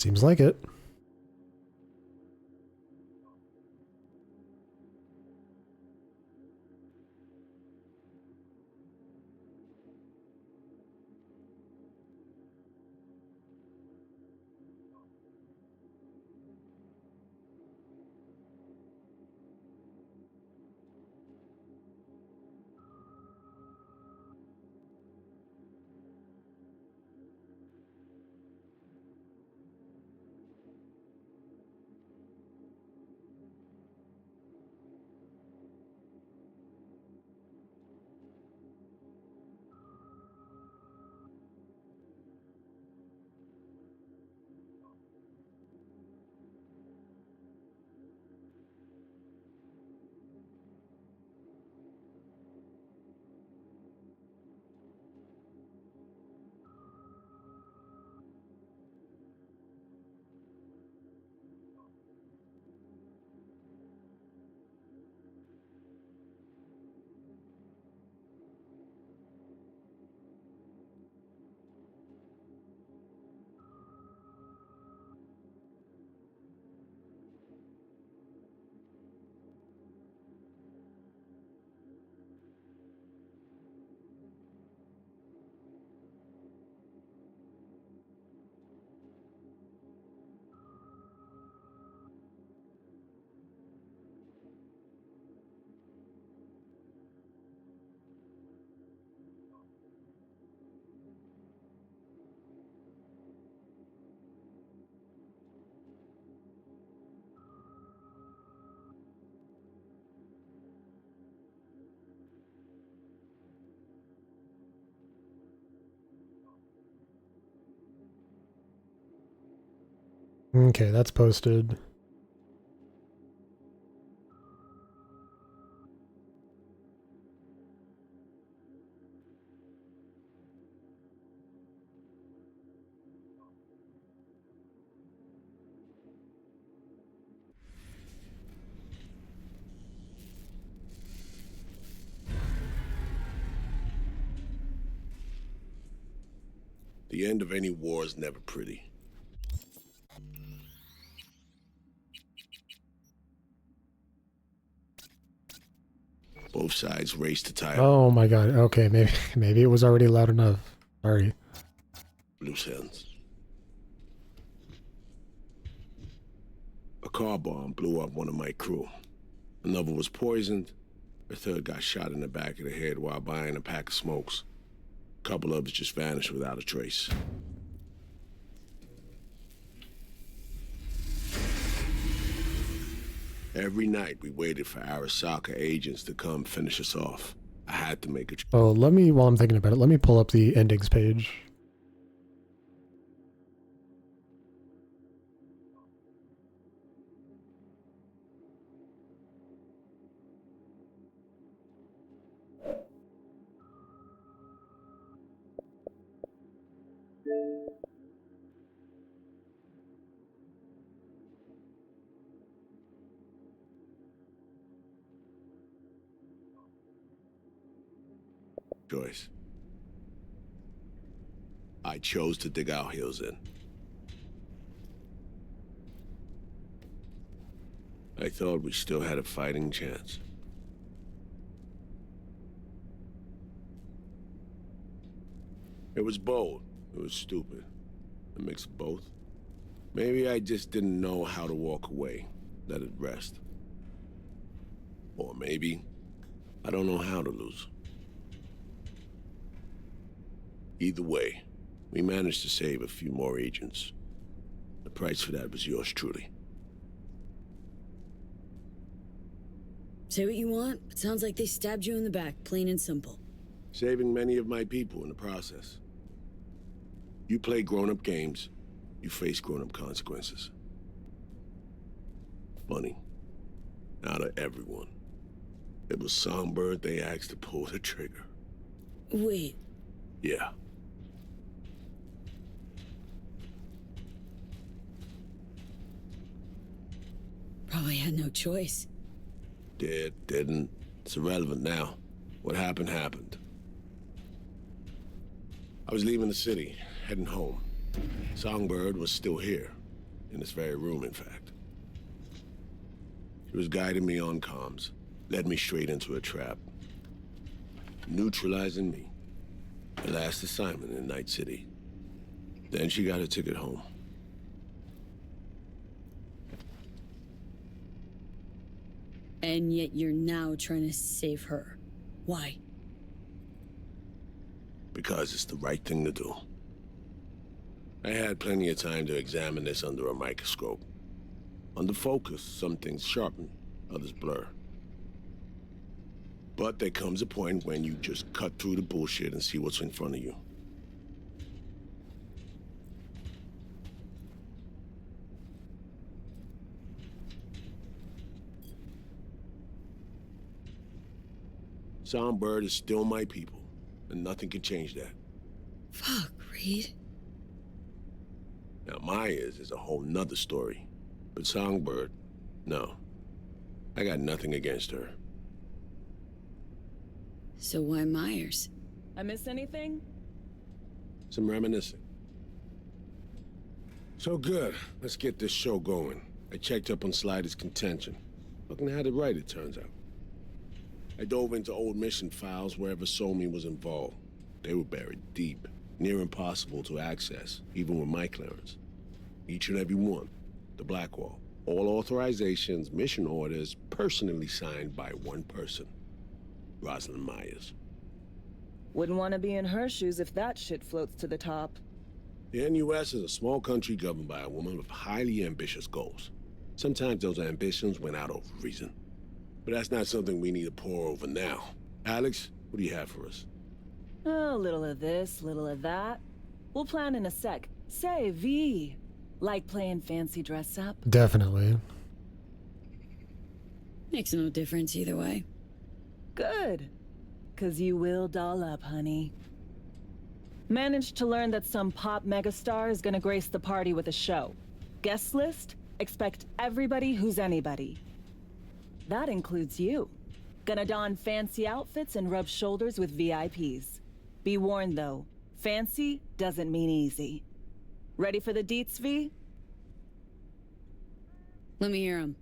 Seems like it. Okay, that's posted. The end of any war is never pretty. Both sides race to tie Oh my god. Okay, maybe it was already loud enough. Sorry. loose ends. A car bomb blew up one of my crew. Another was poisoned. A third got shot in the back of the head while buying a pack of smokes. A couple others just vanished without a trace. Every night we waited for Arasaka agents to come finish us off. I had to make a Oh, while I'm thinking about it, let me pull up the endings page. choice. I chose to dig our heels in. I thought we still had a fighting chance. It was bold. It was stupid. A mix of both. Maybe I just didn't know how to walk away, let it rest. Or maybe I don't know how to lose. Either way, we managed to save a few more agents. The price for that was yours truly. Say what you want, but sounds like they stabbed you in the back, plain and simple. Saving many of my people in the process. You play grown-up games, you face grown-up consequences. Funny. Out of everyone, it was Songbird they asked to pull the trigger. Wait. Yeah. Probably had no choice. Didn't. It's irrelevant now. What happened, happened. I was leaving the city, heading home. Songbird was still here. In this very room, in fact. She was guiding me on comms, led me straight into a trap. Neutralizing me. Her last assignment in Night City. Then she got a ticket home. And yet you're now trying to save her. Why? Because it's the right thing to do. I had plenty of time to examine this under a microscope. Under focus, some things sharpen, others blur. But there comes a point when you just cut through the bullshit and see what's in front of you. Songbird is still my people, and nothing can change that. Fuck, Reed. Now, Myers is a whole nother story. But Songbird, no. I got nothing against her. So why Myers? I miss anything? Some reminiscing. So good. Let's get this show going. I checked up on Slider's contention. Fucking had it right, it turns out. I dove into old mission files wherever Somi was involved. They were buried deep, near impossible to access, even with my clearance. Each and every one. The Blackwall. All authorizations, mission orders, personally signed by one person. Rosalind Myers. Wouldn't want to be in her shoes if that shit floats to the top. The NUS is a small country governed by a woman with highly ambitious goals. Sometimes those ambitions went out of reason. But that's not something we need to pour over now. Alex, what do you have for us? A little of this, little of that. We'll plan in a sec. Say, V. Like playing fancy dress up? Definitely. Makes no difference either way. Good. 'Cause you will doll up, honey. Managed to learn that some pop megastar is gonna grace the party with a show. Guest list? Expect everybody who's anybody. That includes you. Gonna don fancy outfits and rub shoulders with VIPs. Be warned though, fancy doesn't mean easy. Ready for the deets, V? Let me hear him.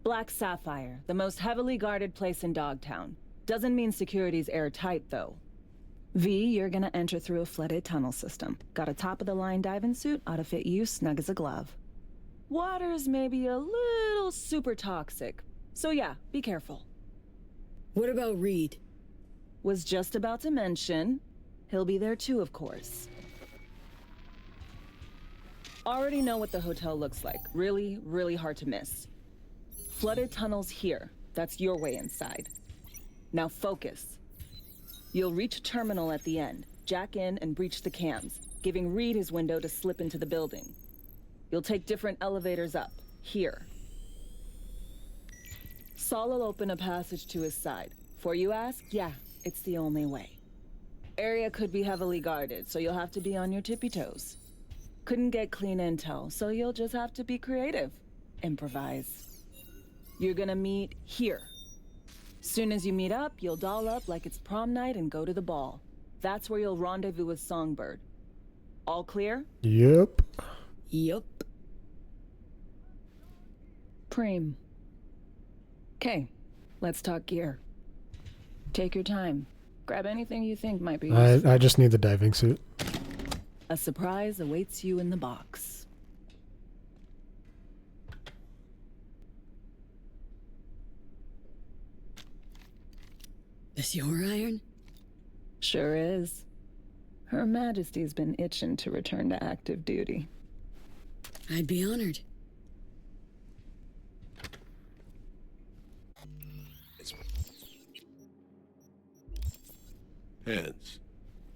Black Sapphire, the most heavily guarded place in Dogtown. Doesn't mean security's airtight though. V, you're gonna enter through a flooded tunnel system. Got a top-of-the-line diving suit, ought to fit you snug as a glove. Water's maybe a little super toxic. So yeah, be careful. What about Reed? Was just about to mention, he'll be there too, of course. Already know what the hotel looks like. Really, really hard to miss. Flooded tunnels here. That's your way inside. Now focus. You'll reach a terminal at the end, jack in and breach the cams, giving Reed his window to slip into the building. You'll take different elevators up, here. Saul will open a passage to his side. For you ask? Yeah, it's the only way. Area could be heavily guarded, so you'll have to be on your tippy toes. Couldn't get clean intel, so you'll just have to be creative. Improvise. You're gonna meet here. Soon as you meet up, you'll doll up like it's prom night and go to the ball. That's where you'll rendezvous with Songbird. All clear? Yep. Yup. Preem. Okay, let's talk gear. Take your time. Grab anything you think might be useful. I just need the diving suit. A surprise awaits you in the box. This your iron? Sure is. Her Majesty's been itching to return to active duty. I'd be honored. Hands.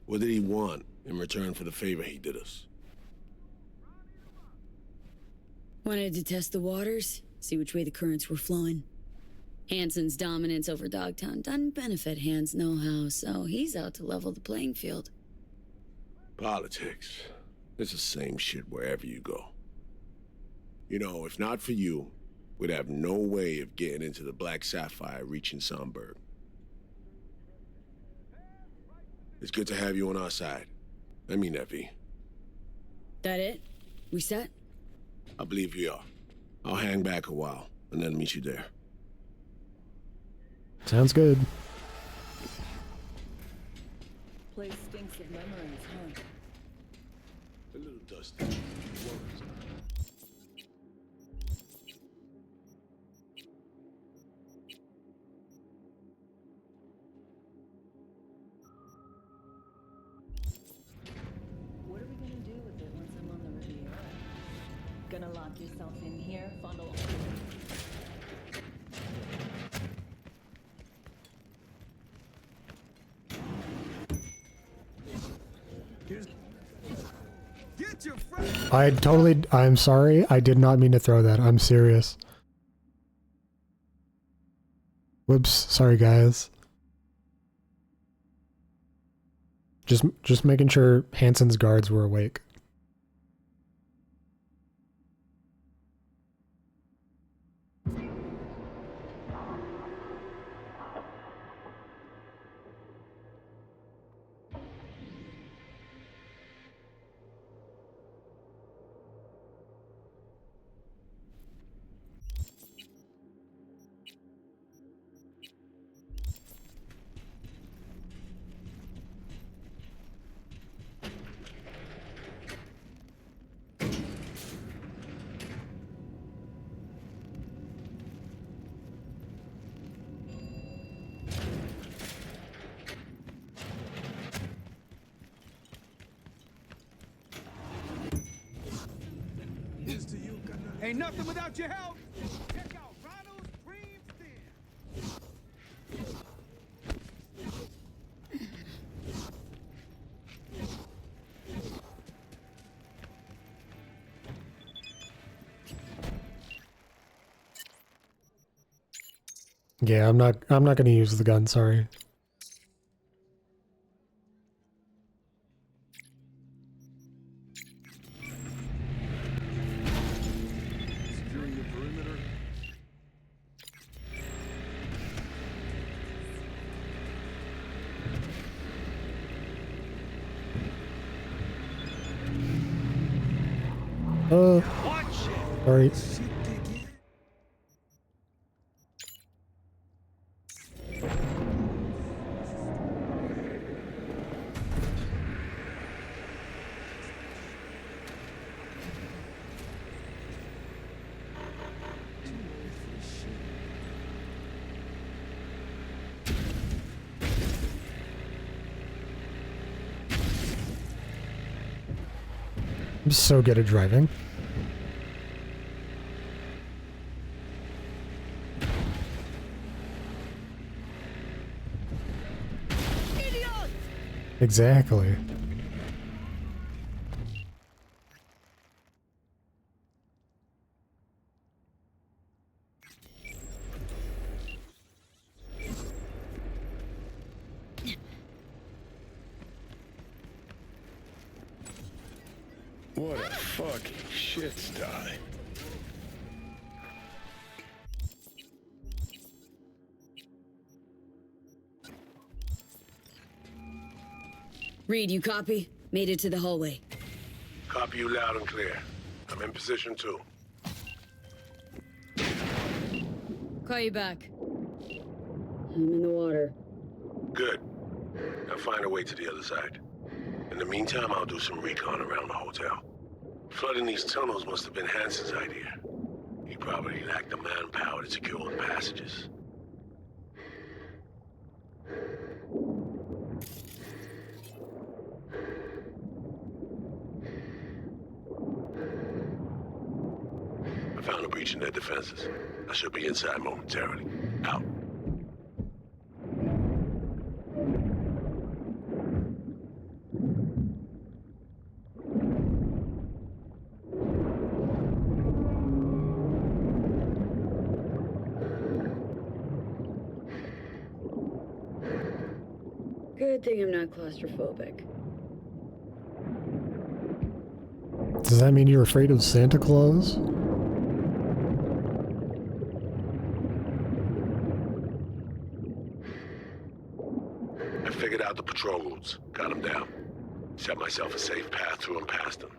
What did he want in return for the favor he did us? Wanted to test the waters, see which way the currents were flowing. Hansen's dominance over Dogtown doesn't benefit Hans no how, so he's out to level the playing field. Politics. It's the same shit wherever you go. You know, if not for you, we'd have no way of getting into the Black Sapphire reaching Songbird. It's good to have you on our side. I mean that, V. That it? We set? I believe you are. I'll hang back a while, and then meet you there. Sounds good. Place stinks of memories, huh? A little dusty. Worries. What are we gonna do with it once I'm on the Riviera? Gonna lock yourself in here, fondle? I'm sorry. I did not mean to throw that. I'm serious. Whoops. Sorry, guys. Just making sure Hansen's guards were awake. Ain't nothing without your help. Check out Ronald's Dream Stand. Yeah, I'm not gonna use the gun, sorry. Securing the perimeter. Sorry. I'm so good at driving. Exactly. What a fucking shit sty. Reed, you copy? Made it to the hallway. Copy you loud and clear. I'm in position too. Call you back. I'm in the water. Good. Now find a way to the other side. In the meantime, I'll do some recon around the hotel. Flooding these tunnels must have been Hansen's idea. He probably lacked the manpower to secure the passages. I found a breach in their defenses. I should be inside momentarily. Out. Good thing I'm not claustrophobic. Does that mean you're afraid of Santa Claus? I figured out the patrol routes. Got them down. Set myself a safe path through and past them.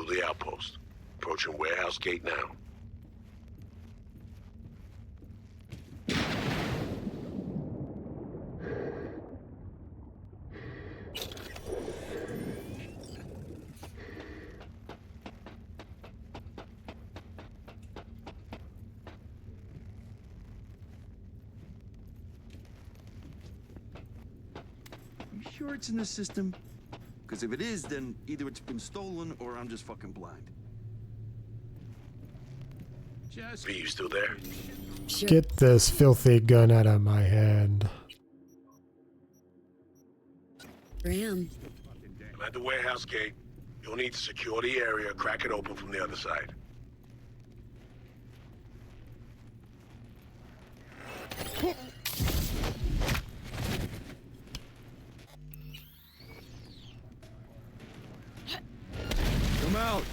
through the outpost. Approaching warehouse gate now. You sure it's in the system? Because if it is, then either it's been stolen or I'm just fucking blind. V, you still there? Sure. Get this filthy gun out of my hand. Graham. I'm at the warehouse gate. You'll need to secure the area, crack it open from the other side. Come out!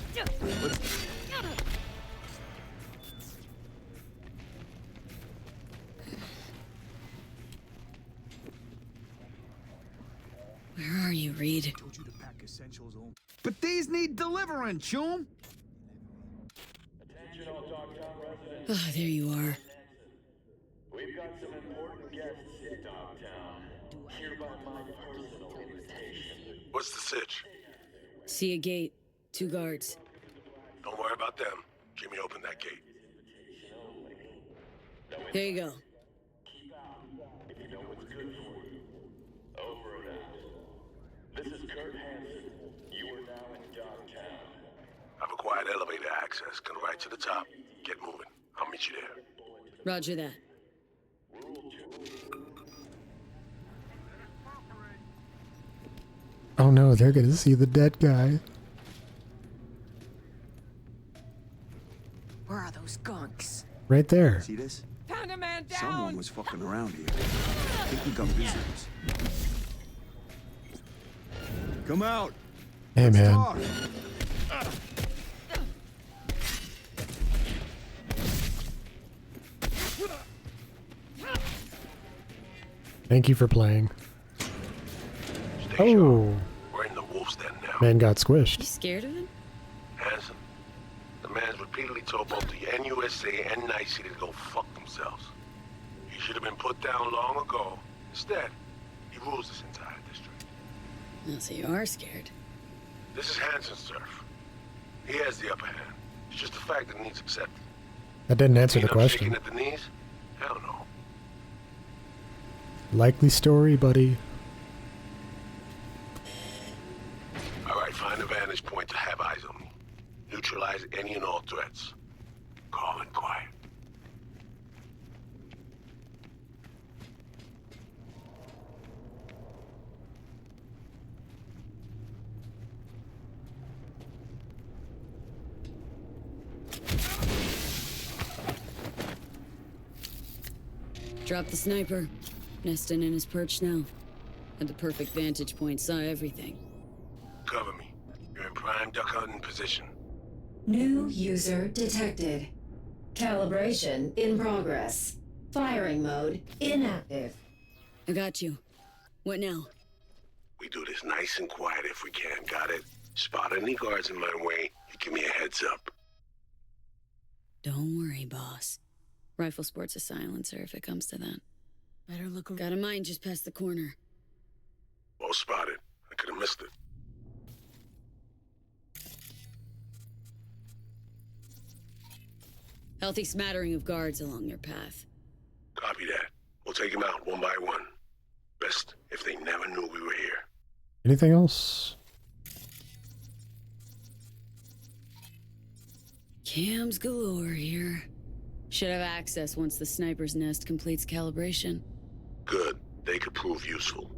Where are you, Reed? Told you to pack essentials on. But these need delivering, chum! Oh, there you are. We've got some important guests in Dogtown. Hereby my personal invitation. What's the sitch? See a gate. 2 guards. Don't worry about them. Jimmy opened that gate. There you go. If you know what's good for you. Over and out. This is Kurt Hansen. You are now in Dogtown. I've acquired elevator access. Go right to the top. Get moving. I'll meet you there. Roger that. Oh no, they're gonna see the dead guy. Where are those gunks? Right there. See this? Pound a man down! Someone was fucking around here. I think we got visitors. Come out! Hey man. Talk. Thank you for playing. Stay sharp. Oh, We're in the wolf's den now. man got You squished. scared of him? Hansen, the man's repeatedly told both the NUSA and Night City to go fuck themselves. He should have been put down long ago. Instead, he rules this entire district. Oh, so you are scared. This is Hansen's turf. He has the upper hand. It's just the fact that it needs accepted. That didn't answer the Ain't no question. shaking at the knees? Hell no. Likely story, buddy. Alright, find a vantage point to have eyes on me. Neutralize any and all threats. Calm and quiet. Drop the sniper. Nesting in his perch now. Had the perfect vantage point, saw everything. Cover me. You're in prime duck hunting position. New user detected. Calibration in progress. Firing mode inactive. I got you. What now? We do this nice and quiet if we can, got it? Spot any guards in my way, you give me a heads up. Don't worry, boss. Rifle sports a silencer if it comes to that. Better look. Got a mine just past the corner. Well spotted. I could have missed it. Healthy smattering of guards along your path. Copy that. We'll take them out one by one. Best if they never knew we were here. Anything else? Cams galore here. Should have access once the sniper's nest completes calibration. Good. They could prove useful.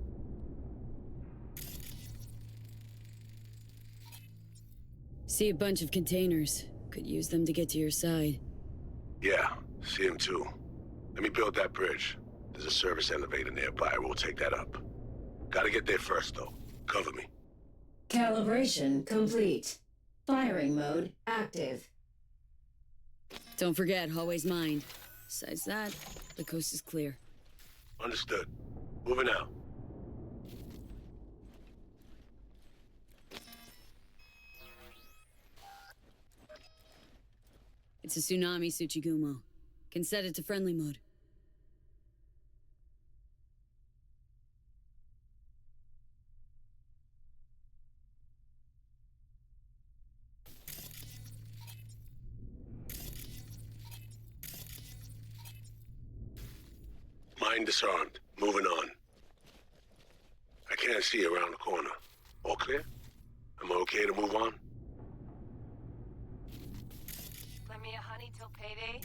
See a bunch of containers. Could use them to get to your side. Yeah, see him too. Let me build that bridge. There's a service elevator nearby. We'll take that up. Gotta get there first, though. Cover me. Calibration complete. Firing mode active. Don't forget, hallway's mined. Besides that, the coast is clear. Understood. Moving out. It's a tsunami, Tsuchigumo. Can set it to friendly mode. Mine disarmed. Moving on. I can't see around the corner. All clear? Am I okay to move on? Lend me a honey till payday.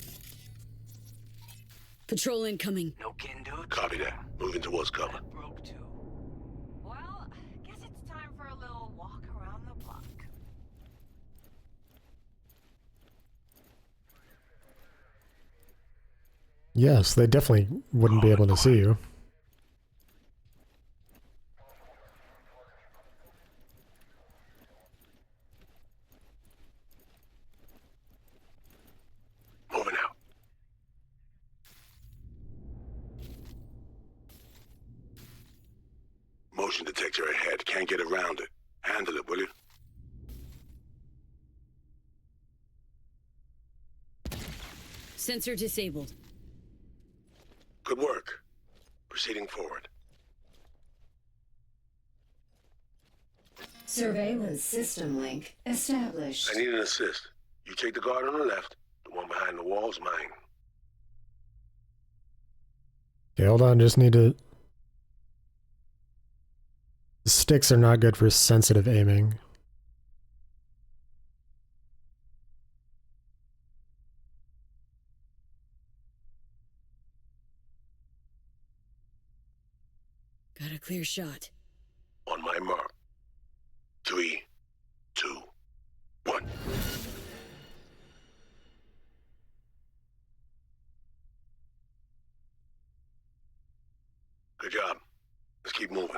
Patrol incoming. No kin, dude. Copy that. Moving towards cover. Broke too. Well, guess it's time for a little walk around the block. Yes, they definitely wouldn't be able to see you. Moving out. Motion detector ahead. Can't get around it. Handle it, will you? Sensor disabled. Good work. Proceeding forward. Surveillance system link established. I need an assist. You take the guard on the left. The one behind the wall's mine. Okay, hold on, just need to... The sticks are not good for sensitive aiming. Got a clear shot. On my mark. 3, 2, 1. Good job. Let's keep moving.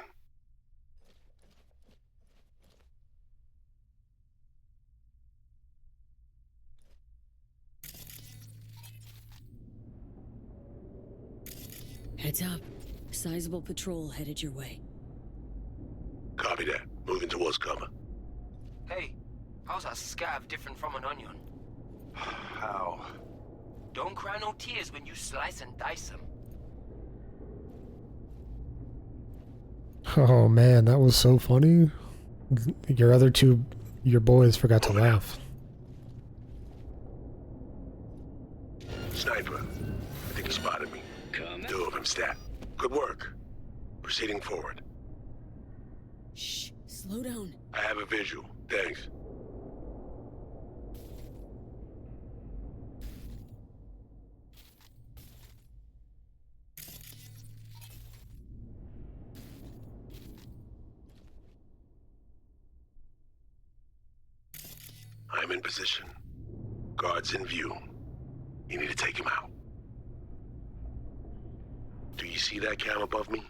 Heads up. Sizable patrol headed your way. Copy that. Moving towards cover. Hey, how's a scav different from an onion? How? Don't cry no tears when you slice and dice them. Oh man, that was so funny. Your boys forgot to laugh. Sniper. I think he spotted me. Two of them stat. Good work. Proceeding forward. Shh, slow down. I have a visual. Thanks. I'm in position. Guards in view. You need to take him out. Do you see that cam above me?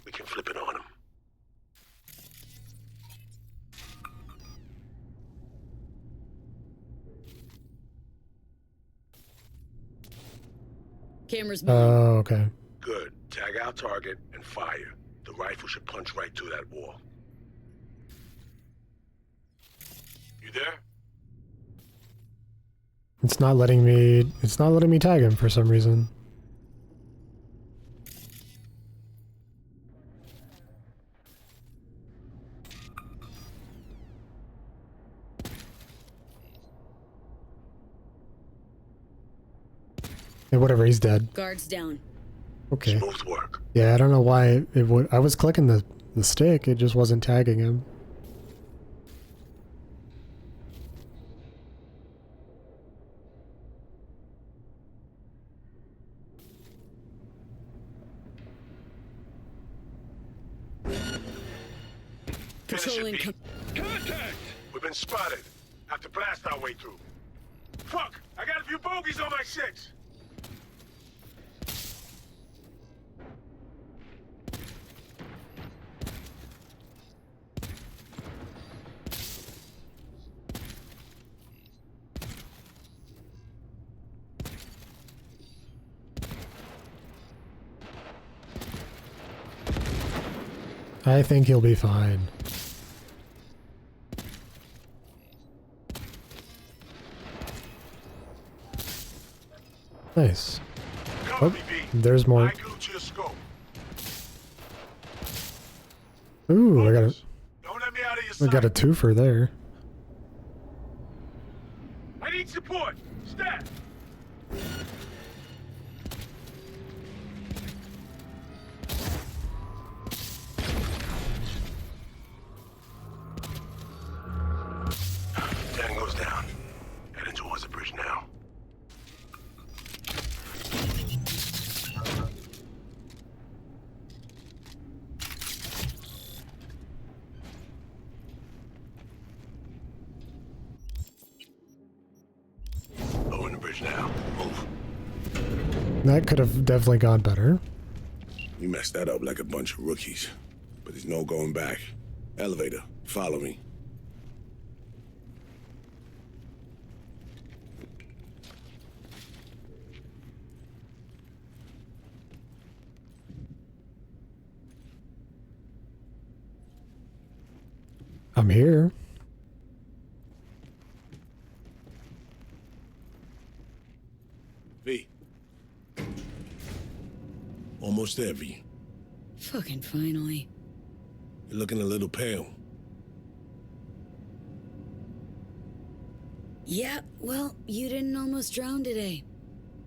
We can flip it on him. Cameras moving. Oh, okay. Good. Tag our target and fire. The rifle should punch right through that wall. You there? It's not letting me tag him for some reason. Yeah, whatever, he's dead. Guards down. Okay. Smooth work. Yeah, I don't know why it would. I was clicking the stick, it just wasn't tagging him. Patrol incoming. Contact! We've been spotted. Have to blast our way through. Fuck! I got a few bogeys on my 6. I think he'll be fine. Nice. Cover Oh, me, B. there's more. I go to your scope. Ooh, Focus. Don't let me out of your I sight. got a twofer there. I need support. Stat. Tango's down. Heading towards the bridge now. Lowering the bridge now. Move. That could have definitely gone better. You messed that up like a bunch of rookies. But there's no going back. Elevator, follow me. I'm here. V. Almost there, V. Fucking finally. You're looking a little pale. Yeah, well, you didn't almost drown today.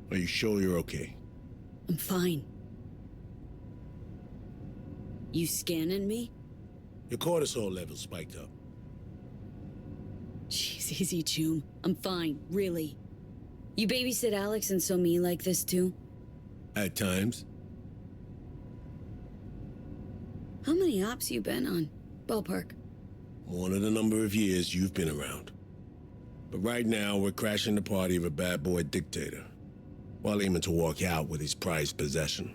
Are you sure you're okay? I'm fine. You scanning me? Your cortisol levels spiked up. Jeez, easy, Choom. I'm fine, really. You babysit Alex and so me like this too? At times. How many ops you been on? Ballpark. More than the number of years you've been around. But right now, we're crashing the party of a bad boy dictator, while aiming to walk out with his prized possession.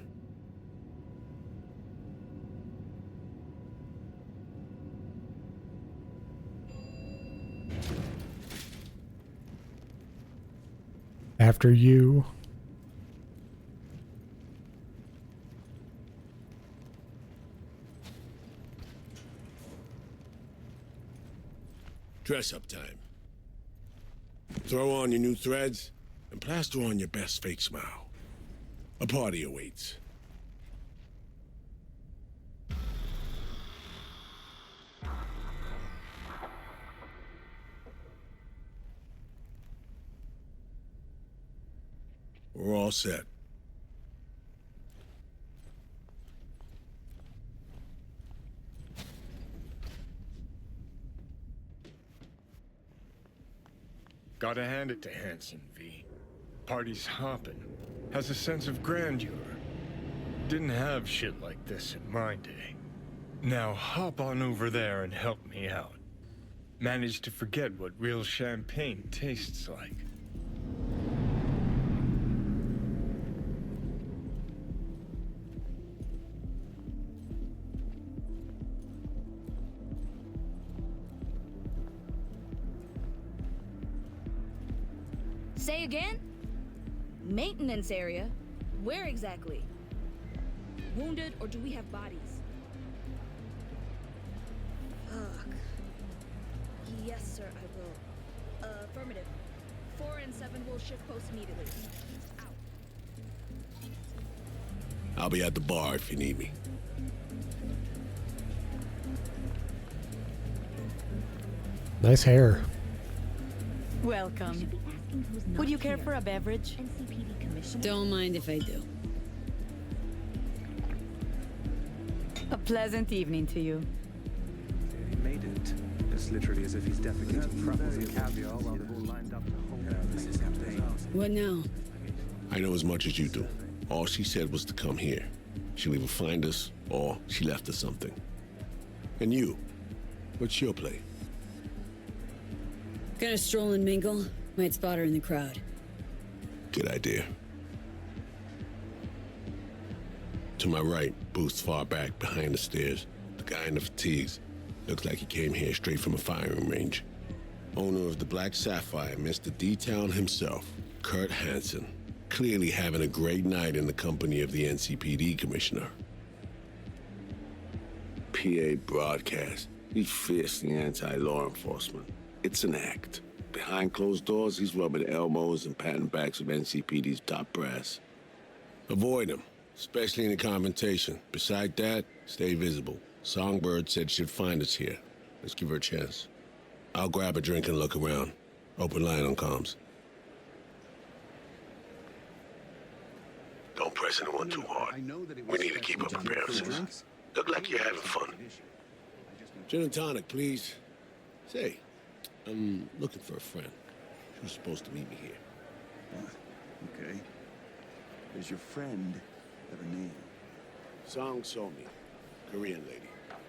After you. Dress up time. Throw on your new threads and plaster on your best fake smile. A party awaits. We're all set. Gotta hand it to Hansen, V. Party's hopping. Has a sense of grandeur. Didn't have shit like this in my day. Now hop on over there and help me out. Managed to forget what real champagne tastes like. Say again? Maintenance area? Where exactly? Wounded, or do we have bodies? Fuck. Yes, sir, I will. Affirmative. 4 and 7 will shift post immediately. Out. I'll be at the bar if you need me. Nice hair. Welcome. Would you care for a beverage? Don't mind if I do. A pleasant evening to you. He made it. It's literally as if he's defecating truffles and caviar while they've all lined up to hold this campaign. What now? I know as much as you do. All she said was to come here. She'll either find us, or she left us something. And you? What's your play? Gonna stroll and mingle? Might spot her in the crowd. Good idea. To my right, Booth's far back behind the stairs. The guy in the fatigues. Looks like he came here straight from a firing range. Owner of the Black Sapphire, Mr. D-Town himself, Kurt Hansen. Clearly having a great night in the company of the NCPD commissioner. PA broadcast. He's fiercely anti-law enforcement. It's an act. behind closed doors, he's rubbing elbows and patting backs with NCPD's top brass. Avoid him, especially in the confrontation. Beside that, stay visible. Songbird said she'd find us here. Let's give her a chance. I'll grab a drink and look around. Open line on comms. Don't press anyone too hard. We need to keep up appearances. Look like you're having fun. Gin and tonic, please. Say, I'm looking for a friend. She was supposed to meet me here. What? Okay. Does your friend have a name? Song Somi. Korean lady.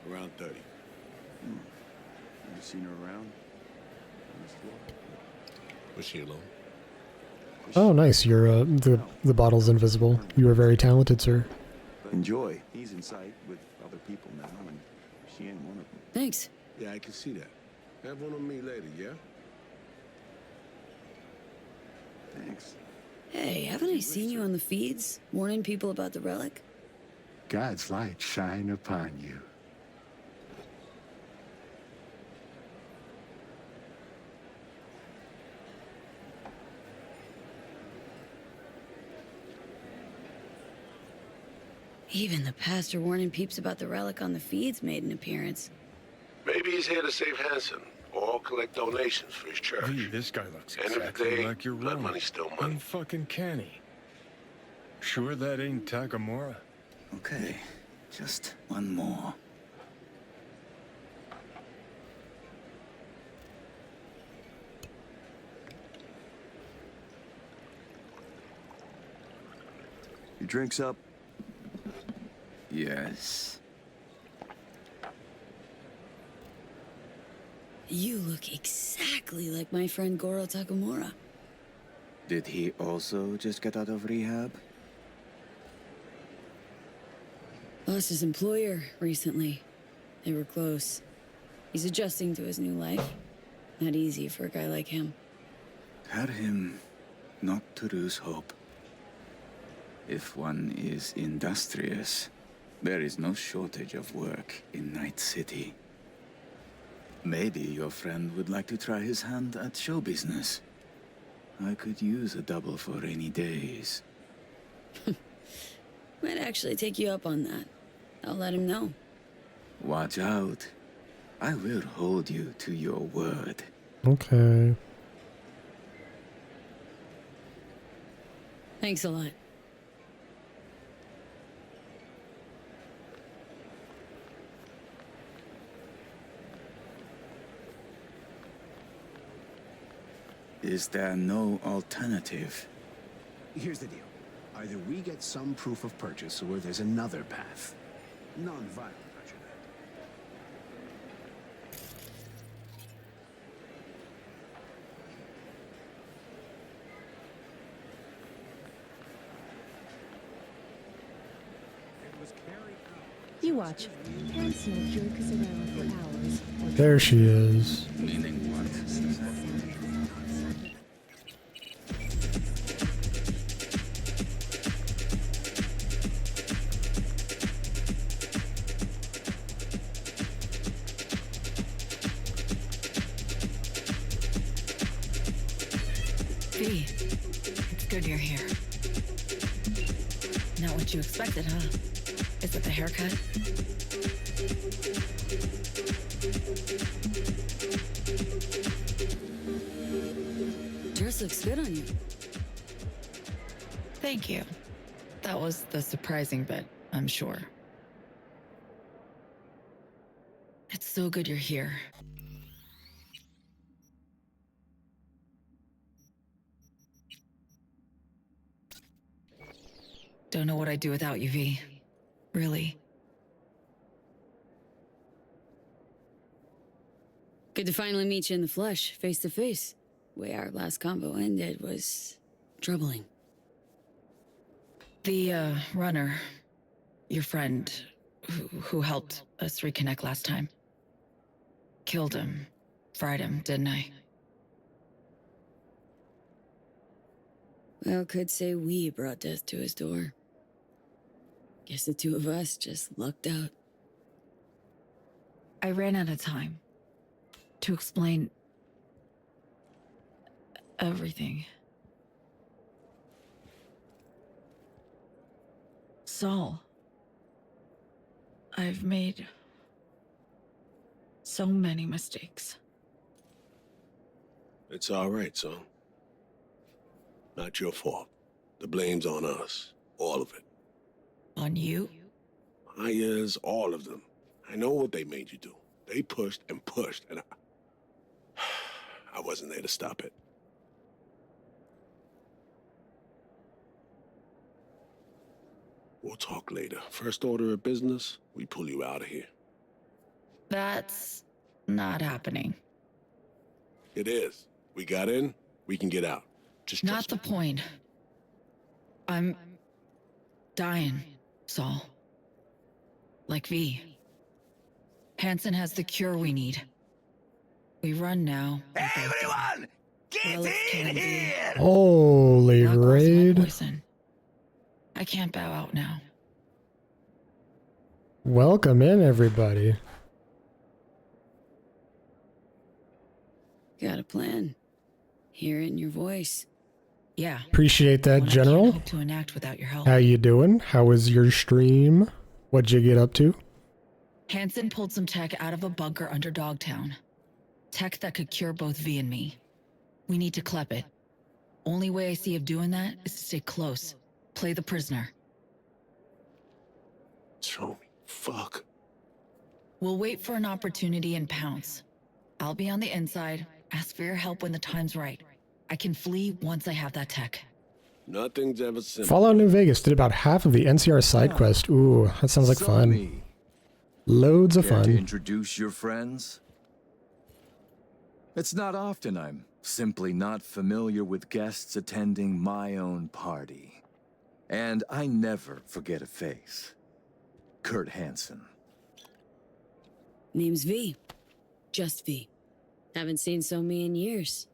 Around 30. Have you seen her around? On this floor? Was she alone? Oh, nice. You're, the bottle's invisible. You are very talented, sir. Enjoy. He's in sight with other people now, and she ain't one of them. Thanks. Yeah, I can see that. Have one on me later, yeah? Thanks. Hey, haven't I seen you on the feeds, warning people about the relic? God's light shine upon you. Even the pastor warning peeps about the relic on the feeds made an appearance. Maybe he's here to save Hansen, or collect donations for his church. V, this guy looks End of the exactly day, like your blood room. money's still money. Unfucking canny. Sure that ain't Takamura? Okay, just one more. Your drink's up? Yes. You look exactly like my friend Goro Takamura. Did he also just get out of rehab? Lost his employer recently. They were close. He's adjusting to his new life. Not easy for a guy like him. Tell him not to lose hope. If one is industrious, there is no shortage of work in Night City. Maybe your friend would like to try his hand at show business. I could use a double for rainy days. Might actually take you up on that. I'll let him know. Watch out. I will hold you to your word. Okay. Thanks a lot. Is there no alternative? Here's the deal. Either we get some proof of purchase, or there's another path. Non-violent, I should add. You watch. Hansen will jerk us around for hours. There she is. Meaning what? V, it's good you're here. Not what you expected, huh? Is it the haircut? Dress looks good on you. Thank you. That was the surprising bit, I'm sure. It's so good you're here. Don't know what I'd do without you, V. Really. Good to finally meet you in the flesh, face to face. The way our last combo ended was troubling. The, runner, your friend, who helped us reconnect last time. Killed him, fried him, didn't I? Well, could say we brought death to his door. Guess the two of us just lucked out. I ran out of time to explain everything. Saul, I've made so many mistakes. It's all right, son. Not your fault. The blame's on us. All of it. On you? Myers, all of them. I know what they made you do. They pushed and pushed, and I wasn't there to stop it. We'll talk later. First order of business, we pull you out of here. That's not happening. It is. We got in, we can get out. Just Not trust the me. point. I'm dying, Saul. Like V. Hansen has the cure we need. We run now. Everyone, get in here! Holy Blackwell's my raid. poison. I can't bow out now. Welcome in, everybody. Got a plan. Hear it in your voice. Yeah. Appreciate that, One I General. can't hope to enact without your help. How you doing? How was your stream? What'd you get up to? Hansen pulled some tech out of a bunker under Dogtown. Tech that could cure both V and me. We need to clep it. Only way I see of doing that is to stay close. Play the prisoner. Show me. Fuck. We'll wait for an opportunity and pounce. I'll be on the inside. Ask for your help when the time's right. I can flee once I have that tech. Nothing's ever simple. Fallout New Vegas did about half of the NCR side quest. Ooh, that sounds like fun. Loads of Care to fun. introduce your friends? It's not often I'm simply not familiar with guests attending my own party. And I never forget a face. Kurt Hansen. Name's V. Just V. Haven't seen So-Me in years.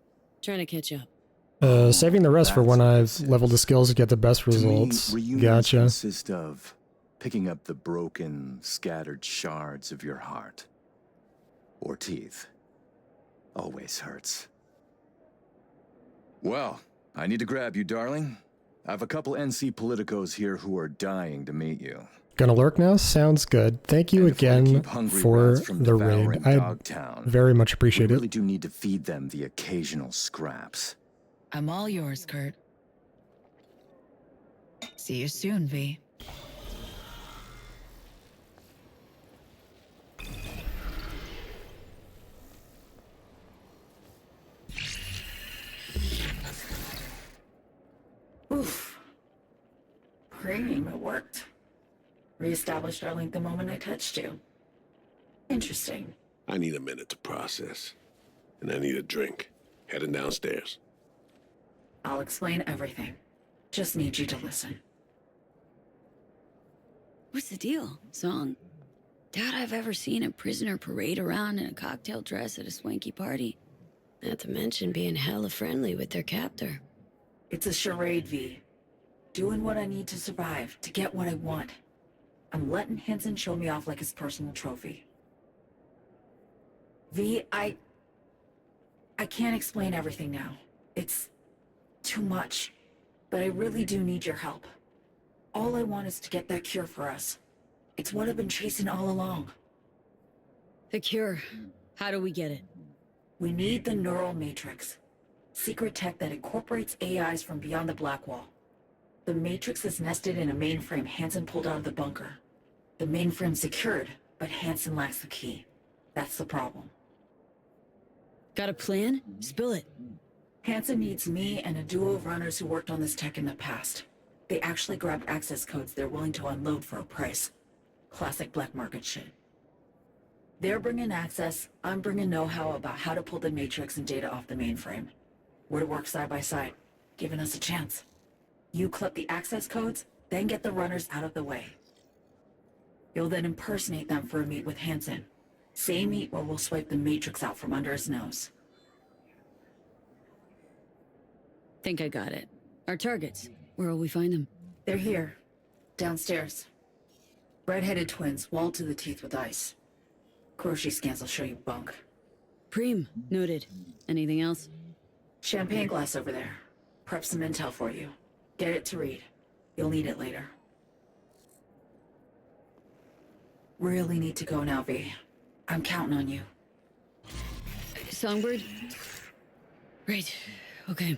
Trying to catch up. Saving the rest for when I've leveled the skills to get the best results. To me, reunions Gotcha. consist of picking up the broken, scattered shards of your heart. Or teeth. Always hurts. Well, I need to grab you, darling. I have a couple NC politicos here who are dying to meet you. Gonna lurk now? Sounds good. Thank you again for the raid. I very much appreciate We it. really do need to feed them the occasional scraps. I'm all yours, Kurt. See you soon, V. Oof. Cream, it worked. Reestablished our link the moment I touched you. Interesting. I need a minute to process. And I need a drink. Heading downstairs. I'll explain everything. Just need you to listen. What's the deal, Song? Doubt I've ever seen a prisoner parade around in a cocktail dress at a swanky party. Not to mention being hella friendly with their captor. It's a charade, V. Doing what I need to survive, to get what I want. I'm letting Hansen show me off like his personal trophy. V, I can't explain everything now. It's too much. But I really do need your help. All I want is to get that cure for us. It's what I've been chasing all along. The cure. How do we get it? We need the neural matrix. Secret tech that incorporates AIs from beyond the Black Wall. The matrix is nested in a mainframe Hansen pulled out of the bunker. The mainframe's secured, but Hansen lacks the key. That's the problem. Got a plan? Spill it. Hansen needs me and a duo of runners who worked on this tech in the past. They actually grabbed access codes they're willing to unload for a price. Classic black market shit. They're bringing access, I'm bringing know-how about how to pull the matrix and data off the mainframe. We're to work side by side, giving us a chance. You clip the access codes, then get the runners out of the way. You'll then impersonate them for a meet with Hansen. Same meet where we'll swipe the matrix out from under his nose. Think I got it. Our targets. Where'll we find them? They're here. Downstairs. Red-headed twins, walled to the teeth with ice. Grocery scans will show you bunk. Preem. Noted. Anything else? Champagne glass over there. Prep some intel for you. Get it to read. You'll need it later. Really need to go now, V. I'm counting on you. Songbird? Right. Okay.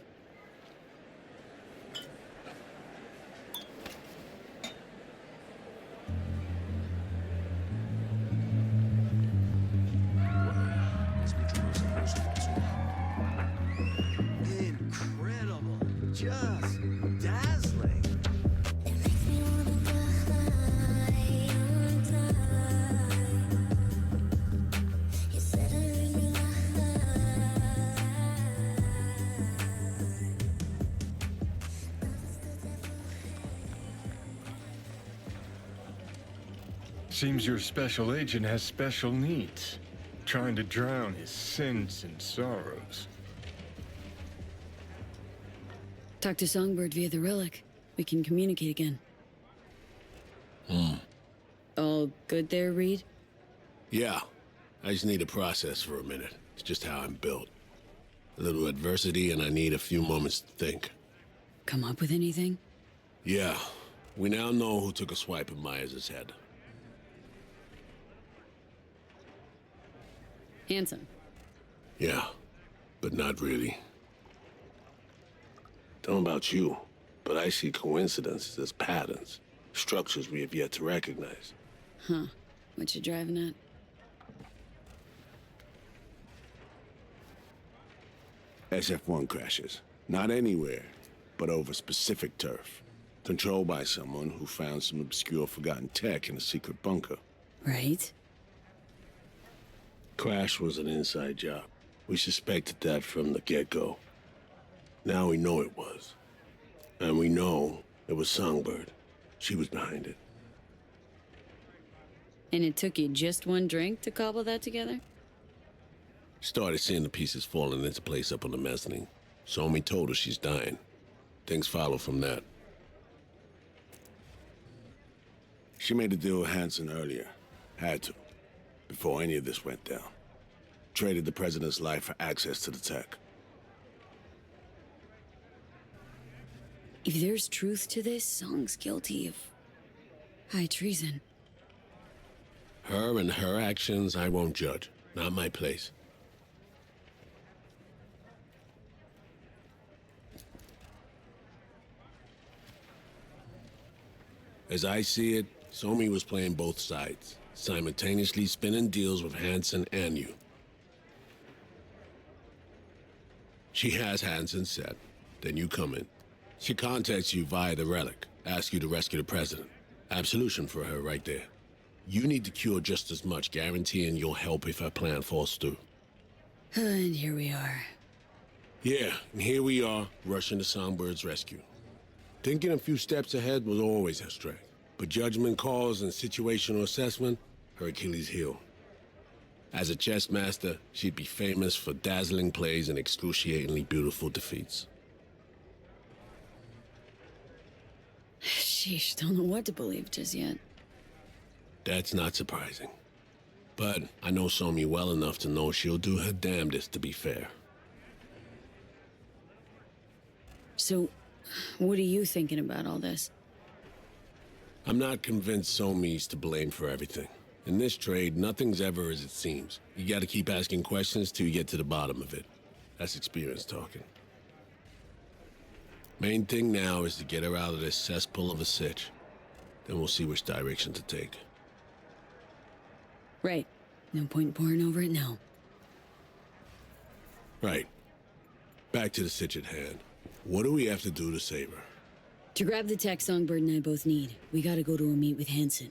Incredible. Just dazzling. Seems your special agent has special needs, trying to drown his sins and sorrows. Talk to Songbird via the relic. We can communicate again. All good there, Reed? Yeah. I just need to process for a minute. It's just how I'm built. A little adversity and I need a few moments to think. Come up with anything? Yeah. We now know who took a swipe at Myers' head. Hanson. Yeah, but not really. Don't know about you, but I see coincidences as patterns, structures we have yet to recognize. Huh. What you driving at? SF-1 crashes. Not anywhere, but over specific turf. Controlled by someone who found some obscure forgotten tech in a secret bunker. Right. Crash was an inside job. We suspected that from the get-go. Now we know it was. And we know it was Songbird. She was behind it. And it took you just one drink to cobble that together? Started seeing the pieces falling into place up on the mezzanine. Somi told her she's dying. Things follow from that. She made a deal with Hanson earlier. Had to. Before any of this went down. Traded the president's life for access to the tech. If there's truth to this, Song's guilty of high treason. Her and her actions, I won't judge. Not my place. As I see it, Somi was playing both sides, simultaneously spinning deals with Hanson and you. She has Hanson set, then you come in. She contacts you via the relic, asks you to rescue the president. Absolution for her right there. You need to cure just as much, guaranteeing you'll help if her plan falls through. And here we are. Yeah, and here we are, rushing to Songbird's rescue. Thinking a few steps ahead was always her strength, but judgment calls and situational assessment, her Achilles heel. As a chess master, she'd be famous for dazzling plays and excruciatingly beautiful defeats. Sheesh, don't know what to believe just yet. That's not surprising. But I know Somi well enough to know she'll do her damnedest to be fair. So, what are you thinking about all this? I'm not convinced Somi's to blame for everything. In this trade, nothing's ever as it seems. You gotta keep asking questions till you get to the bottom of it. That's experience talking. Main thing now is to get her out of this cesspool of a sitch. Then we'll see which direction to take. Right. No point poring over it now. Right. Back to the sitch at hand. What do we have to do to save her? To grab the tech Songbird and I both need, we gotta go to a meet with Hanson.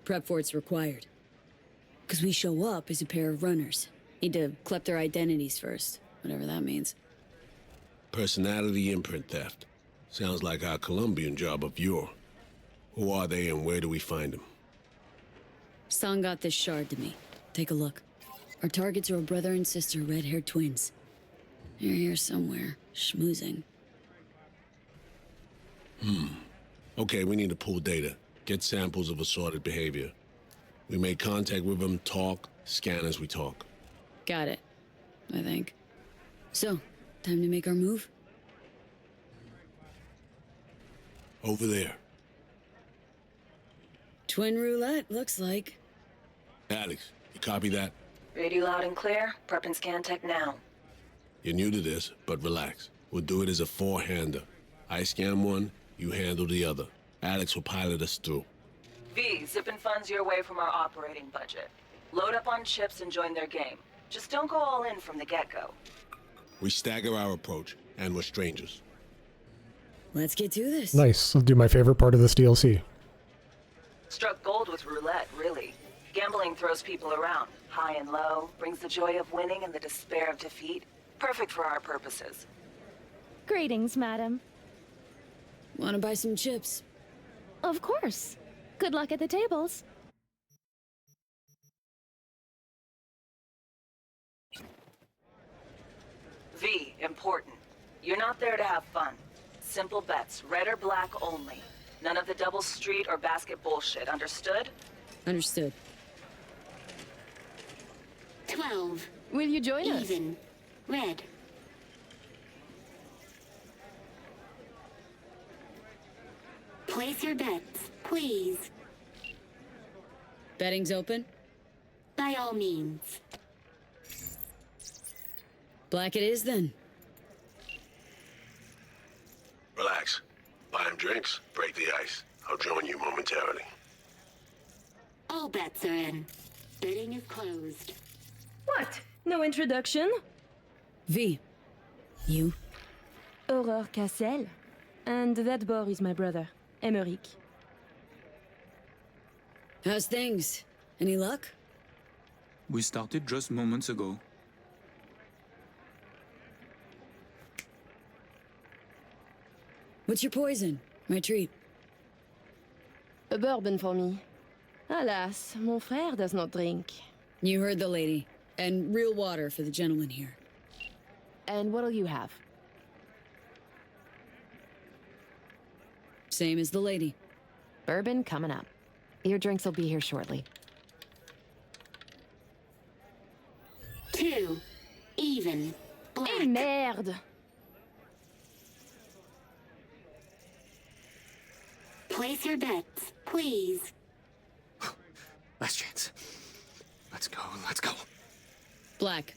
Prep for it's required. Because we show up as a pair of runners. Need to collect their identities first, whatever that means. Personality imprint theft. Sounds like our Colombian job of yore. Who are they and where do we find them? Song got this shard to me. Take a look. Our targets are a brother and sister red-haired twins. They're here somewhere, schmoozing. Okay, we need to pull data. Get samples of assorted behavior. We make contact with them, talk, scan as we talk. Got it, I think. So, Time to make our move? Over there. Twin roulette, looks like. Alex, you copy that? Read you loud and clear. Prep and scan tech now. You're new to this, but relax. We'll do it as a four-hander. I scan one, you handle the other. Alex will pilot us through. V, zipping funds your way from our operating budget. Load up on chips and join their game. Just don't go all in from the get-go. We stagger our approach, and we're strangers. Let's get to this. Nice. I'll do my favorite part of this DLC. Struck gold with roulette, really. Gambling throws people around, high and low, brings the joy of winning and the despair of defeat. Perfect for our purposes. Greetings, madam. Want to buy some chips? Of course. Good luck at the tables. V, important. You're not there to have fun. Simple bets, red or black only. None of the double street or basket bullshit, understood? Understood. 12. Will you join us? Even. Red. Place your bets, please. Betting's open? By all means. Black it is, then. Relax. Buy him drinks, break the ice. I'll join you momentarily. All bets are in. Betting is closed. What? No introduction? V. You? Aurore Cassel. And that boy is my brother, Emmerich. How's things? Any luck? We started just moments ago. What's your poison? My treat. A bourbon for me. Alas, mon frère does not drink. You heard the lady. And real water for the gentleman here. And what'll you have? Same as the lady. Bourbon coming up. Your drinks will be here shortly. 2. Even. Black. Eh merde! Place your bets, please. Last chance. Let's go, let's go. Black.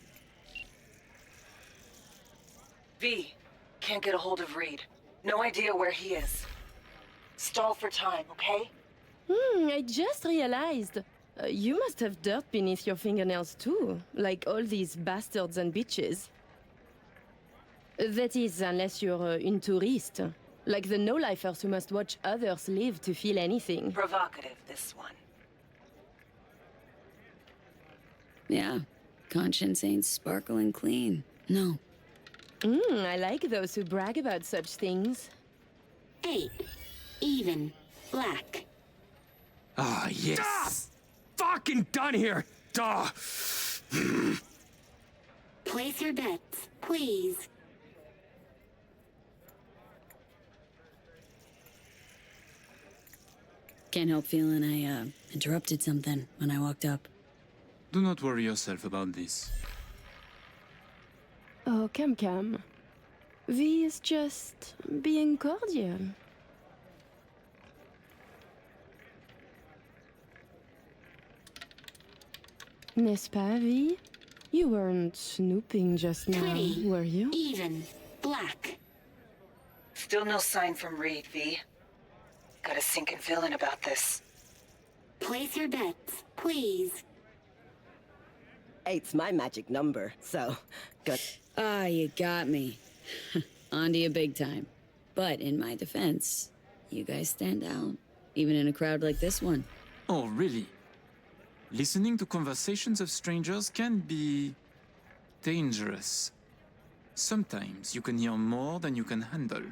V, can't get a hold of Reed. No idea where he is. Stall for time, okay? I just realized. You must have dirt beneath your fingernails too, like all these bastards and bitches. That is, unless you're une touriste. Like the no-lifers who must watch others live to feel anything. Provocative, this one. Yeah. Conscience ain't sparkling clean. No. I like those who brag about such things. 8. Even. Black. Ah, yes. Fucking done here. Duh. Place your bets, please. Can't help feeling I, interrupted something when I walked up. Do not worry yourself about this. Oh, come. V is just being cordial. N'est-ce pas, V? You weren't snooping just now, 20. were you? Even. Black. Still no sign from Reed, V. Got a sinking feeling about this. Place your bets, please. 8's my magic number, so good. Ah, you got me. Onto you big time. But in my defense, you guys stand out. Even in a crowd like this one. Oh, really? Listening to conversations of strangers can be dangerous. Sometimes you can hear more than you can handle.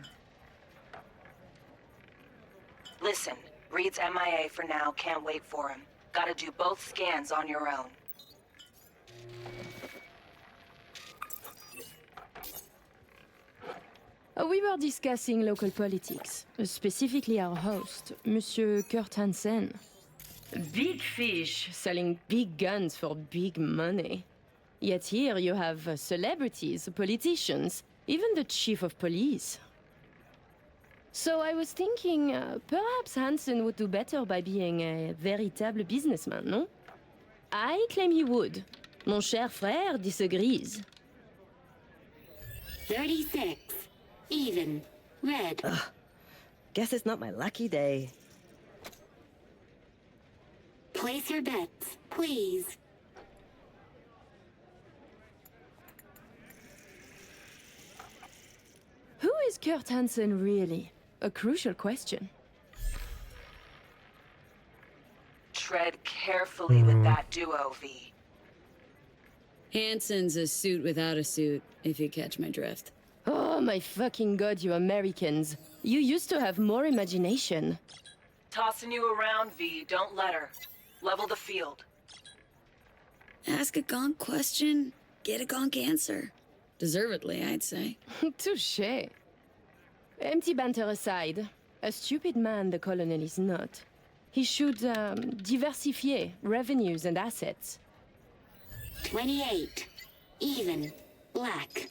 Listen, Reed's MIA for now, can't wait for him. Gotta do both scans on your own. We were discussing local politics, specifically our host, Monsieur Kurt Hansen. Big fish selling big guns for big money. Yet here you have celebrities, politicians, even the chief of police. So I was thinking, perhaps Hansen would do better by being a véritable businessman, no? I claim he would. Mon cher frère disagrees. 36. Even. Red. Ugh. Guess it's not my lucky day. Place your bets, please. Who is Kurt Hansen really? A crucial question. Tread carefully with that duo, V. Hansen's a suit without a suit, if you catch my drift. Oh my fucking god, you Americans. You used to have more imagination. Tossing you around, V. Don't let her. Level the field. Ask a gonk question, get a gonk answer. Deservedly, I'd say. Touché. Empty banter aside, a stupid man the colonel is not. He should diversify revenues and assets. 28. Even. Black.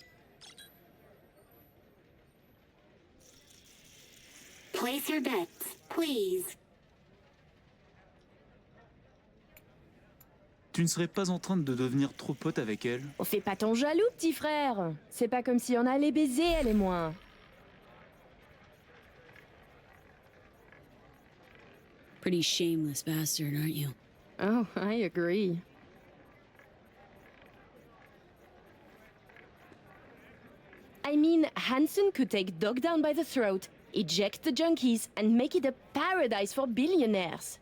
Place your bets, please. Tu ne serais pas en train de devenir trop pote avec elle? On fait pas ton jaloux, petit frère. C'est pas comme si on allait baiser, elle et moi. Pretty shameless bastard, aren't you? Oh, I agree. I mean, Hansen could take Dog down by the throat, eject the junkies, and make it a paradise for billionaires.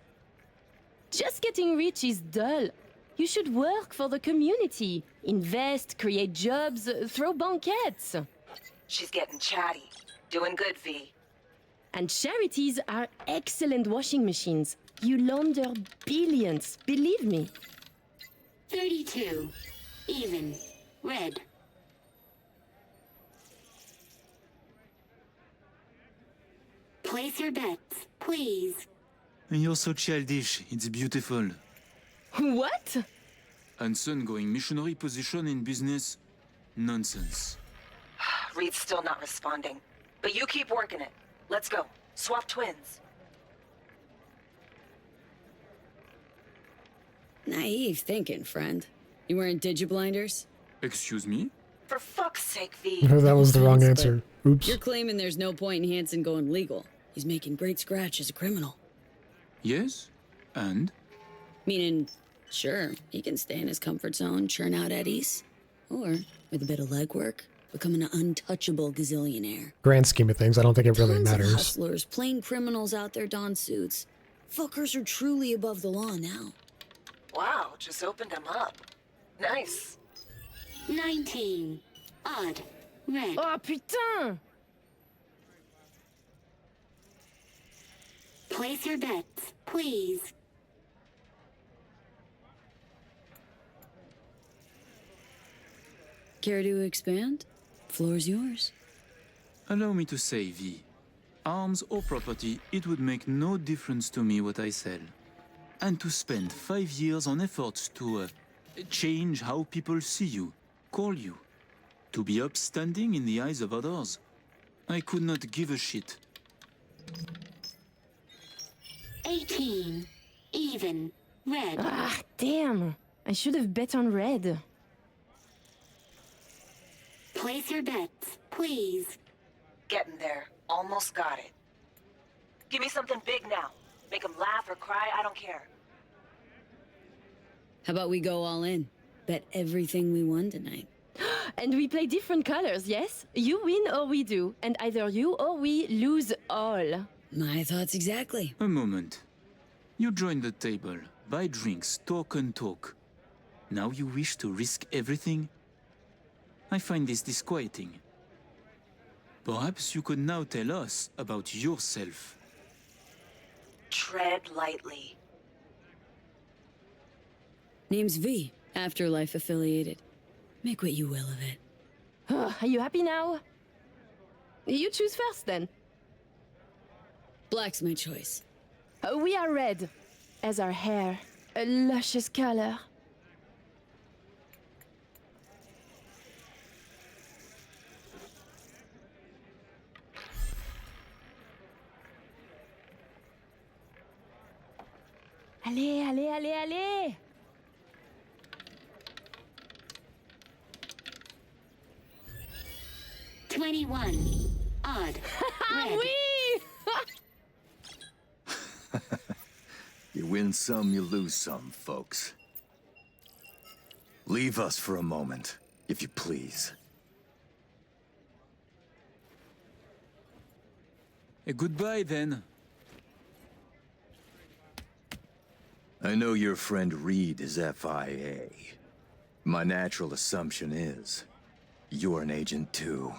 Just getting rich is dull. You should work for the community. Invest, create jobs, throw banquets. She's getting chatty. Doing good, V. And charities are excellent washing machines. You launder billions, believe me. 32. Even. Red. Place your bets, please. You're so childish, it's beautiful. What? Hansen going missionary position in business? Nonsense. Reed's still not responding. But you keep working it. Let's go. Swap twins. Naive thinking, friend. You wearing digiblinders? Excuse me? For fuck's sake, V. Oh, that was the wrong But answer. Oops. You're claiming there's no point in Hansen going legal. He's making great scratch as a criminal. Yes? And? Meaning, sure, he can stay in his comfort zone, churn out eddies. Or, with a bit of legwork, become an untouchable gazillionaire. Grand scheme of things, I don't think it really Tons of matters. hustlers, plain criminals out there don suits. Fuckers are truly above the law now. Wow, just opened him up. Nice. 19. Odd. Red. Oh, putain! Place your bets, please. Care to expand? Floor's yours. Allow me to say, V. Arms or property, it would make no difference to me what I sell. And to spend 5 years on efforts to change how people see you, call you, to be upstanding in the eyes of others, I could not give a shit. 18. Even. Red. Ah, damn. I should have bet on red. Place your bets, please. Getting there. Almost got it. Give me something big now. Make him laugh or cry, I don't care. How about we go all in? Bet everything we won tonight. And we play different colors, yes? You win or we do. And either you or we lose all. My thoughts exactly. A moment. You join the table, buy drinks, talk and talk. Now you wish to risk everything? I find this disquieting. Perhaps you could now tell us about yourself. Tread lightly. Name's V, Afterlife affiliated. Make what you will of it. Are you happy now? You choose first then. Black's my choice. We are red, as our hair, a luscious color. Allez, allez, allez, allez! 21. Odd. Red. Oui! You win some, you lose some, folks. Leave us for a moment, if you please. Goodbye, then. I know your friend Reed is FIA. My natural assumption is, you're an agent too.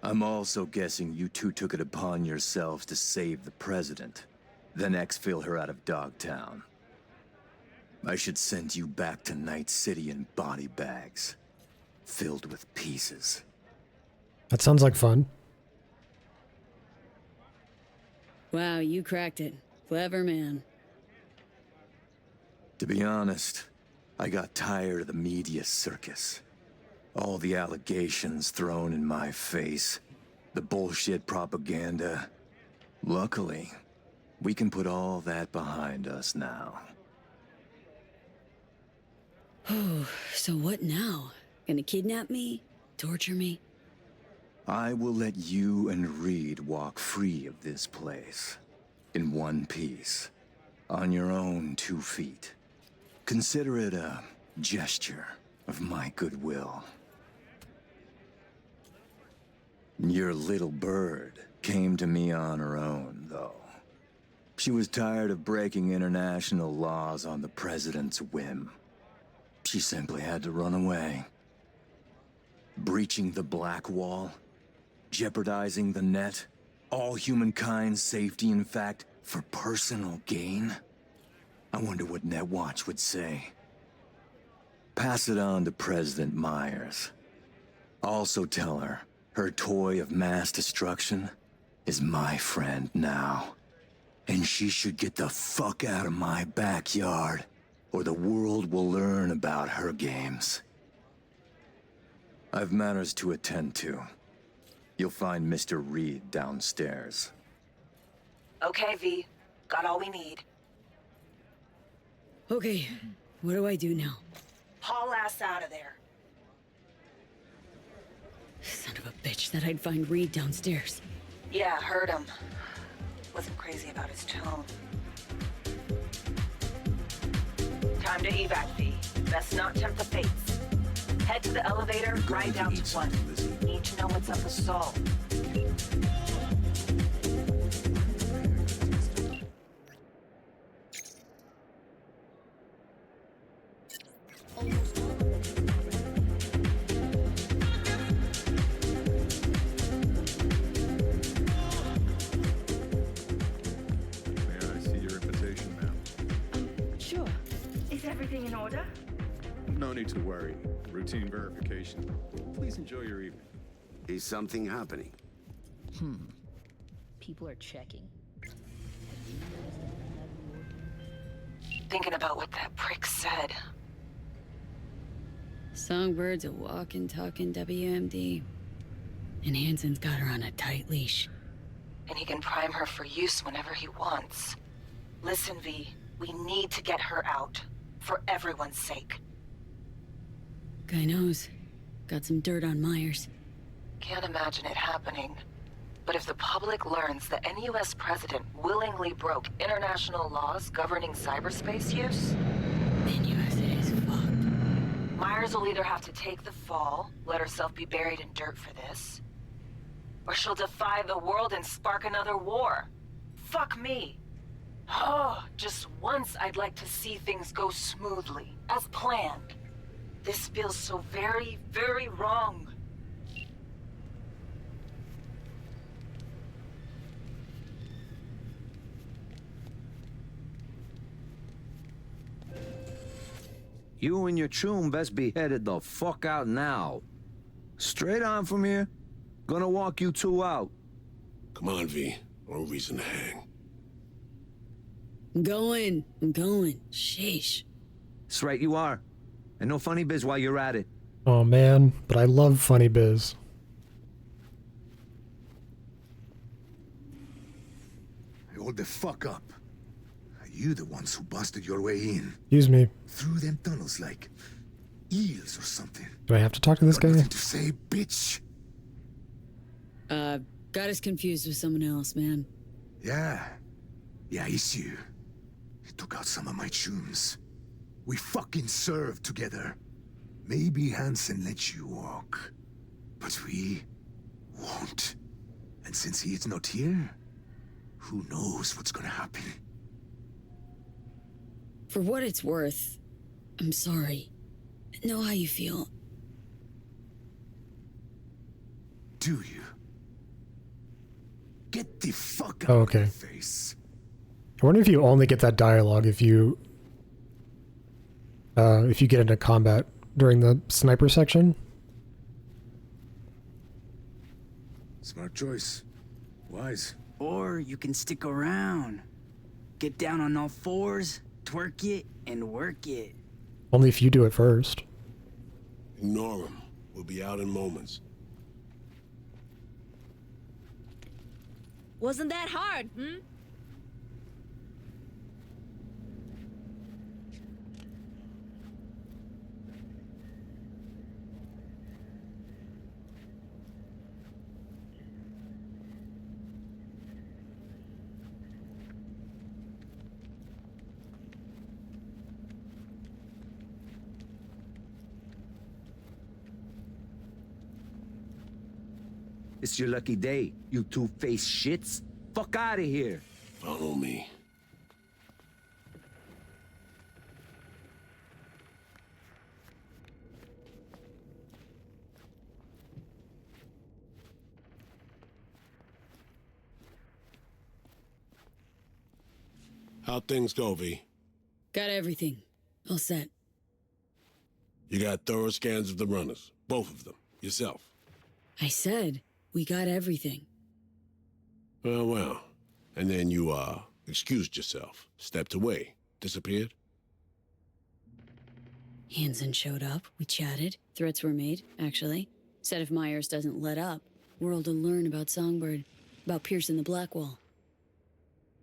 I'm also guessing you two took it upon yourselves to save the president, then exfil her out of Dogtown. I should send you back to Night City in body bags, filled with pieces. That sounds like fun. Wow, you cracked it. Clever man. To be honest, I got tired of the media circus. All the allegations thrown in my face, the bullshit propaganda. Luckily, we can put all that behind us now. Oh, so what now? Gonna kidnap me? Torture me? I will let you and Reed walk free of this place. In one piece. On your own 2 feet. Consider it a gesture of my goodwill. Your little bird came to me on her own, though. She was tired of breaking international laws on the president's whim. She simply had to run away. Breaching the Black Wall, jeopardizing the net, all humankind's safety, in fact, for personal gain? I wonder what Netwatch would say. Pass it on to President Myers. Also tell her, her toy of mass destruction is my friend now. And she should get the fuck out of my backyard, or the world will learn about her games. I've matters to attend to. You'll find Mr. Reed downstairs. Okay, V. Got all we need. Okay, what do I do now? Haul ass out of there. Son of a bitch, that I'd find Reed downstairs. Yeah, heard him. Wasn't crazy about his tone. Time to evac, V. Best not tempt the fates. Head to the elevator, ride down to 1. Need to know what's up with Saul. May I see your invitation, ma'am? Sure. Is everything in order? No need to worry. Routine verification. Please enjoy your evening. Is something happening? People are checking. Thinking about what that prick said. Songbird's a walking, talking WMD. And Hansen's got her on a tight leash. And he can prime her for use whenever he wants. Listen, V. We need to get her out. For everyone's sake. Guy knows. Got some dirt on Myers. Can't imagine it happening. But if the public learns that any US president willingly broke international laws governing cyberspace use, then USA is fucked. Myers will either have to take the fall, let herself be buried in dirt for this, or she'll defy the world and spark another war. Fuck me. Oh, just once I'd like to see things go smoothly, as planned. This feels so very, very wrong. You and your chum best be headed the fuck out now. Straight on from here. Gonna walk you two out. Come on, V. No reason to hang. I'm going. Sheesh. That's right, you are. And no funny biz while you're at it. Oh man, but I love funny biz. Hold the fuck up. You the ones who busted your way in. Excuse me. Through them tunnels like eels or something. Do I have to talk to this Got guy? nothing to say, bitch. Got us confused with someone else, man. Yeah. Yeah, it's you. You took out some of my chums. We fucking served together. Maybe Hansen let you walk. But we won't. And since he is not here, who knows what's gonna happen? For what it's worth, I'm sorry. I know how you feel. Do you? Get the fuck out Oh, of my okay. face. I wonder if you only get that dialogue if you get into combat during the sniper section. Smart choice. Wise. Or you can stick around. Get down on all fours, twerk it, and work it. Only if you do it first. Ignore him. We'll be out in moments. Wasn't that hard, hmm? It's your lucky day, you two-faced shits. Fuck out of here. Follow me. How'd things go, V? Got everything. All set. You got thorough scans of the runners. Both of them. Yourself. I said, we got everything. Well. And then you, excused yourself. Stepped away. Disappeared? Hansen showed up. We chatted. Threats were made, actually. Said if Myers doesn't let up, world will learn about Songbird. About piercing the black wall.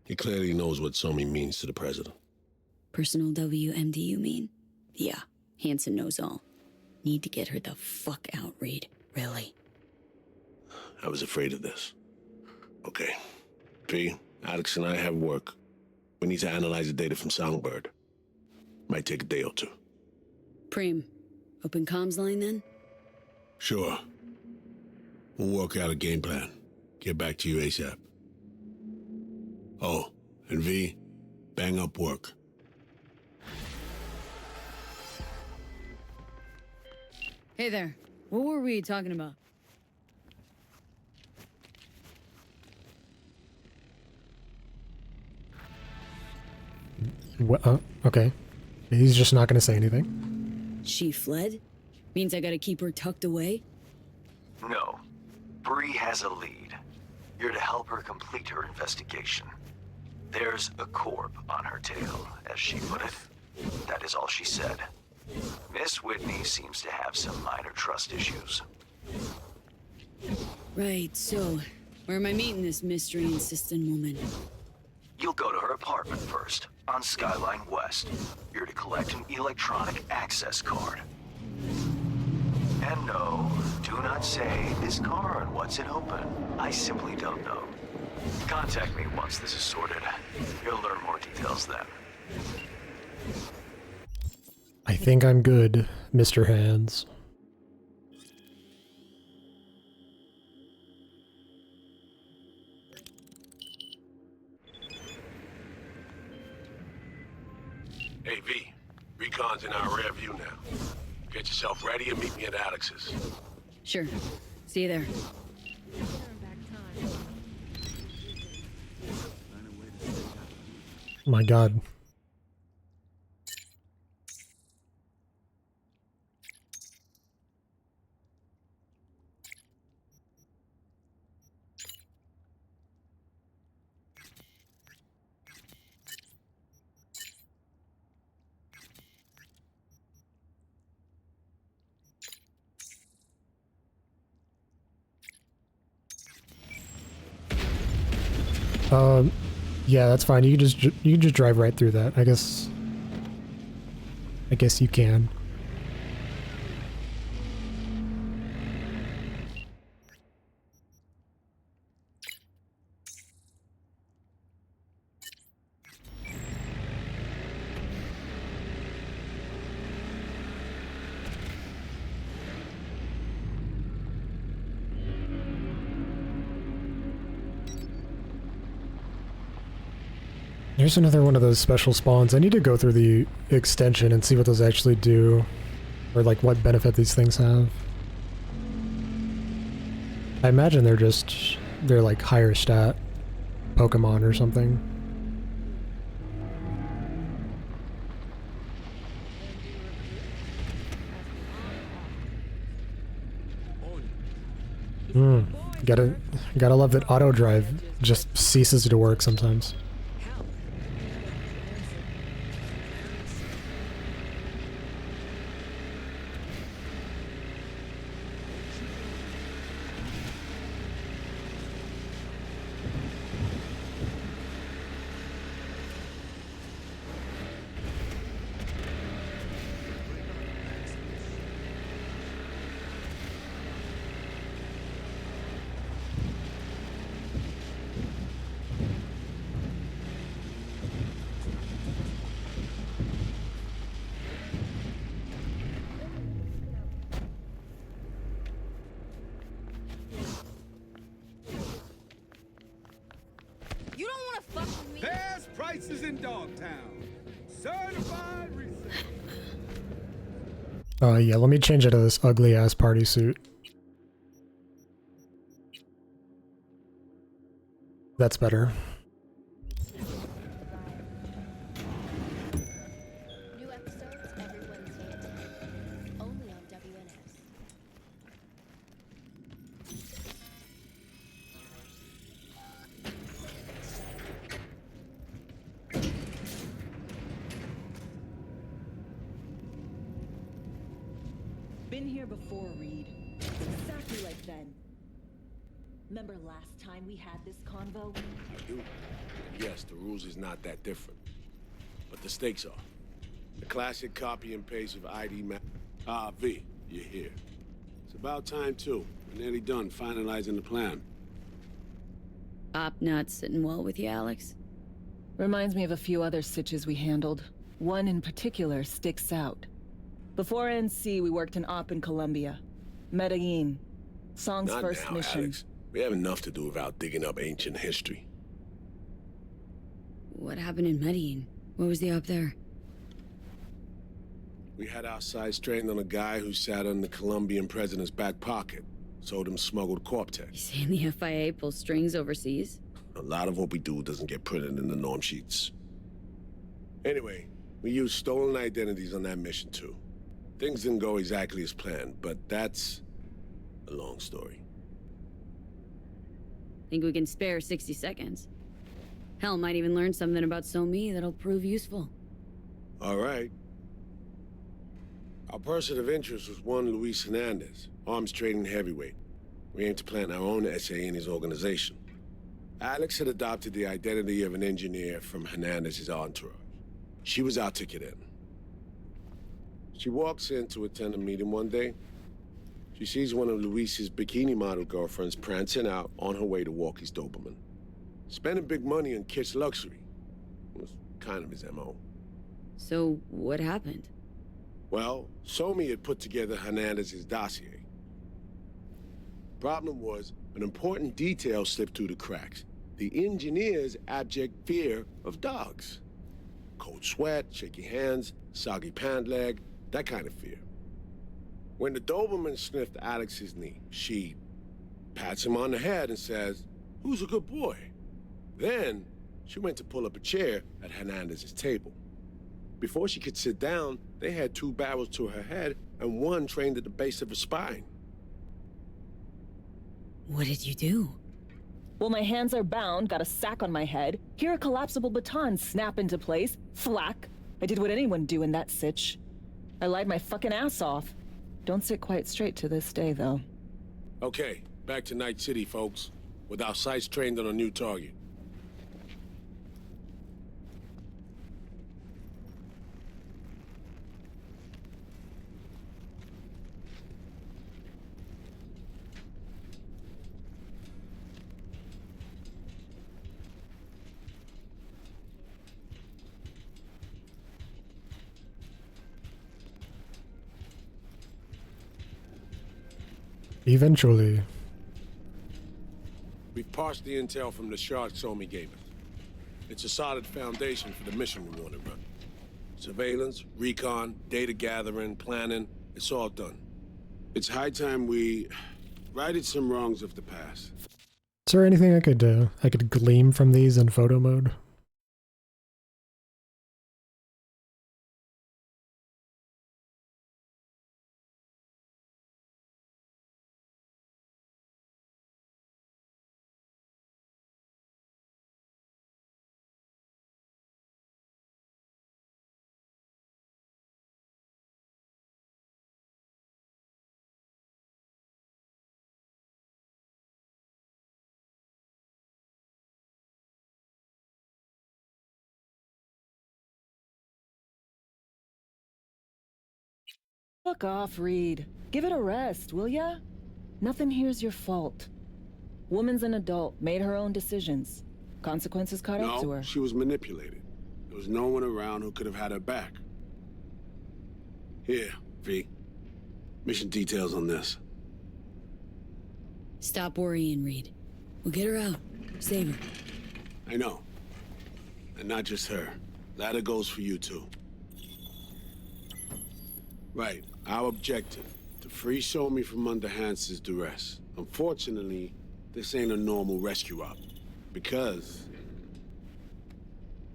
He clearly knows what Somi means to the president. Personal WMD, you mean? Yeah, Hansen knows all. Need to get her the fuck out, Reed. Really. I was afraid of this. Okay. V, Alex and I have work. We need to analyze the data from Songbird. Might take a day or two. Preem, open comms line then? Sure. We'll work out a game plan. Get back to you ASAP. Oh, and V, bang up work. Hey there. What were we talking about? Okay. He's just not going to say anything. She fled? Means I gotta keep her tucked away? No. Bree has a lead. You're to help her complete her investigation. There's a corp on her tail, as she put it. That is all she said. Miss Whitney seems to have some minor trust issues. Right, so, where am I meeting this mystery-insistent woman? You'll go to her apartment first, on Skyline West. You're to collect an electronic access card. And no, do not say this card, what's it open? I simply don't know. Contact me once this is sorted. You'll learn more details then. I think I'm good, Mr. Hands. Hey, V. Recon's in our rear view now. Get yourself ready and meet me at Alex's. Sure. See you there. My God. Yeah, that's fine. You can just drive right through that. I guess you can. Here's another one of those special spawns. I need to go through the extension and see what those actually do. Or like what benefit these things have. I imagine they're like higher stat Pokemon or something. Gotta love that auto drive just ceases to work sometimes. You don't want to fuck with me. Best prices in Dogtown. Certified resale. Yeah, let me change it to this ugly ass party suit. That's better. New episodes every Wednesday at 10. Only on WNS. Been here before, Reed. Exactly like then. Remember last time we had this convo? I do. Yes, the rules is not that different. But the stakes are. The classic copy and paste of ID map. Ah, V, you're here. It's about time, too. We're nearly done finalizing the plan. Op not sitting well with you, Alex. Reminds me of a few other sitches we handled. One in particular sticks out. Before NC, we worked in Op in Colombia. Medellin. Song's Not first now, mission. Alex. We have enough to do without digging up ancient history. What happened in Medellin? What was the op there? We had our sights trained on a guy who sat on the Colombian president's back pocket. Sold him smuggled Corp-Tech. You saying the FIA pulls strings overseas? A lot of what we do doesn't get printed in the norm sheets. Anyway, we used stolen identities on that mission too. Things didn't go exactly as planned, but that's a long story. Think we can spare 60 seconds? Hell, might even learn something about So-Me that'll prove useful. All right. Our person of interest was one Luis Hernandez, arms trading heavyweight. We aim to plant our own SA in his organization. Alex had adopted the identity of an engineer from Hernandez's entourage. She was our ticket in. She walks in to attend a meeting one day. She sees one of Luis's bikini model girlfriends prancing out on her way to walk his Doberman. Spending big money on kitsch luxury was kind of his MO. So, what happened? Well, So-Me had put together Hernandez's dossier. Problem was, an important detail slipped through the cracks. The engineer's abject fear of dogs. Cold sweat, shaky hands, soggy pant leg, that kind of fear. When the Doberman sniffed Alex's knee, she pats him on the head and says, "Who's a good boy?" Then, she went to pull up a chair at Hernandez's table. Before she could sit down, they had 2 barrels to her head and one trained at the base of her spine. What did you do? Well, my hands are bound, got a sack on my head. Here a collapsible baton snap into place. Thwack. I did what anyone do in that sitch. I lied my fucking ass off. Don't sit quite straight to this day, though. Okay, back to Night City, folks. With our sights trained on a new target. Eventually. We've parsed the intel from the shard Somi gave us. It's a solid foundation for the mission we want to run. Surveillance, recon, data gathering, planning, it's all done. It's high time we righted some wrongs of the past. Is there anything I could glean from these in photo mode? Fuck off, Reed. Give it a rest, will ya? Nothing here's your fault. Woman's an adult, made her own decisions. Consequences caught up to her. No, she was manipulated. There was no one around who could have had her back. Here, V. Mission details on this. Stop worrying, Reed. We'll get her out. Save her. I know. And not just her. Ladder goes for you, too. Right. Our objective. To free Somi from under Hansen's duress. Unfortunately, this ain't a normal rescue op. Because...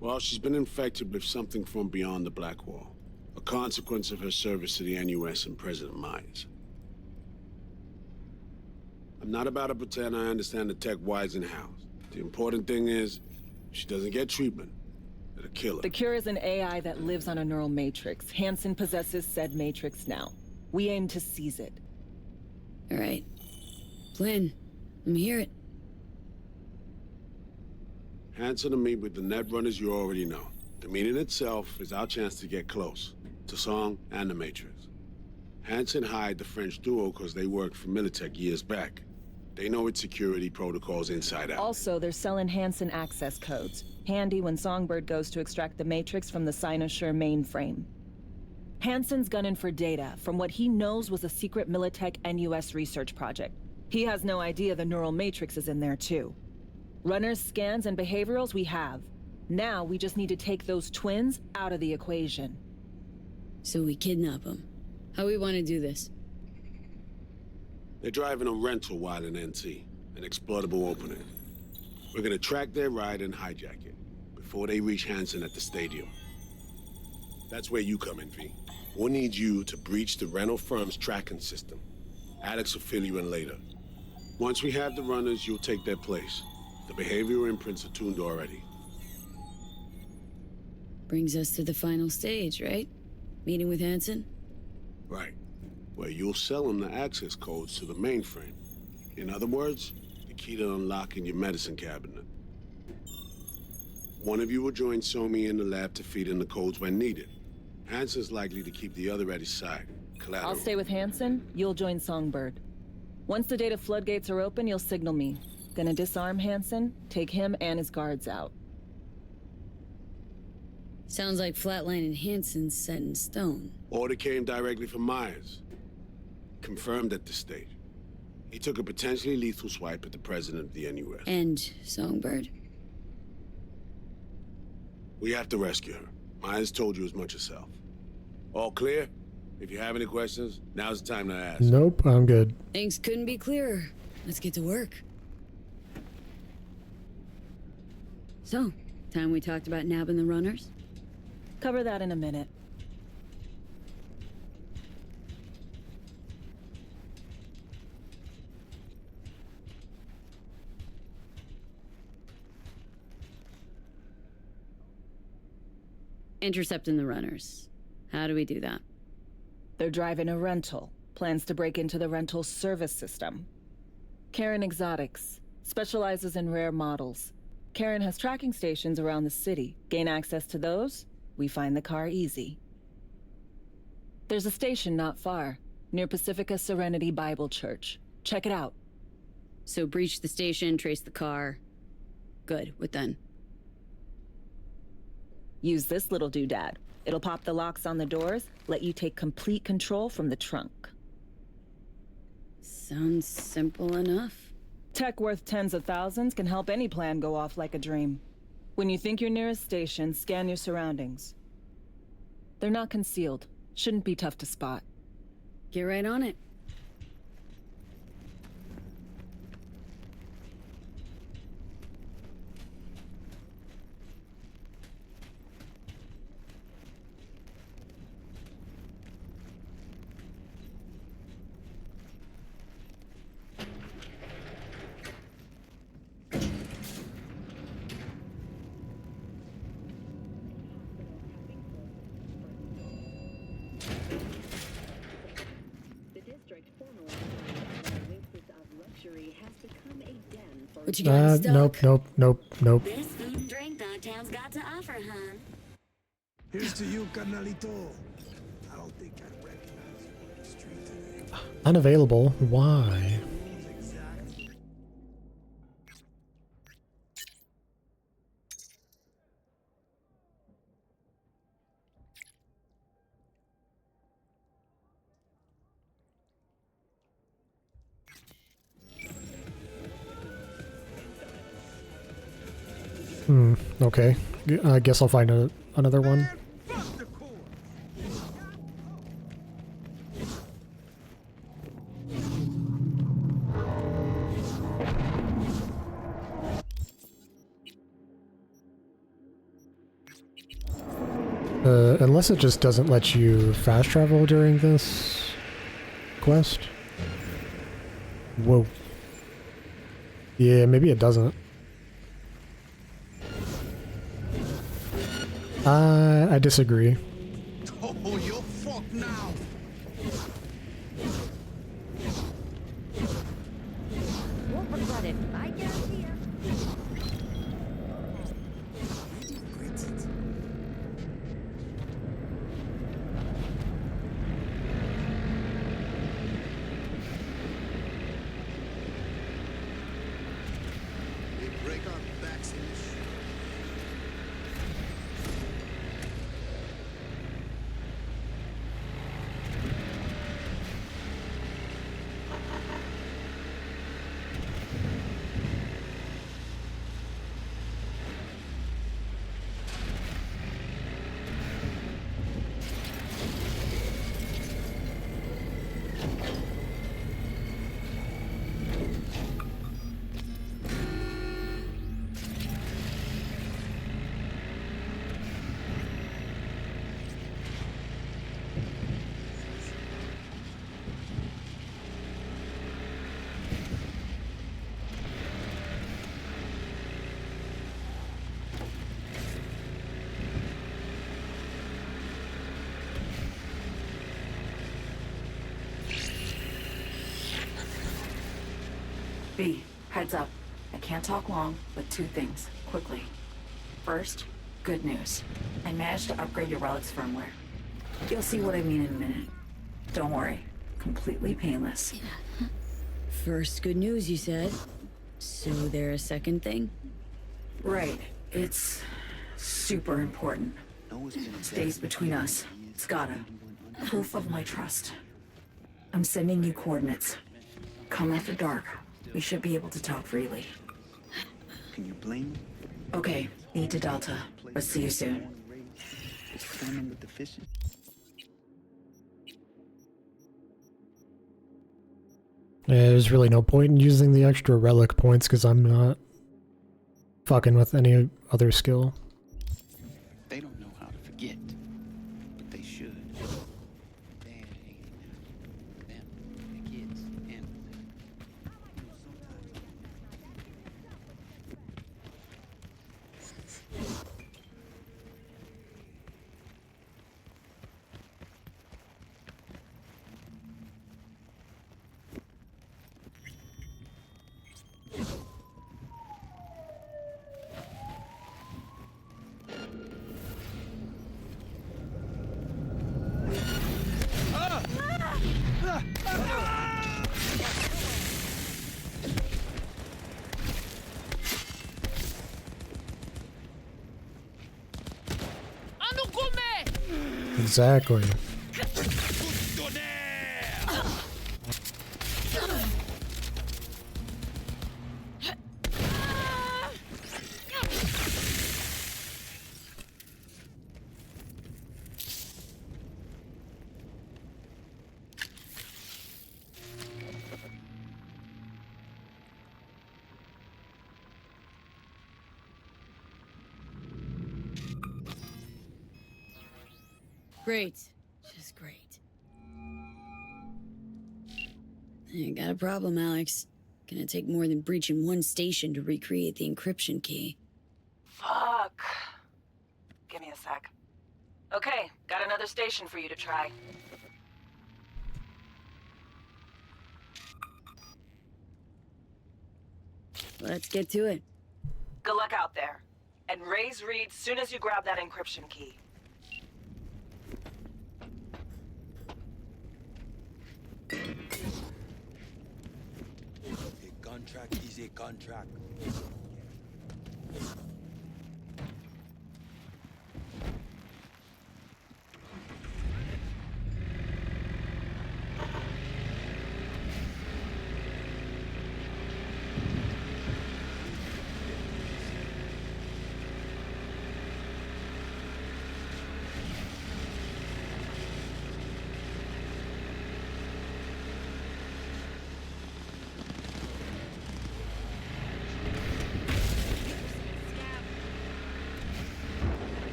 well, she's been infected with something from beyond the Black Wall. A consequence of her service to the NUS and President Myers. I'm not about to pretend I understand the tech whys and hows. The important thing is, she doesn't get treatment. It'll kill her. The cure is an AI that lives on a neural matrix. Hansen possesses said matrix now. We aim to seize it. All right. Plan. Let me hear it. Hansen to meet with the net runners you already know. The meeting itself is our chance to get close. To Song and the Matrix. Hansen hired the French duo because they worked for Militech years back. They know its security protocols inside out. Also, they're selling Hansen access codes. Handy when Songbird goes to extract the Matrix from the Cynosure mainframe. Hansen's gunning for data from what he knows was a secret Militech NUS research project. He has no idea the neural matrix is in there too. Runners, scans, and behaviorals we have. Now we just need to take those twins out of the equation. So we kidnap them. How we want to do this? They're driving a rental while in NT, an exploitable opening. We're gonna track their ride and hijack it, before they reach Hansen at the stadium. That's where you come in, V. We'll need you to breach the rental firm's tracking system. Alex will fill you in later. Once we have the runners, you'll take their place. The behavioral imprints are tuned already. Brings us to the final stage, right? Meeting with Hansen? Right. Where you'll sell him the access codes to the mainframe. In other words, the key to unlocking your medicine cabinet. One of you will join Somi in the lab to feed in the codes when needed. Hansen's likely to keep the other at his side. Collateral. I'll stay with Hansen, you'll join Songbird. Once the data floodgates are open, you'll signal me. Gonna disarm Hansen, take him and his guards out. Sounds like flatlining Hansen's set in stone. Order came directly from Myers. Confirmed at this stage. He took a potentially lethal swipe at the president of the NUS. And Songbird? We have to rescue her. Myers told you as much herself. All clear? If you have any questions, now's the time to ask. Nope, I'm good. Things couldn't be clearer. Let's get to work. So, time we talked about nabbing the runners? Cover that in a minute. Intercepting the runners. How do we do that? They're driving a rental. Plans to break into the rental service system. Karen Exotics. Specializes in rare models. Karen has tracking stations around the city. Gain access to those, we find the car easy. There's a station not far, near Pacifica Serenity Bible Church. Check it out. So breach the station, trace the car. Good, what then? Use this little doodad. It'll pop the locks on the doors, let you take complete control from the trunk. Sounds simple enough. Tech worth tens of thousands can help any plan go off like a dream. When you think your nearest station, scan your surroundings. They're not concealed. Shouldn't be tough to spot. Get right on it. What you got in stock? Nope. Best food and drink Dogtown's got to offer, hun. Here's to you, carnalito. I don't think I recognize you on the street today. Unavailable. Why? Okay. I guess I'll find another one. Unless it just doesn't let you fast travel during this quest. Whoa. Yeah, maybe it doesn't. I disagree. Oh, you're fucked now. Won't regret it. I guarantee you. They break our backs in this shit. B, heads up. I can't talk long, but two things, quickly. First, good news. I managed to upgrade your relic's firmware. You'll see what I mean in a minute. Don't worry, completely painless. First good news, you said. So there a second thing? Right, it's super important. Stays between us. It's gotta. Proof of my trust. I'm sending you coordinates. Come after dark. We should be able to talk freely. Can you blame me? Okay, need to Delta, but see you soon. Experimenting with the fishing. Yeah, there's really no point in using the extra relic points because I'm not fucking with any other skill. They don't know how to forget, but they should. Exactly. Great. Just great. You got a problem, Alex. Gonna take more than breaching one station to recreate the encryption key. Fuck. Give me a sec. Okay, got another station for you to try. Let's get to it. Good luck out there. And raise Reed soon as you grab that encryption key. A contract is a contract.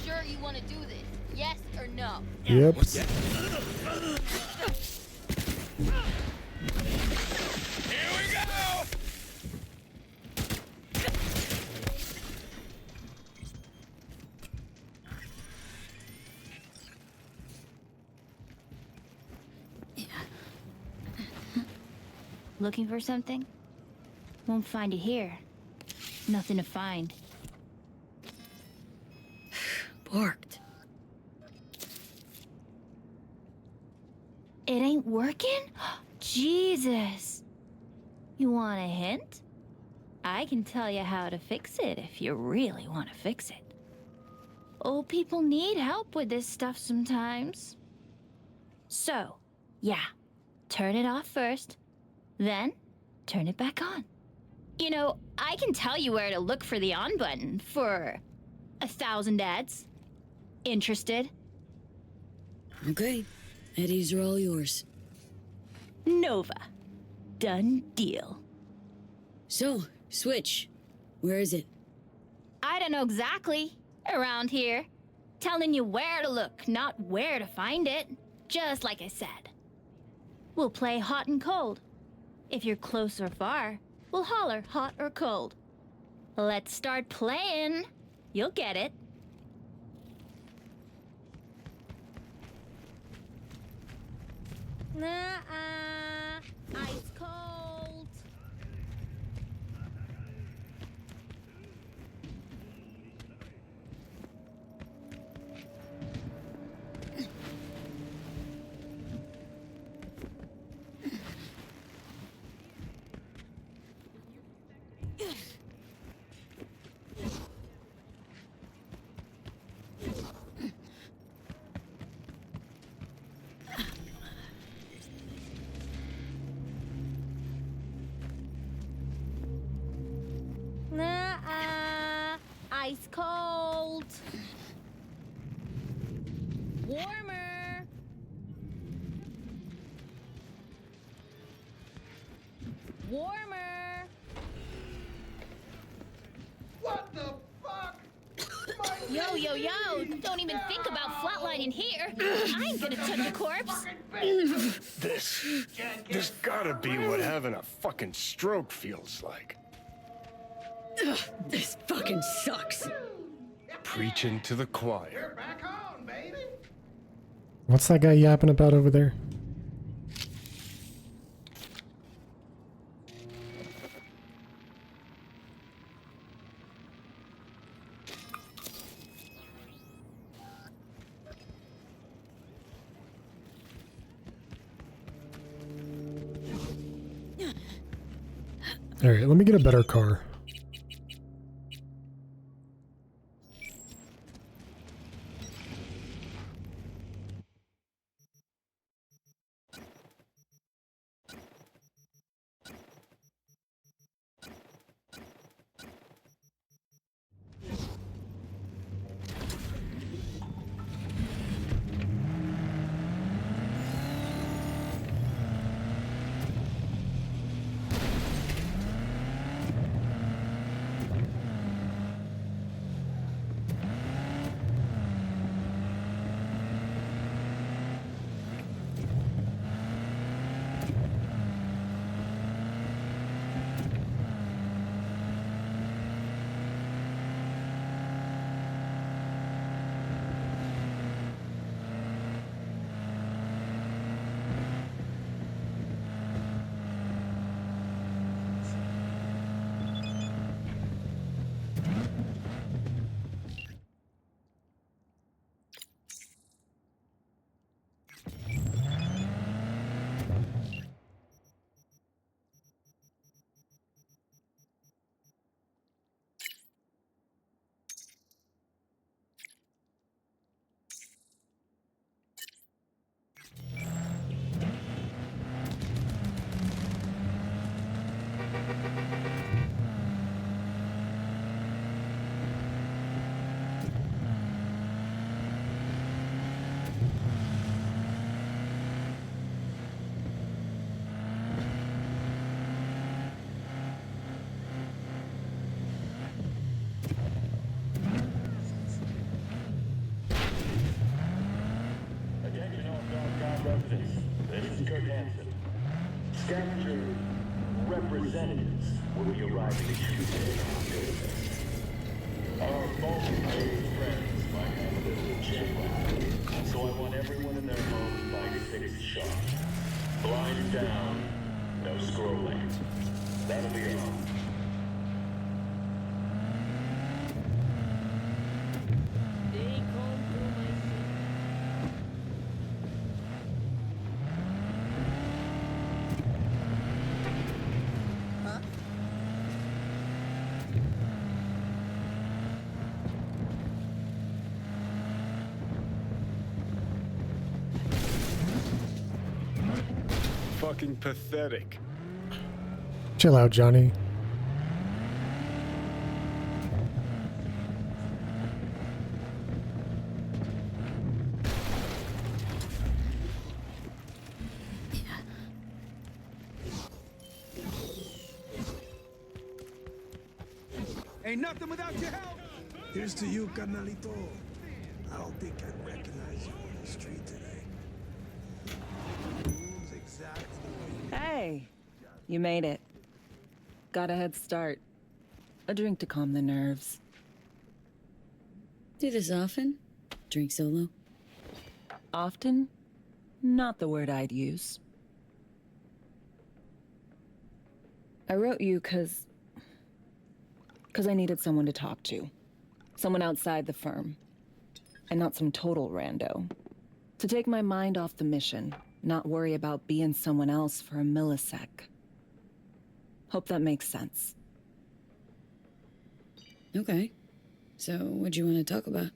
Sure you want to do this? Yes or no? Yep. Here we go! Looking for something? Won't find it here. Nothing to find. Barked. It ain't working? Jesus. You want a hint? I can tell you how to fix it if you really want to fix it. Old people need help with this stuff sometimes. So, yeah, turn it off first, then turn it back on. You know, I can tell you where to look for the on button for 1,000 ads. Interested? Okay. Eddies are all yours. Nova. Done deal. So, Switch. Where is it? I don't know exactly. Around here. Telling you where to look, not where to find it. Just like I said. We'll play hot and cold. If you're close or far, we'll holler hot or cold. Let's start playing. You'll get it. Nuh-uh. Ice cold. Nuh-uh. Ice cold. Warmer. Warmer. What the fuck? Yo, yo, yo! Don't even think about flatlining here. I ain't gonna touch a corpse. This gotta be what having a fucking stroke feels like. Ugh, this fucking sucks. Preaching to the choir. What's that guy yapping about over there? Alright, let me get a better car. This is Kurt Hansen. Scavenger representatives will be arriving Tuesday. Our multi-paid friends might have a little jet, so I want everyone in their homes by 6 sharp. Blinds down, no scrolling. That'll be all. Fucking pathetic. Chill out, Johnny. Ain't nothing without your help. Here's to you, carnalito. I don't think I'd recognize you on the street today. Exactly the way Hey, you made it. Got a head start. A drink to calm the nerves. Do this often? Drink solo? Often? Not the word I'd use. I wrote you because I needed someone to talk to. Someone outside the firm. And not some total rando. To take my mind off the mission. Not worry about being someone else for a millisec. Hope that makes sense. Okay. So, what do you want to talk about?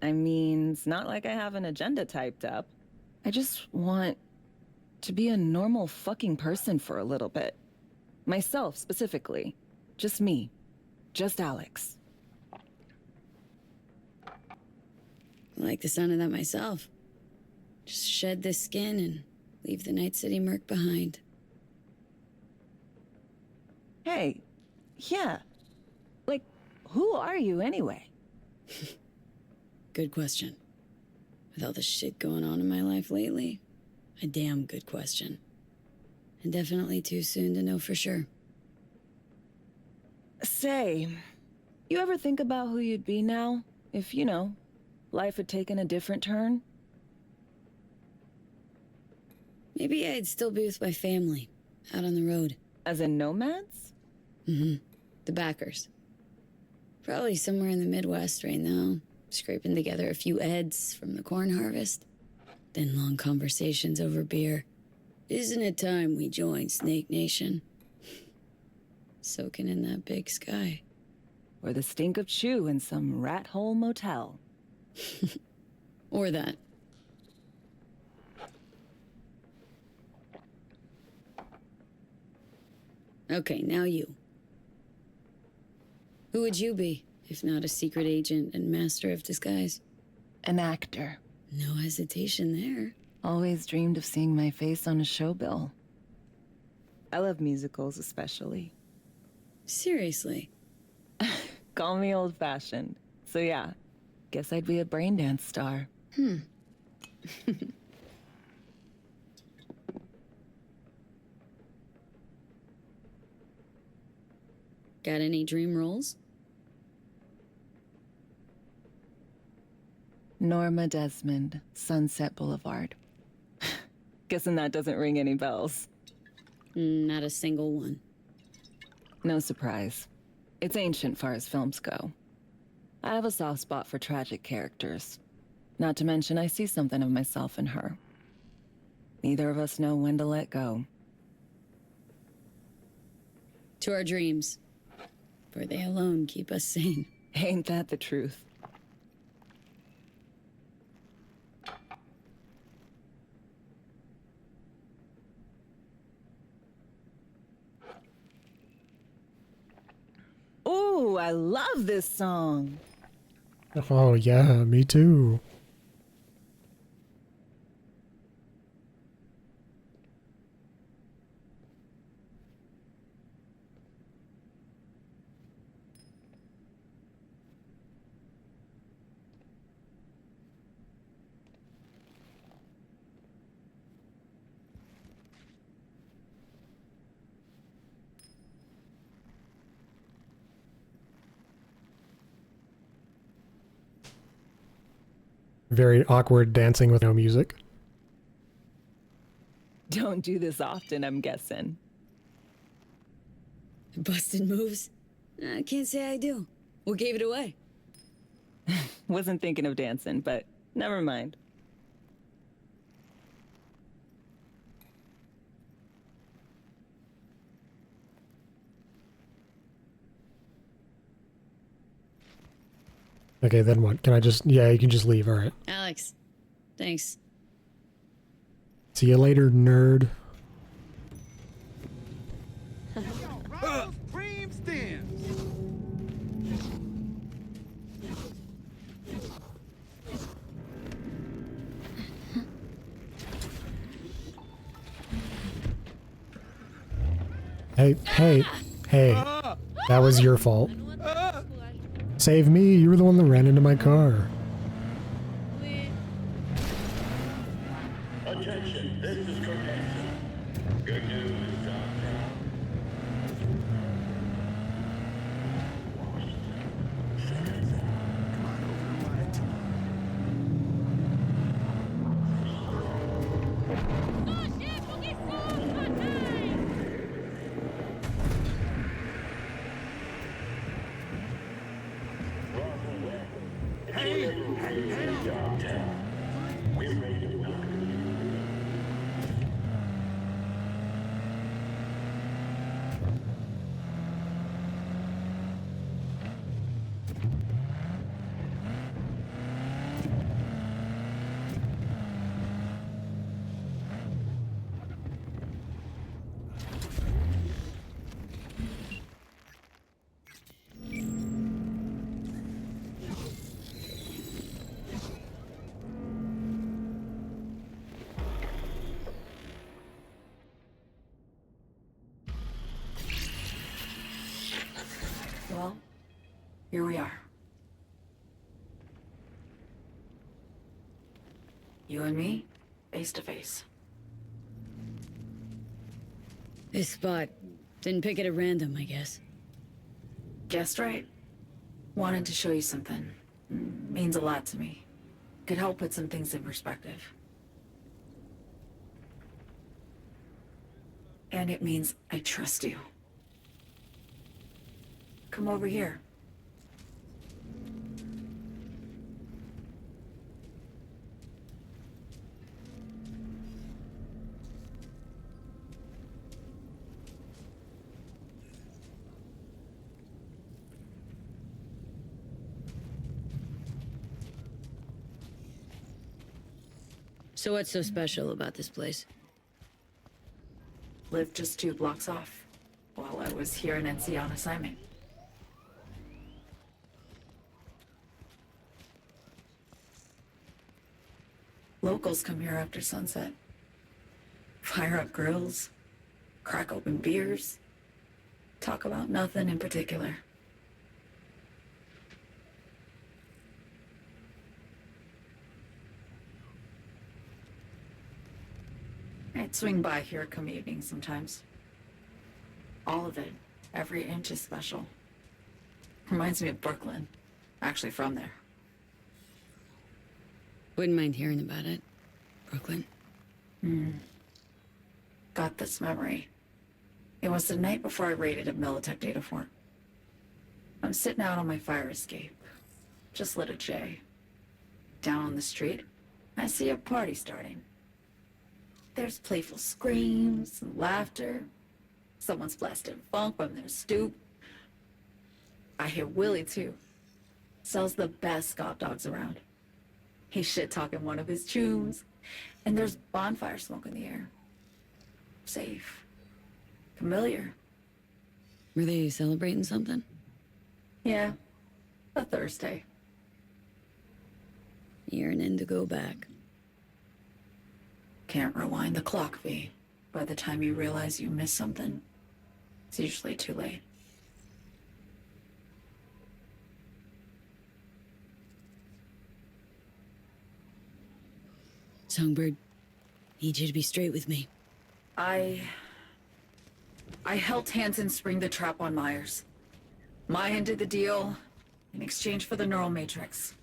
I mean, it's not like I have an agenda typed up. I just want to be a normal fucking person for a little bit. Myself, specifically. Just me. Just Alex. I like the sound of that myself. Just shed this skin and leave the Night City murk behind. Hey, yeah. Like, who are you anyway? Good question. With all the shit going on in my life lately, a damn good question. And definitely too soon to know for sure. Say, you ever think about who you'd be now? If, you know, life had taken a different turn? Maybe I'd still be with my family, out on the road. As in nomads? Mm-hmm. The backers. Probably somewhere in the Midwest right now, scraping together a few eds from the corn harvest. Then long conversations over beer. Isn't it time we joined Snake Nation? soaking in that big sky. Or the stink of chew in some rat hole motel. Or that. Okay, now you. Who would you be, if not a secret agent and master of disguise? An actor. No hesitation there. Always dreamed of seeing my face on a show bill. I love musicals especially. Seriously? Call me old-fashioned. So yeah, guess I'd be a braindance star. Got any dream roles? Norma Desmond, Sunset Boulevard. Guessing that doesn't ring any bells. Not a single one. No surprise. It's ancient far as films go. I have a soft spot for tragic characters. Not to mention I see something of myself in her. Neither of us know when to let go. To our dreams. For they alone keep us sane. Ain't that the truth? Ooh, I love this song. Oh yeah, me too. Very awkward dancing with no music. Don't do this often, I'm guessing. Busted moves? I can't say I do. What gave it away? Wasn't thinking of dancing, but never mind. Okay, then what? Can I just... Yeah, you can just leave, alright. Alex, thanks. See you later, nerd. Rose cream stems. Hey. That was your fault. Save me, you were the one that ran into my car. Attention, this is Kurt Hansen. Good news, downtown. Well, here we are. You and me, face to face. This spot. Didn't pick it at random, I guess. Guessed right. Wanted to show you something. Means a lot to me. Could help put some things in perspective. And it means I trust you. Come over here. So what's so special about this place? Lived just 2 blocks off, while I was here in NC on assignment. Locals come here after sunset. Fire up grills, crack open beers, talk about nothing in particular. I'd swing by here come evening sometimes. All of it, every inch is special. Reminds me of Brooklyn. Actually from there. Wouldn't mind hearing about it. Brooklyn. Got this memory. It was the night before I raided a Militech data fort. I'm sitting out on my fire escape. Just lit a J. Down on the street, I see a party starting. There's playful screams and laughter. Someone's blasting funk from their stoop. I hear Willie, too. Sells the best Scott dogs around. He's shit-talking one of his chooms, and there's bonfire smoke in the air. Safe. Familiar. Were they celebrating something? Yeah. A Thursday. Yearning to go back. Can't rewind the clock, V. By the time you realize you missed something, it's usually too late. Songbird, need you to be straight with me. I helped Hansen spring the trap on Myers. Maya did the deal in exchange for the neural matrix.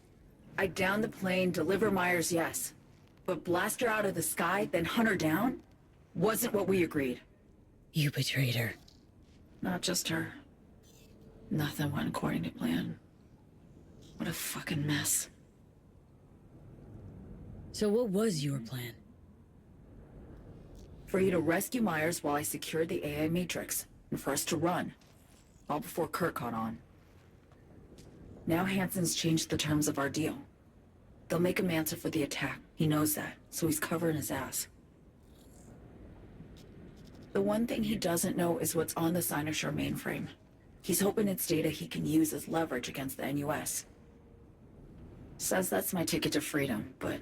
I downed the plane, deliver Myers, yes. But blast her out of the sky, then hunt her down? Wasn't what we agreed. You betrayed her. Not just her. Nothing went according to plan. What a fucking mess. So what was your plan? For you to rescue Myers while I secured the AI matrix, and for us to run. All before Kurt caught on. Now Hansen's changed the terms of our deal. They'll make him answer for the attack. He knows that, so he's covering his ass. The one thing he doesn't know is what's on the Cynosure mainframe. He's hoping it's data he can use as leverage against the NUS. Says that's my ticket to freedom, but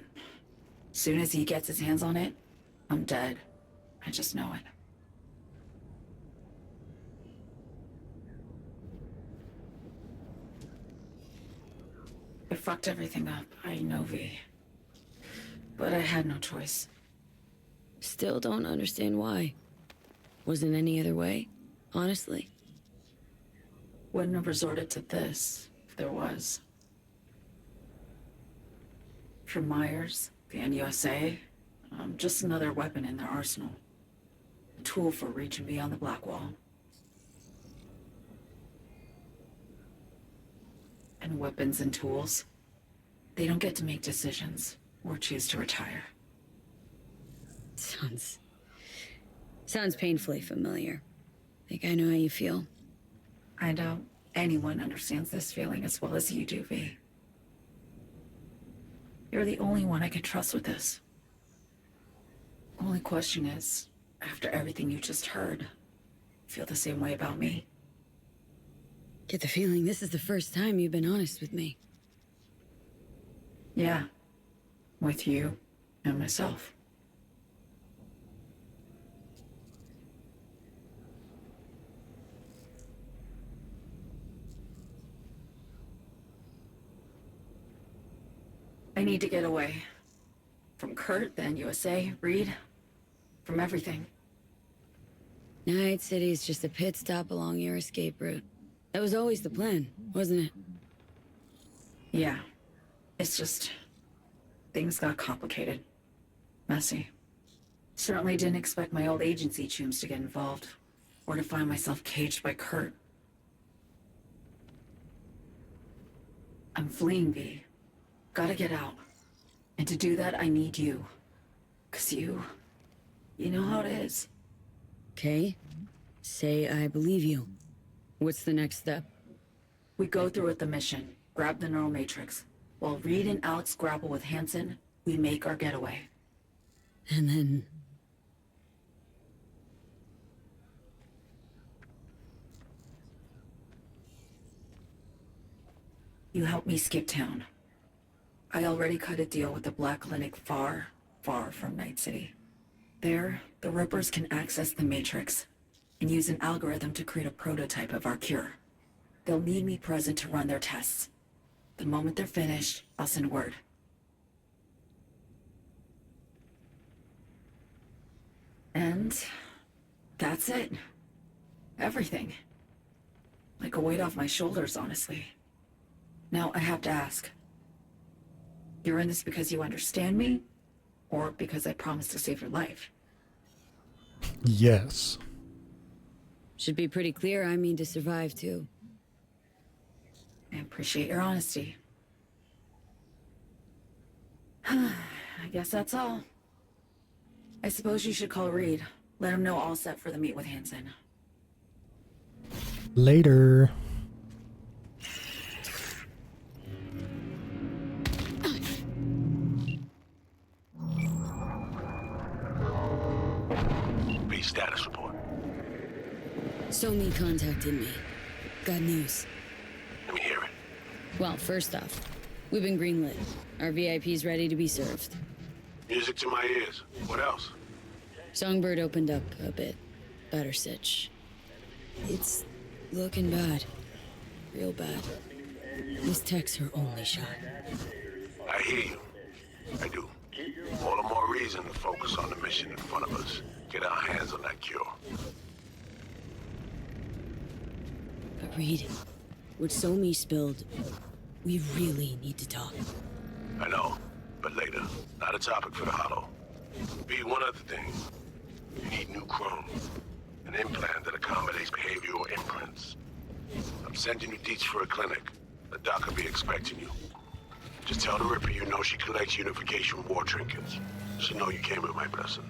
soon as he gets his hands on it, I'm dead. I just know it. I fucked everything up, I know, V. But I had no choice. Still don't understand why. Wasn't any other way, honestly. Wouldn't have resorted to this, if there was. For Myers, the NUSA, I'm just another weapon in their arsenal. A tool for reaching beyond the Black Wall. And weapons and tools, they don't get to make decisions or choose to retire. Sounds painfully familiar. Think I know how you feel. I doubt anyone understands this feeling as well as you do, V. You're the only one I can trust with this. Only question is, after everything you just heard, feel the same way about me? Get the feeling this is the first time you've been honest with me. Yeah. With you and myself. I need to get away. From Kurt, then USA, Reed. From everything. Night City is just a pit stop along your escape route. That was always the plan, wasn't it? Yeah. It's just... things got complicated. Messy. Certainly didn't expect my old agency chooms to get involved. Or to find myself caged by Kurt. I'm fleeing, V. Gotta get out. And to do that, I need you. 'Cause you know how it is. Okay. Say I believe you. What's the next step? We go through with the mission. Grab the neural matrix. While Reed and Alex grapple with Hansen, we make our getaway. And then... You helped me skip town. I already cut a deal with the Black Clinic far, far from Night City. There, the Rippers can access the Matrix and use an algorithm to create a prototype of our cure. They'll need me present to run their tests. The moment they're finished, I'll send word. And that's it. Everything. Like a weight off my shoulders, honestly. Now I have to ask. You're in this because you understand me? Or because I promised to save your life? Yes. Should be pretty clear I mean to survive, too. I appreciate your honesty. I guess that's all. I suppose you should call Reed. Let him know all set for the meet with Hansen. Later. B status report. Somi contacted me. Got news. Let me hear it. Well, first off, we've been greenlit. Our VIP's ready to be served. Music to my ears. What else? Songbird opened up a bit. Better sitch. It's looking bad. Real bad. This tech's her only shot. I hear you. I do. All the more reason to focus on the mission in front of us. Get our hands on that cure. But Reed, what Somi spilled, we really need to talk. I know, but later. Not a topic for the Hollow. B, one other thing. You need new chrome. An implant that accommodates behavioral imprints. I'm sending you deets for a clinic. The doc will be expecting you. Just tell the Ripper you know she collects unification war trinkets. She'll know you came with my blessing.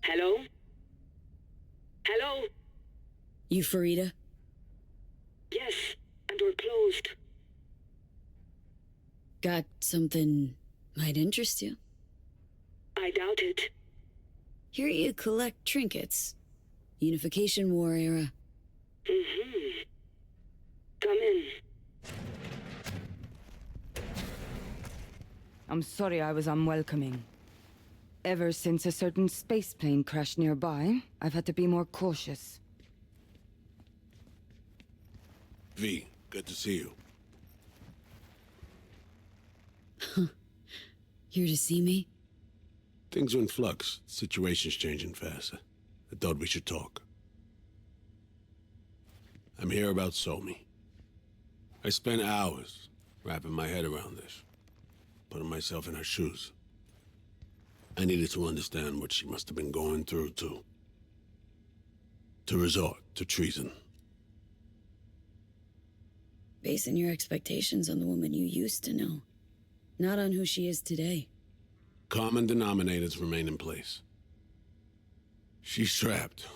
Hello? Hello? You Farida? Yes, and we're closed. Got something might interest you? I doubt it. Hear you collect trinkets. Unification War era. Mm-hmm. Come in. I'm sorry I was unwelcoming. Ever since a certain space plane crashed nearby, I've had to be more cautious. V, good to see you. Here to see me? Things are in flux. Situation's changing fast. I thought we should talk. I'm here about Somi. I spent hours wrapping my head around this, putting myself in her shoes. I needed to understand what she must have been going through to resort to treason. Basing your expectations on the woman you used to know, not on who she is today. Common denominators remain in place. She's trapped,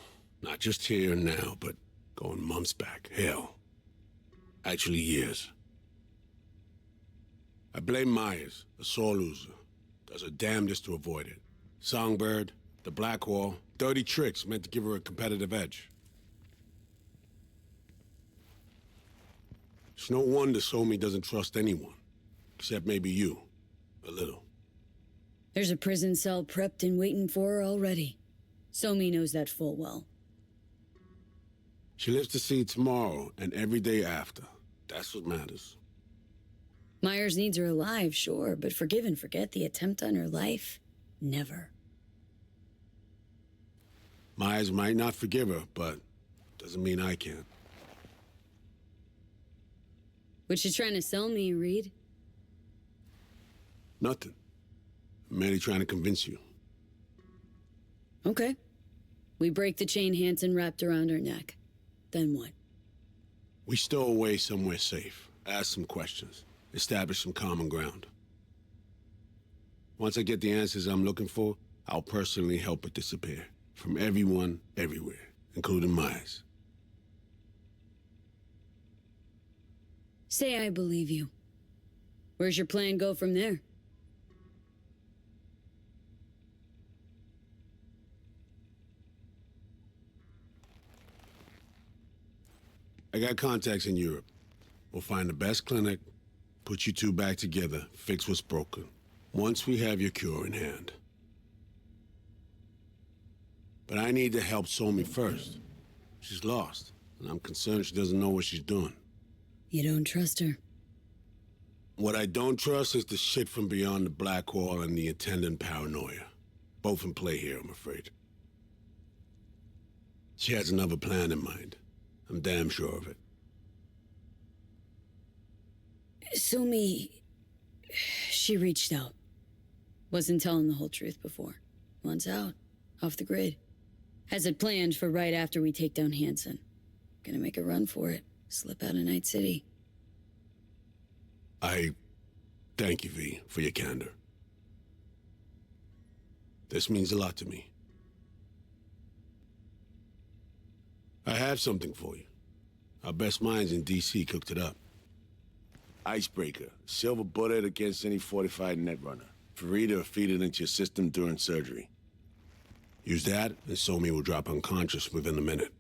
not just here and now, but going months back. Hell. Actually, years. I blame Myers, a sore loser. Does her damnedest to avoid it. Songbird, the Blackwall, dirty tricks meant to give her a competitive edge. It's no wonder Somi doesn't trust anyone, except maybe you, a little. There's a prison cell prepped and waiting for her already. Somi knows that full well. She lives to see tomorrow and every day after. That's what matters. Myers needs her alive, sure, but forgive and forget the attempt on her life? Never. Myers might not forgive her, but doesn't mean I can. What you trying to sell me, Reed? Nothing. I'm merely trying to convince you. Okay. We break the chain Hansen wrapped around her neck. Then what? We stow away somewhere safe, ask some questions, establish some common ground. Once I get the answers I'm looking for, I'll personally help it disappear. From everyone, everywhere, including Myers. Say I believe you. Where's your plan go from there? I got contacts in Europe. We'll find the best clinic, put you two back together, fix what's broken. Once we have your cure in hand. But I need to help Somi first. She's lost, and I'm concerned she doesn't know what she's doing. You don't trust her? What I don't trust is the shit from beyond the black wall and the attendant paranoia. Both in play here, I'm afraid. She has another plan in mind. I'm damn sure of it. Somi... She reached out. Wasn't telling the whole truth before. Wants out. Off the grid. Has it planned for right after we take down Hansen. Gonna make a run for it. Slip out of Night City. I thank you, V, for your candor. This means a lot to me. I have something for you. Our best minds in D.C. cooked it up. Icebreaker. Silver bullet against any fortified netrunner. Farida will feed it into your system during surgery. Use that, and Somi will drop unconscious within a minute.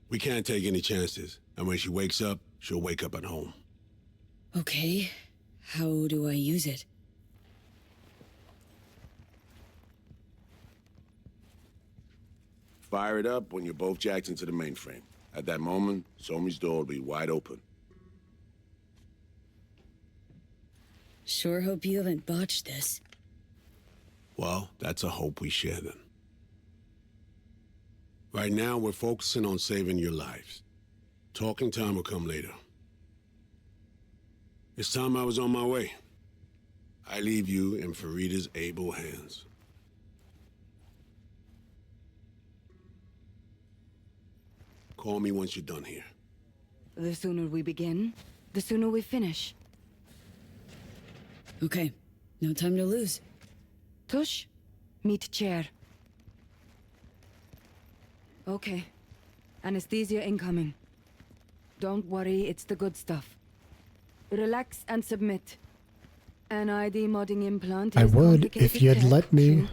We can't take any chances, and when she wakes up, she'll wake up at home. Okay. How do I use it? Fire it up when you're both jacked into the mainframe. At that moment, Somi's door will be wide open. Sure hope you haven't botched this. Well, that's a hope we share then. Right now, we're focusing on saving your lives. Talking time will come later. It's time I was on my way. I leave you in Farida's able hands. Call me once you're done here. The sooner we begin, the sooner we finish. Okay. No time to lose. Tush, meet chair. Okay. Anesthesia incoming. Don't worry, it's the good stuff. Relax and submit. An ID modding implant is I would if you'd let me.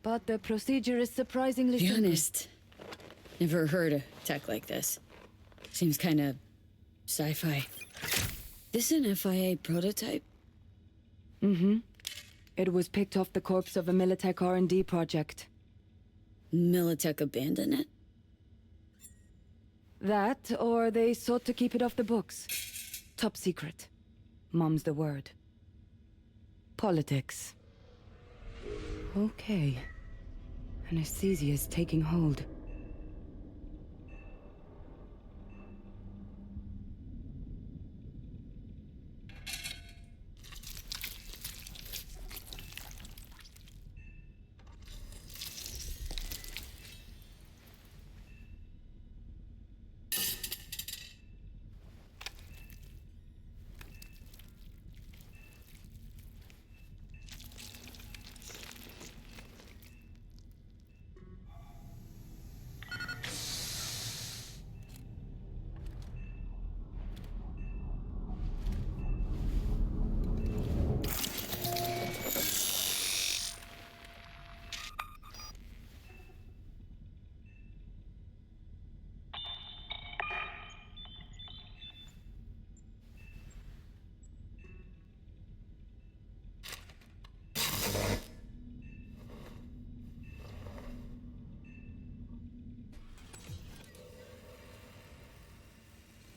But the procedure is surprisingly Be simple. honest. Never heard of tech like this. Seems kinda sci-fi. This an FIA prototype? Mm-hmm. It was picked off the corpse of a Militech R&D project. Militech abandoned it? That, or they sought to keep it off the books. Top secret. Mom's the word. Politics. Okay. Anesthesia is taking hold.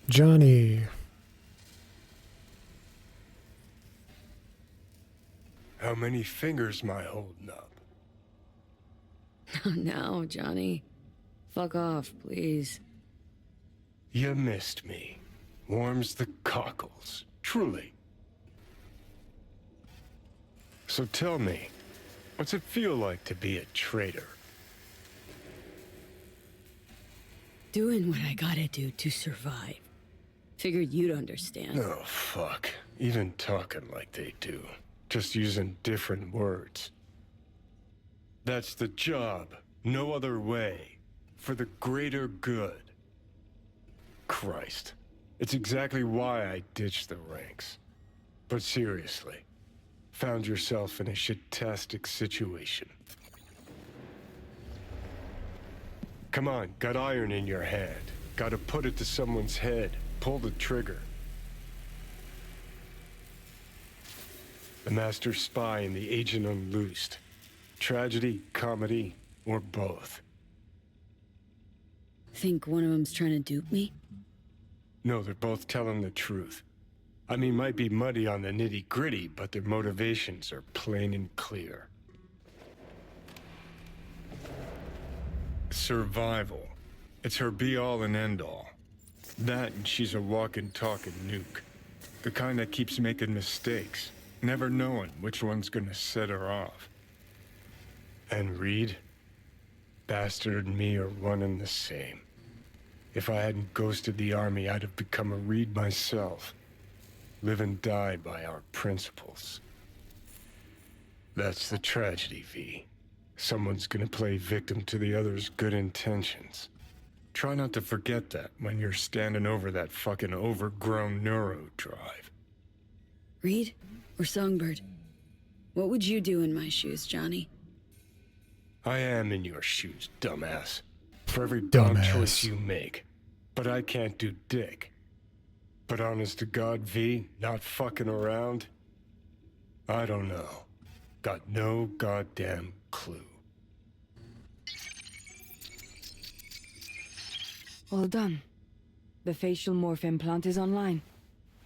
Johnny. How many fingers am I holding up? No, Johnny. Fuck off, please. You missed me. Warms the cockles. Truly. So tell me, what's it feel like to be a traitor? Doing what I gotta do to survive. Figured you'd understand. Oh, fuck. Even talking like they do. Just using different words. That's the job. No other way. For the greater good. Christ. It's exactly why I ditched the ranks. But seriously. Found yourself in a shit-tastic situation. Come on, got iron in your hand. Gotta put it to someone's head. Pull the trigger. The master spy and the agent unloosed. Tragedy, comedy, or both. Think one of them's trying to dupe me? No, they're both telling the truth. I mean, might be muddy on the nitty-gritty, but their motivations are plain and clear. Survival. It's her be-all and end-all. That and she's a walking, talking nuke. The kind that keeps making mistakes, never knowing which one's gonna set her off. And Reed? Bastard and me are one and the same. If I hadn't ghosted the army, I'd have become a Reed myself. Live and die by our principles. That's the tragedy, V. Someone's gonna play victim to the other's good intentions. Try not to forget that when you're standing over that fucking overgrown neuro drive. Reed or Songbird? What would you do in my shoes, Johnny? I am in your shoes, dumbass. For every dumb choice you make. But I can't do dick. But honest to God, V, not fucking around? I don't know. Got no goddamn clue. All done. The facial morph implant is online.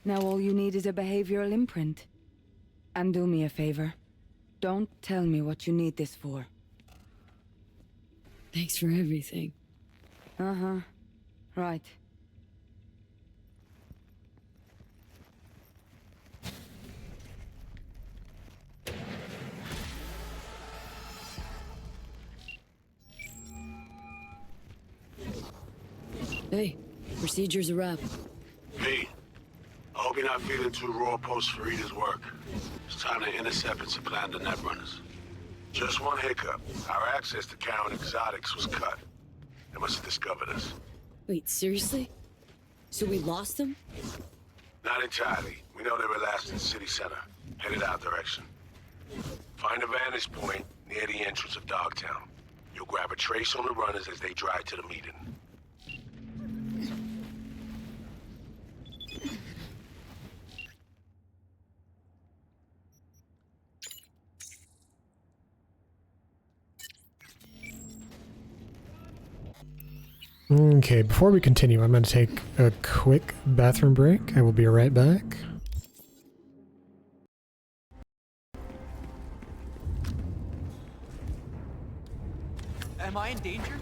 Now all you need is a behavioral imprint. And do me a favor. Don't tell me what you need this for. Thanks for everything. Uh-huh. Right. Hey, procedure's a wrap. V, I hope you're not feeling too raw post Farida's work. It's time to intercept and supplant the netrunners. Just one hiccup. Our access to Karen Exotics was cut. They must have discovered us. Wait, seriously? So we lost them? Not entirely. We know they were last in the city center, headed our direction. Find a vantage point near the entrance of Dogtown. You'll grab a trace on the runners as they drive to the meeting. Okay, before we continue, I'm going to take a quick bathroom break. I will be right back. Am I in danger?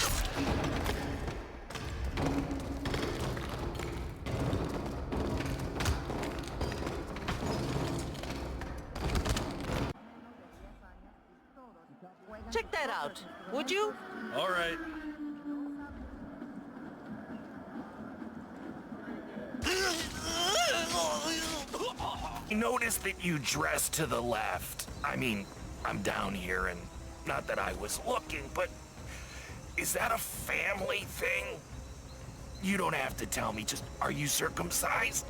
Check that out, would you? All right. I noticed that you dressed to the left. I mean, I'm down here and not that I was looking, but is that a family thing? You don't have to tell me, just are you circumcised?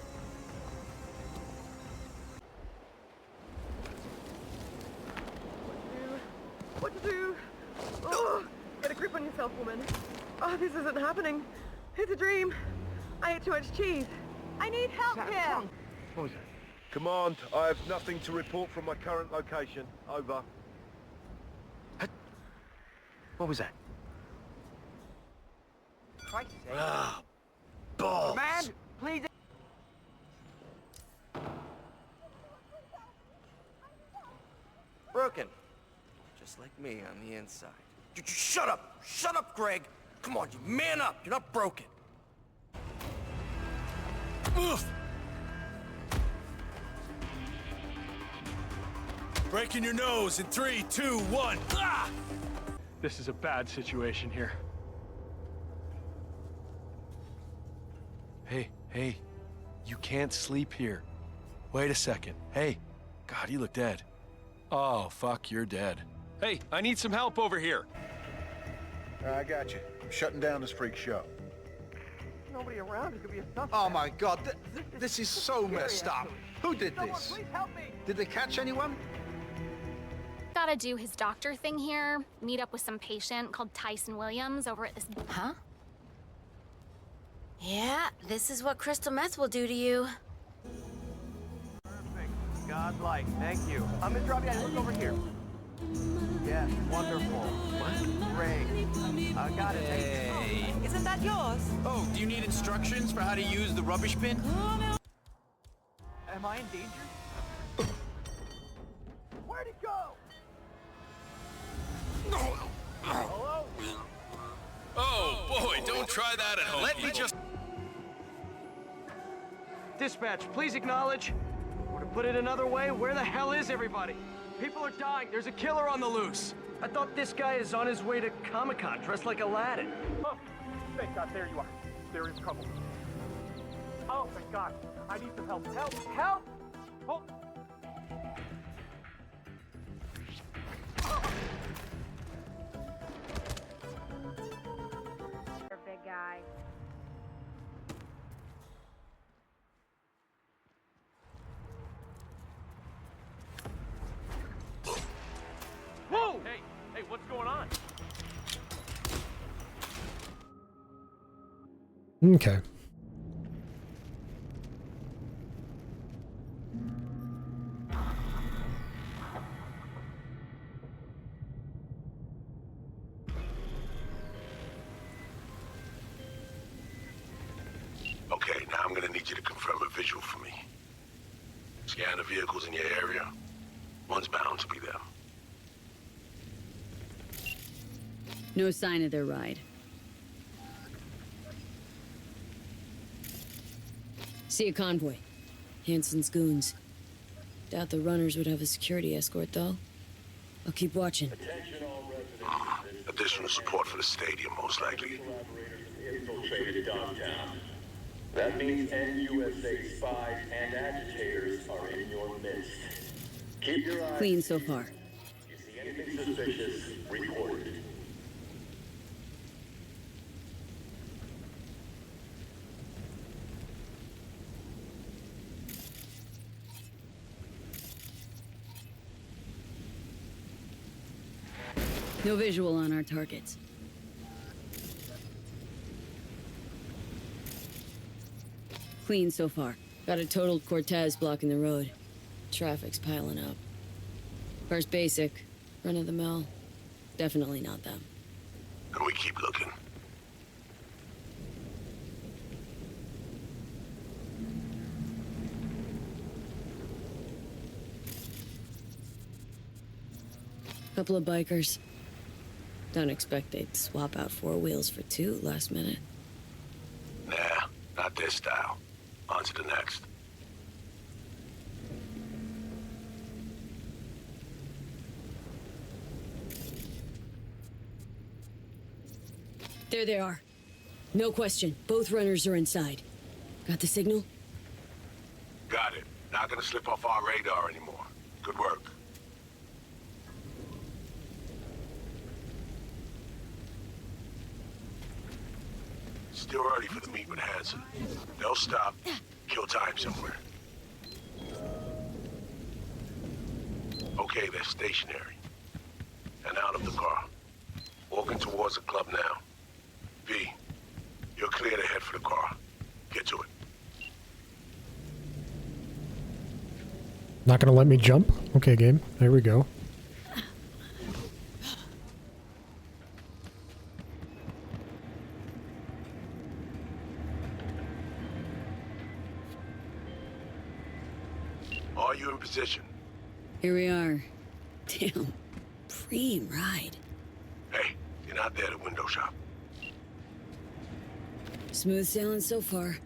What to do? Oh, get a grip on yourself, woman. Oh, this isn't happening. It's a dream. I ate too much cheese. I need help here. What was that? Command, I have nothing to report from my current location. Over. What was that? Ah, balls. Man, please me on the inside. Shut up! Shut up, Greg! Come on, you man up! You're not broken! Ugh. Breaking your nose in 3, 2, 1. Ah! This is a bad situation here. Hey, you can't sleep here. Wait a second. Hey, God, you look dead. Oh, fuck, you're dead. Hey, I need some help over here. I got you. I'm shutting down this freak show. Nobody around who could be a suspect. Oh my God, this is so messed up. Who did this? Please help me. Did they catch anyone? Gotta do his doctor thing here. Meet up with some patient called Tyson Williams over at this. Huh? Yeah, this is what crystal meth will do to you. Perfect. Godlike. Thank you. Mr. Robbie, look over here. Yes, wonderful. What? Great. Got it. Hey. Isn't that yours? Oh, do you need instructions for how to use the rubbish bin? Am I in danger? Where'd he go? Hello? Oh, boy, don't try that at home. Let me just... Dispatch, please acknowledge. Or to put it another way, where the hell is everybody? People are dying. There's a killer on the loose. I thought this guy is on his way to Comic-Con dressed like Aladdin. Oh, thank God, there you are. There is trouble. Oh, thank God. I need some help. Help! Help! Oh. Big guy. Whoa! Hey, what's going on? Okay. Okay, now I'm gonna need you to confirm a visual for me. Scan the vehicles in your area. One's bound to be them. No sign of their ride. See a convoy. Hansen's goons. Doubt the runners would have a security escort, though. I'll keep watching. Additional support for the stadium, most likely. Infiltrated downtown. That means NUSA spies and agitators are in your midst. Keep your eyes Clean so far. You see anything suspicious, report it. No visual on our targets. Clean so far. Got a totaled Cortez blocking the road. Traffic's piling up. First basic. Run of the mill. Definitely not them. Can we keep looking? Couple of bikers. Don't expect they'd swap out 4 wheels for 2 last minute. Nah, not this style. On to the next. There they are. No question. Both runners are inside. Got the signal? Got it. Not gonna slip off our radar anymore. Good work. Still early for the meet with Hansen. They'll stop, kill time somewhere. Okay, they're stationary. And out of the car. Walking towards the club now. V, you're clear to head for the car. Get to it. Not gonna let me jump? Okay, game. There we go. Are you in position? Here we are. Damn. supreme ride. Hey, you're not there to window shop. Smooth sailing so far.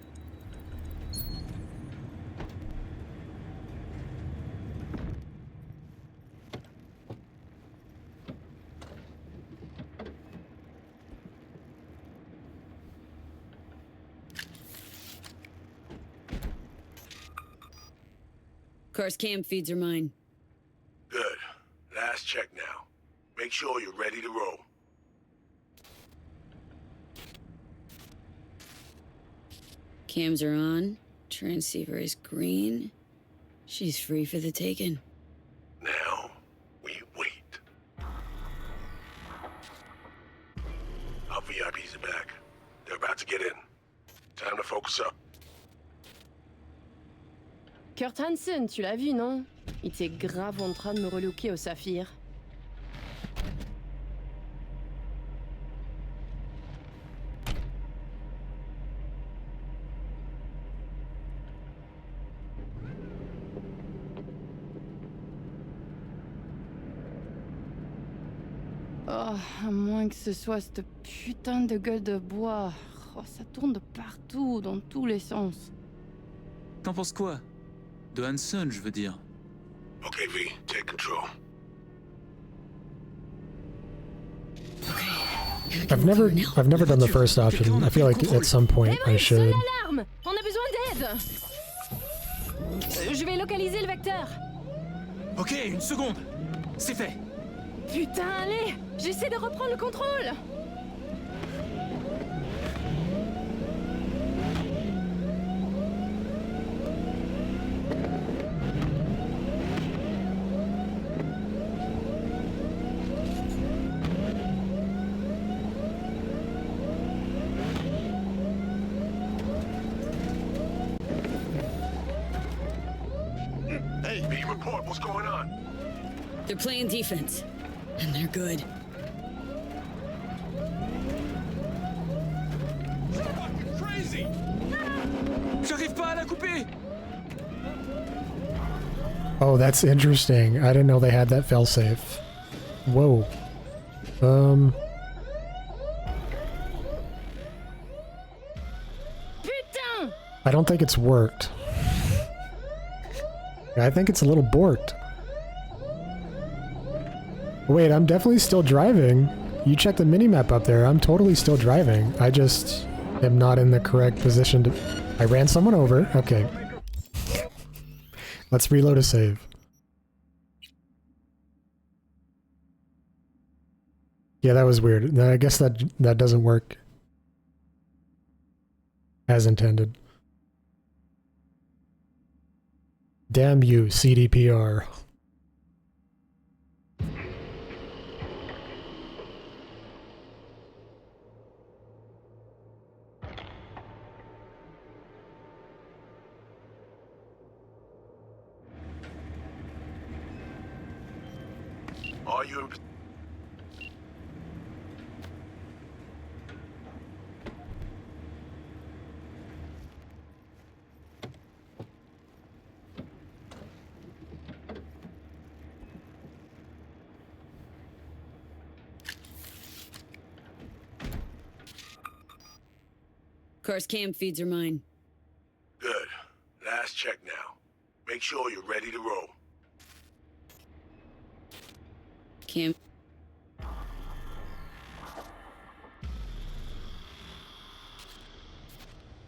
Car's cam feeds are mine. Good. Last check now. Make sure you're ready to roll. Cams are on. Transceiver is green. She's free for the taking. Now, we wait. Our VIPs are back. They're about to get in. Time to focus up. Kurt Hansen, tu l'as vu, non? Il était grave en train de me relooker au saphir. Oh, à moins que ce soit cette putain de gueule de bois. Oh, ça tourne de partout, dans tous les sens. T'en penses quoi? De Hansen, je veux dire. Okay, V, take control. I've never done the first option. I feel like at some point I should. L'alarme! On a besoin d'aide! Je vais localiser le vecteur. Ok, une seconde. C'est fait. Putain, allez! J'essaie de reprendre le contrôle! Hey, V, report. What's going on? They're playing defense. And they're good. Crazy! J'arrive pas à la couper! Oh, that's interesting. I didn't know they had that failsafe. Whoa. Putain! I don't think it's worked. I think it's a little borked. Wait, I'm definitely still driving. You check the minimap up there. I'm totally still driving. I just am not in the correct position to... I ran someone over. Okay. Let's reload a save. Yeah, that was weird. I guess that doesn't work as intended. Damn you, CDPR. Are you in... Car's cam feeds are mine. Good. Last check now. Make sure you're ready to roll. Cam.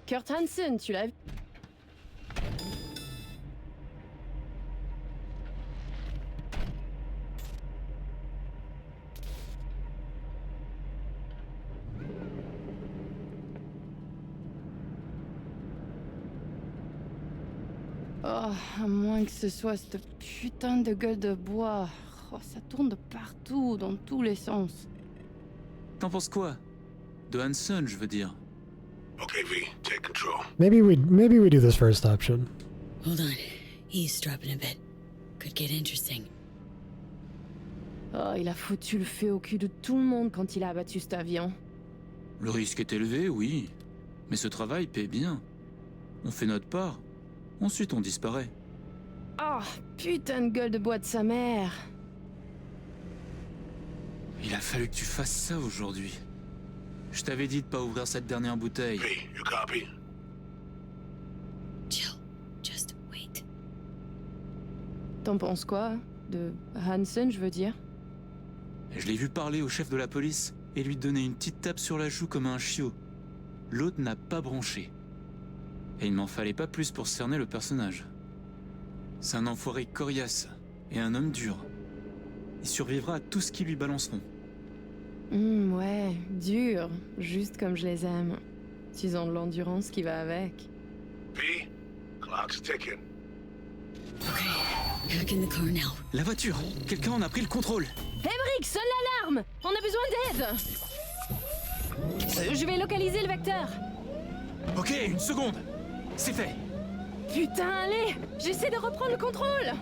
Kurt Hansen, tu l'as vu? Oh, à moins que ce soit cette putain de gueule de bois. Oh, ça tourne de partout, dans tous les sens. T'en penses quoi? De Hansen, je veux dire. Okay, V, take control. Maybe we do this first option. Hold on. Eavesdropping a bit. Could get interesting. Oh, il a foutu le feu au cul de tout le monde quand il a abattu cet avion. Le risque est élevé, oui. Mais ce travail paie bien. On fait notre part. Ensuite, on disparaît. Oh, putain de gueule de bois de sa mère. Il a fallu que tu fasses ça aujourd'hui. Je t'avais dit de pas ouvrir cette dernière bouteille. Hey, you copy? Chill. Just wait. T'en penses quoi? De Hansen, je veux dire? Je l'ai vu parler au chef de la police et lui donner une petite tape sur la joue comme un chiot. L'autre n'a pas bronché. Et il m'en fallait pas plus pour cerner le personnage. C'est un enfoiré coriace et un homme dur. Il survivra à tout ce qu'ils lui balanceront. Ouais, dur, juste comme je les aime. Ils ont de l'endurance qui va avec. V, clock's ticking. Okay, back in the car now. La voiture! Quelqu'un en a pris le contrôle! Emmerich, sonne l'alarme! On a besoin d'aide! Je vais localiser le vecteur. Ok, une seconde! C'est fait! Putain, allez! J'essaie de reprendre le contrôle!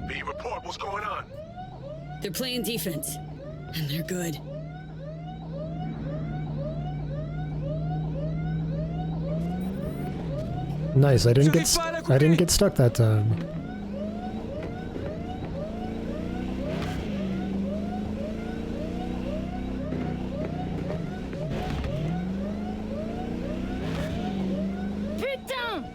V, report, what's going on? They're playing defense. And they're good. Nice. I didn't get stuck that time. Putain!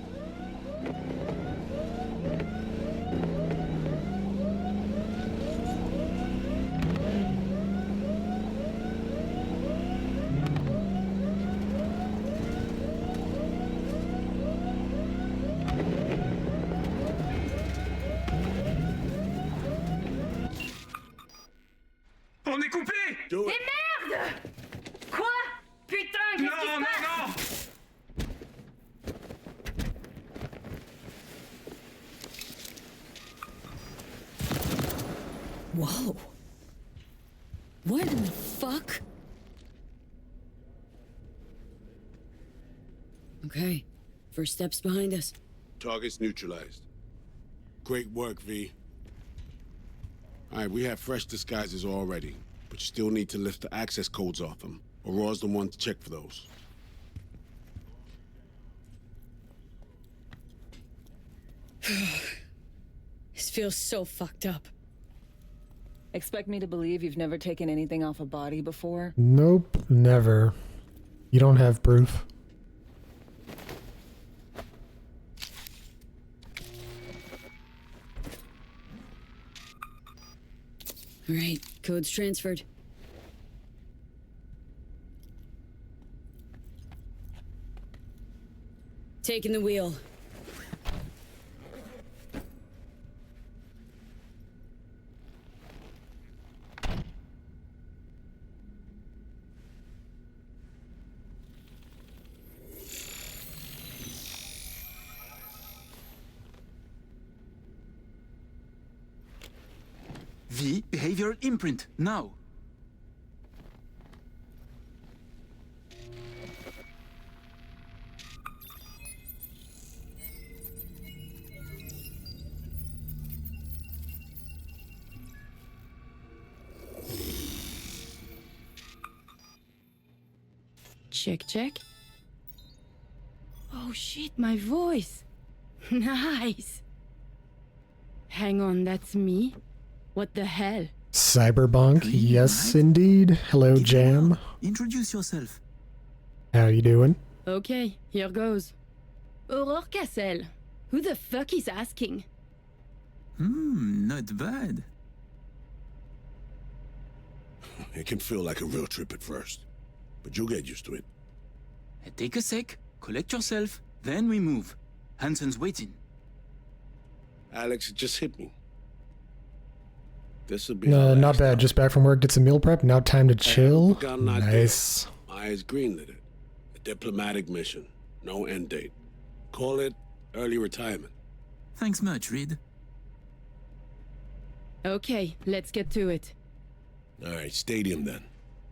On est coupé! Do it. Et merde! Quoi? Putain, qu'est-ce qui se passe? Whoa. What in the fuck? Okay. First step's behind us. Target's neutralized. Great work, V. Alright, we have fresh disguises already, but you still need to lift the access codes off them. Aurora's the one to check for those. This feels so fucked up. Expect me to believe you've never taken anything off a body before? Nope, never. You don't have proof. All right, code's transferred. Taking the wheel. V, behavioral imprint, now! Check, check. Oh shit, my voice. Nice. Hang on, that's me? What the hell? Cyberbonk, yes indeed. Hello, Jam. Introduce yourself. How you doing? Okay, here goes. Aurore Cassel. Who the fuck is asking? Not bad. It can feel like a real trip at first, but you'll get used to it. Take a sec, collect yourself, then we move. Hansen's waiting. Alex, it just hit me. This'll be Not bad. Just back from work, did some meal prep. Now time to chill. Nice. Myers greenlit it. A diplomatic mission. No end date. Call it early retirement. Thanks much, Reed. Okay, let's get to it. Alright, stadium then.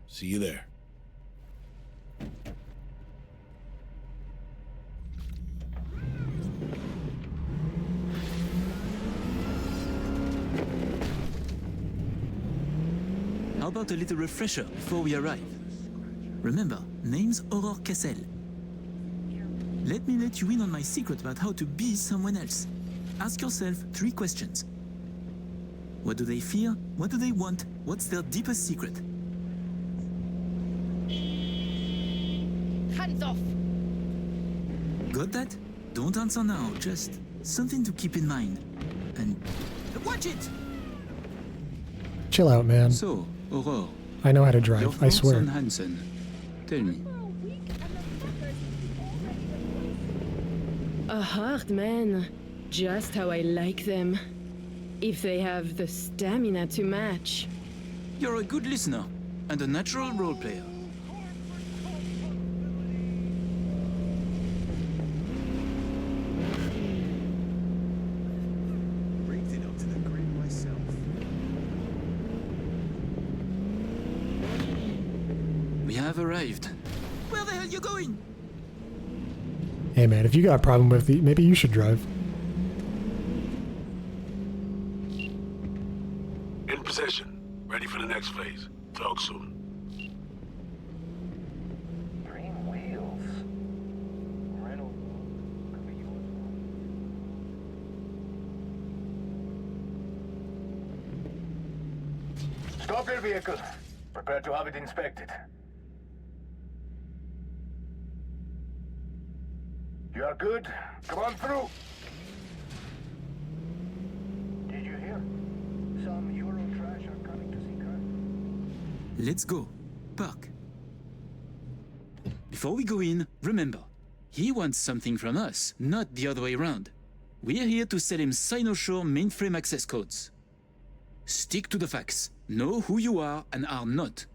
See you there. out a little refresher before we arrive. Remember, name's Aurore Cassel. Let me let you in on my secret about how to be someone else. Ask yourself 3 questions. What do they fear? What do they want? What's their deepest secret? Hands off! Got that? Don't answer now, just something to keep in mind. And watch it! Chill out, man. So, Aurore. I know how to Your drive, I thoughts swear. on Hansen. Tell me. A hard man. Just how I like them. If they have the stamina to match. You're a good listener and a natural role player. Rigged it up to the grid myself. We have arrived. Where the hell you going? Hey man, if you got a problem with it, maybe you should drive. In position. Ready for the next phase. Talk soon. Green wheels. Renault. Could be yours. Stop your vehicle. Prepare to have it inspected. You are good. Come on through. Did you hear? Some Euro trash are coming to see car. Let's go. Park. Before we go in, remember, he wants something from us, not the other way around. We're here to sell him Sinosure mainframe access codes. Stick to the facts. Know who you are and are not.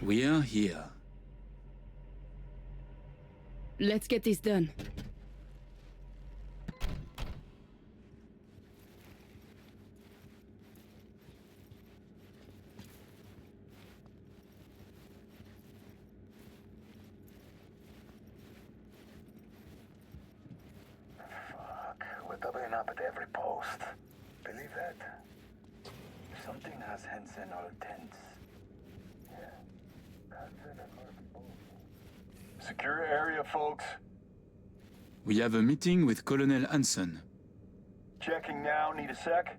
We're here. Let's get this done. We're doubling up at every post. Believe that? Something has Hansen all tense. Yeah. Hansen and Murphy both. Secure area, folks. We have a meeting with Colonel Hansen. Checking now. Need a sec?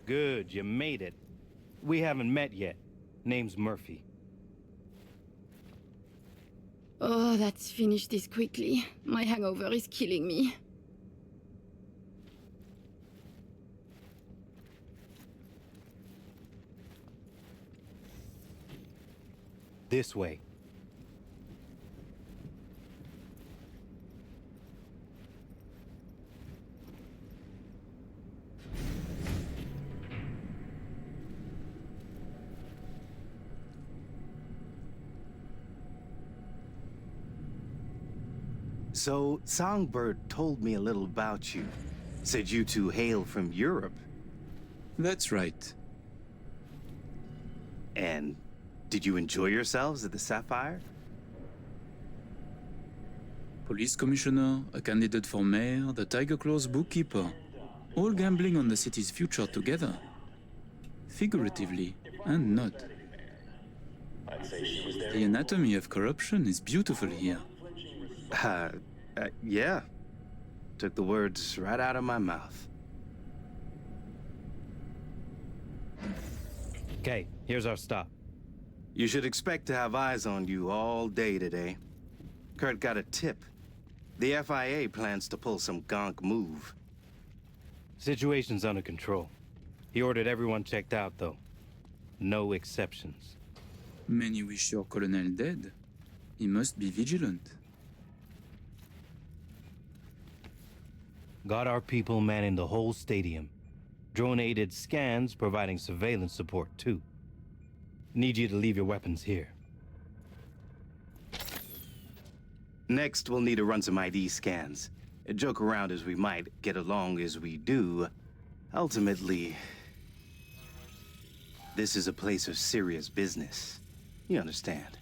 Good, you made it. We haven't met yet. Name's Murphy. Oh, let's finish this quickly. My hangover is killing me. This way. So, Songbird told me a little about you. Said you two hail from Europe. That's right. And did you enjoy yourselves at the Sapphire? Police commissioner, a candidate for mayor, the Tiger Claw's bookkeeper. All gambling on the city's future together. Figuratively, and not. The anatomy of corruption is beautiful here. Yeah. Took the words right out of my mouth. Okay, here's our stop. You should expect to have eyes on you all day today. Kurt got a tip. The FIA plans to pull some gonk move. Situation's under control. He ordered everyone checked out, though. No exceptions. Many wish your colonel dead. He must be vigilant. Got our people manning the whole stadium. Drone-aided scans providing surveillance support, too. Need you to leave your weapons here. Next, we'll need to run some ID scans. Joke around as we might, get along as we do. Ultimately, this is a place of serious business. You understand?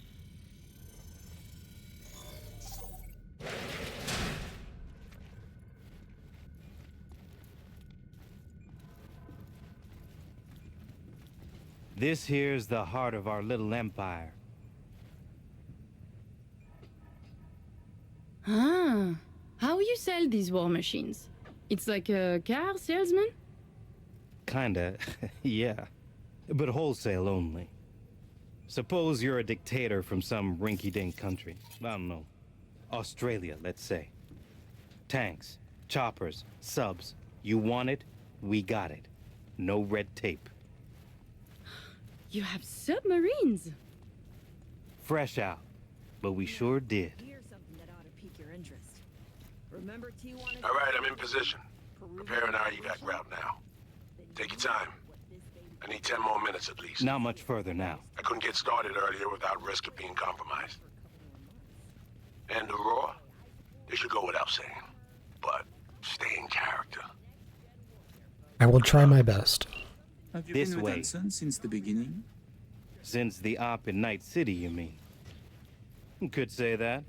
This here's the heart of our little empire. Ah, how you sell these war machines? It's like a car salesman? Kinda, yeah. But wholesale only. Suppose you're a dictator from some rinky-dink country. I don't know. Australia, let's say. Tanks, choppers, subs. You want it, we got it. No red tape. You have submarines? Fresh out, but we sure did. Here's something that ought to pique your interest. Remember T1? All right, I'm in position. Preparing our evac route now. Take your time. I need 10 more minutes at least. Not much further now. I couldn't get started earlier without risk of being compromised. And Aurora? This should go without saying. But stay in character. I will try my best. Have you This been with way. Hanson since the beginning? Since the op in Night City, you mean? Could say that,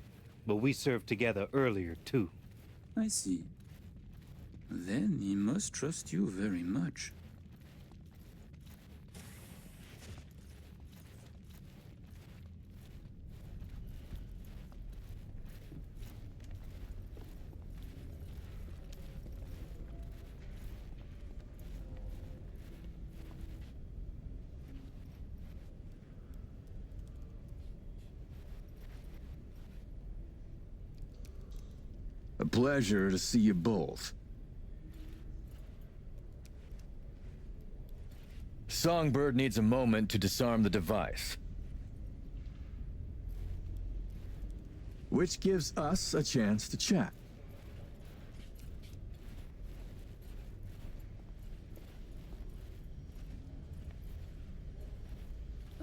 but we served together earlier, too. I see. Then he must trust you very much. A pleasure to see you both. Songbird needs a moment to disarm the device. Which gives us a chance to chat.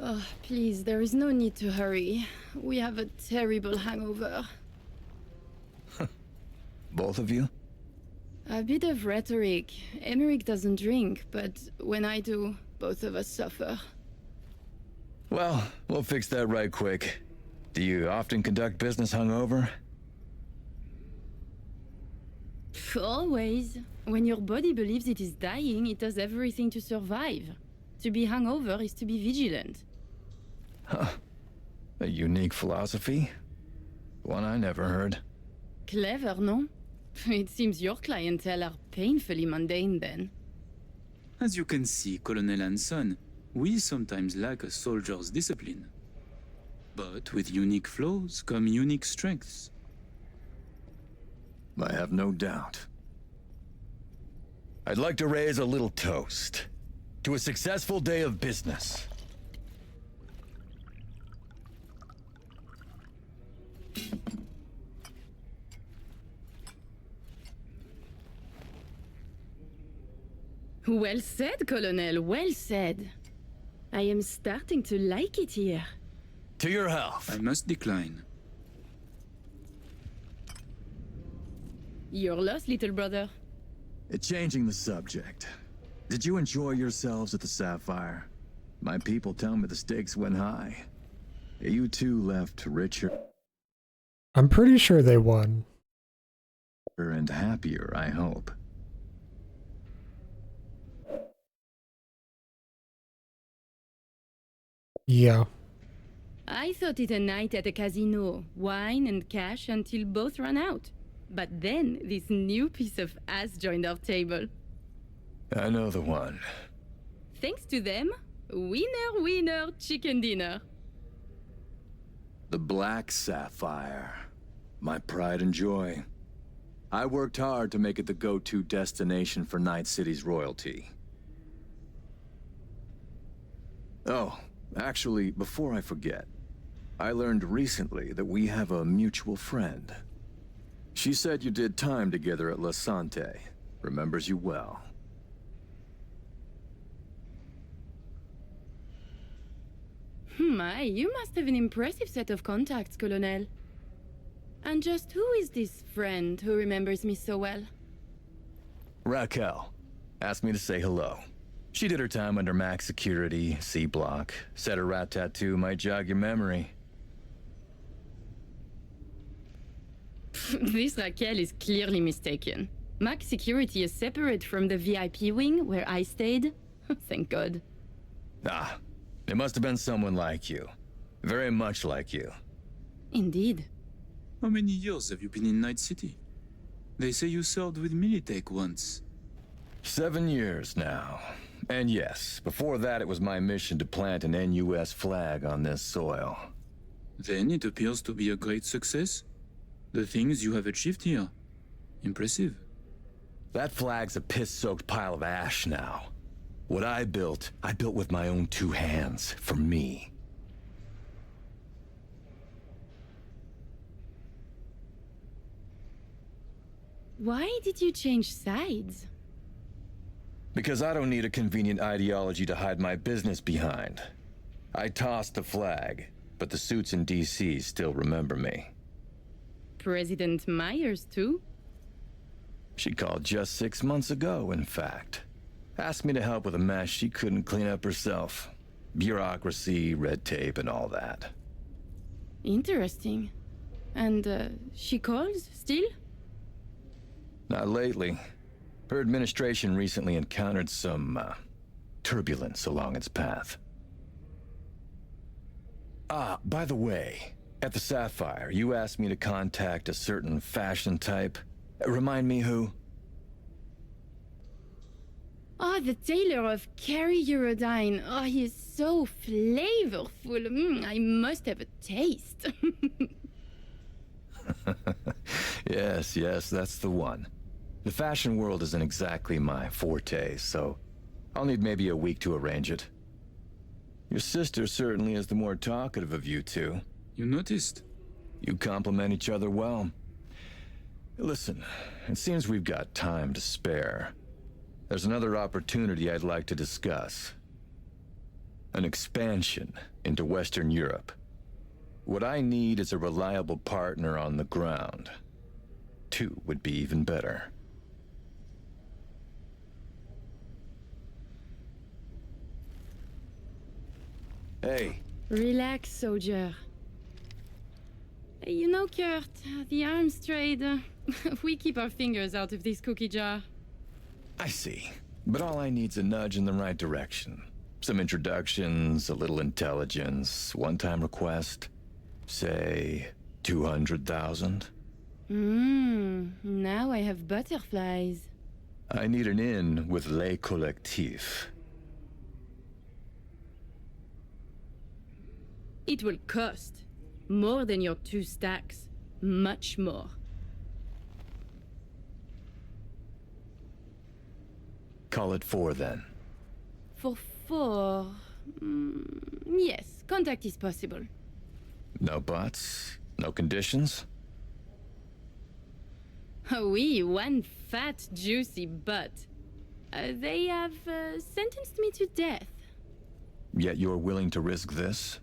Oh, please, there is no need to hurry. We have a terrible hangover. Both of you? A bit of rhetoric. Emmerich doesn't drink, but when I do, both of us suffer. Well, we'll fix that right quick. Do you often conduct business hungover? Always. When your body believes it is dying, it does everything to survive. To be hungover is to be vigilant. Huh. A unique philosophy. One I never heard. Clever, no? It seems your clientele are painfully mundane then. As you can see, Colonel Hanson, we sometimes lack a soldier's discipline. But with unique flaws come unique strengths. I have no doubt. I'd like to raise a little toast to a successful day of business. Well said, Colonel, well said. I am starting to like it here. To your health. I must decline. Your loss, little brother. Changing the subject. Did you enjoy yourselves at the Sapphire? My people tell me the stakes went high. You two left richer I'm pretty sure they won. and happier, I hope. Yeah. I thought it a night at a casino, wine and cash until both ran out. But then this new piece of ass joined our table. I know the one. Thanks to them, winner, winner, chicken dinner. The Black Sapphire. My pride and joy. I worked hard to make it the go-to destination for Night City's royalty. Oh, actually, before I forget, I learned recently that we have a mutual friend. She said you did time together at La Sante. Remembers you well. My, you must have an impressive set of contacts, Colonel. And just who is this friend who remembers me so well? Raquel asked me to say hello. She did her time under max security, C block. Said her rat tattoo might jog your memory. This Raquel is clearly mistaken. Max security is separate from the VIP wing where I stayed. Thank God. Ah, It must have been someone like you. Very much like you. Indeed. How many years have you been in Night City? They say you served with Militech once. 7 years now. And yes, before that it was my mission to plant an NUS flag on this soil. Then it appears to be a great success. The things you have achieved here. Impressive. That flag's a piss-soaked pile of ash now. What I built with my own 2 hands, for me. Why did you change sides? Because I don't need a convenient ideology to hide my business behind. I tossed the flag, but the suits in DC still remember me. President Myers, too? She called just 6 months ago, in fact. Asked me to help with a mess she couldn't clean up herself. Bureaucracy, red tape, and all that. Interesting. And, she calls, still? Not lately. Her administration recently encountered some, turbulence along its path. Ah, by the way, at the Sapphire, you asked me to contact a certain fashion type. Remind me who? Oh, the tailor of Carrie Eurodyne. Oh, he is so flavorful. I must have a taste. Yes, that's the one. The fashion world isn't exactly my forte, so I'll need maybe a week to arrange it. Your sister certainly is the more talkative of you two. You noticed? You complement each other well. Listen, it seems we've got time to spare. There's another opportunity I'd like to discuss. An expansion into Western Europe. What I need is a reliable partner on the ground. 2 would be even better. Hey. Relax, soldier. You know, Kurt, the arms trade, we keep our fingers out of this cookie jar. I see. But all I need's a nudge in the right direction. Some introductions, a little intelligence, one-time request. Say, 200,000? Now I have butterflies. I need an in with Les Collectifs. It will cost. More than your 2 stacks. Much more. Call it 4 then. For 4... yes, contact is possible. No buts? No conditions? Oh oui, one fat, juicy butt. They have sentenced me to death. Yet you're willing to risk this?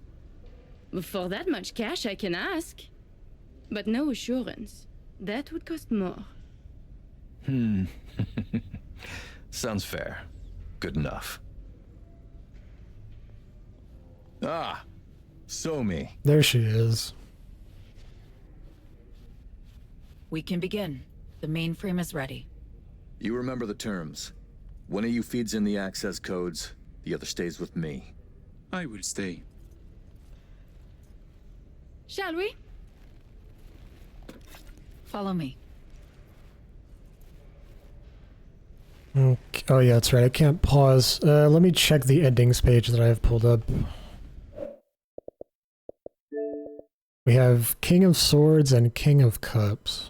For that much cash, I can ask. But no assurance. That would cost more. Sounds fair. Good enough. Ah! Somi. There she is. We can begin. The mainframe is ready. You remember the terms. One of you feeds in the access codes, the other stays with me. I will stay. Shall we? Follow me. Okay. Oh yeah, that's right. I can't pause. Let me check the endings page that I have pulled up. We have King of Swords and King of Cups.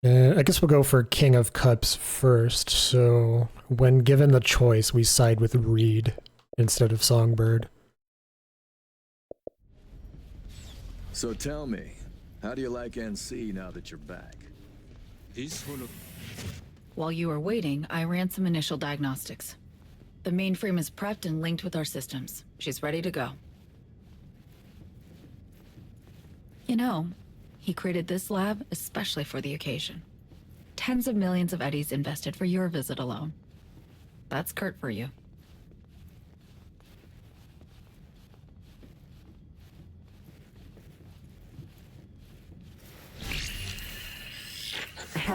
I guess we'll go for King of Cups first. So, when given the choice, we side with Reed instead of Songbird. So tell me, how do you like NC now that you're back? While you were waiting, I ran some initial diagnostics. The mainframe is prepped and linked with our systems. She's ready to go. You know, he created this lab especially for the occasion. Tens of millions of eddies invested for your visit alone. That's Kurt for you.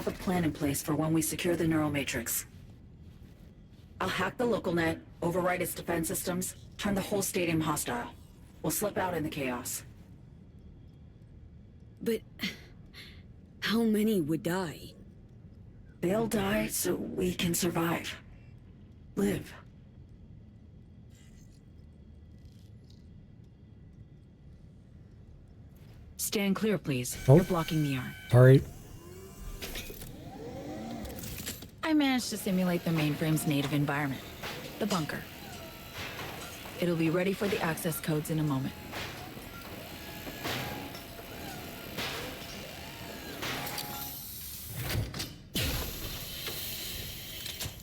have a plan in place for when we secure the neural matrix. I'll hack the local net, override its defense systems, turn the whole stadium hostile. We'll slip out in the chaos. But how many would die? They'll die so we can survive. Live. Stand clear, please. Oh. You're blocking the arm. Sorry. I managed to simulate the mainframe's native environment, the bunker. It'll be ready for the access codes in a moment.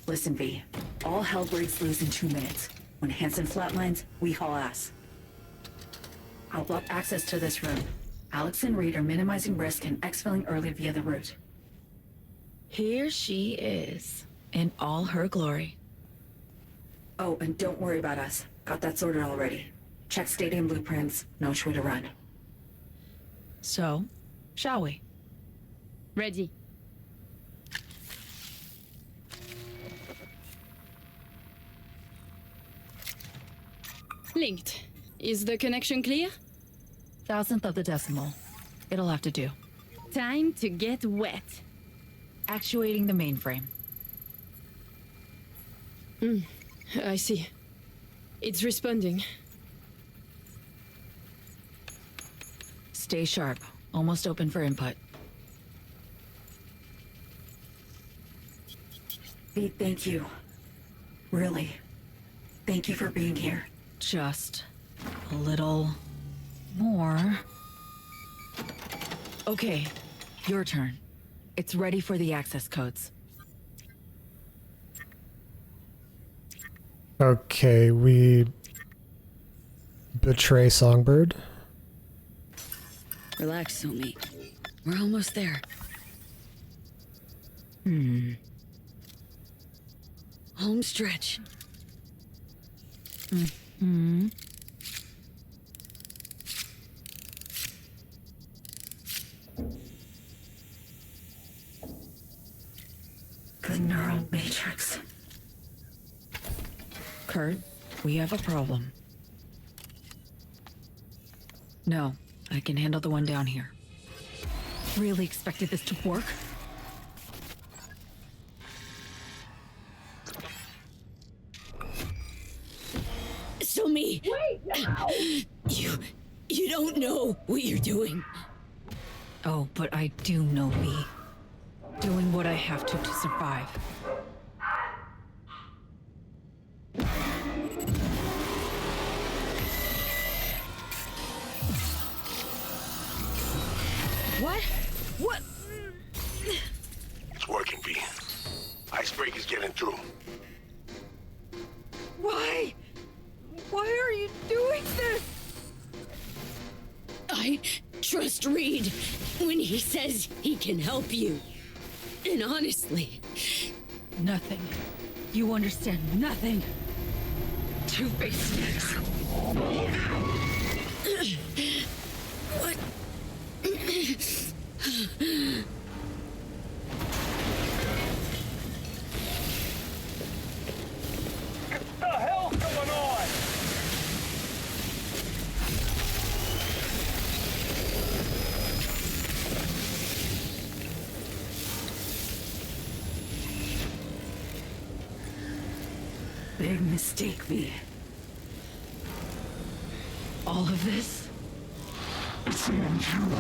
Listen, V. All hell breaks loose in 2 minutes. When Hansen flatlines, we haul ass. I'll block access to this room. Alex and Reed are minimizing risk and exfilling early via the route. Here she is, in all her glory. Oh, and don't worry about us. Got that sorted already. Check stadium blueprints, no way to run. So, shall we? Ready. Linked. Is the connection clear? 1,000th of the decimal. It'll have to do. Time to get wet. Actuating the mainframe. I see. It's responding. Stay sharp. Almost open for input. Pete, thank you. Really. Thank you for being here. Just a little more. Okay, your turn. It's ready for the access codes. Okay, we betray Songbird. Relax, Somi. We're almost there. Home stretch. The neural matrix. Kurt, we have a problem. No, I can handle the one down here. Really expected this to work? Somi! Wait now! You don't know what you're doing. Oh, but I do know me. Doing what I have to survive. What? What? It's working, V. Icebreaker's getting through. Why? Why are you doing this? I trust Reed when he says he can help you. And honestly... Nothing. You understand nothing. Two-faced. What? What the hell's going on? Big mistake, V. All of this? It's on you.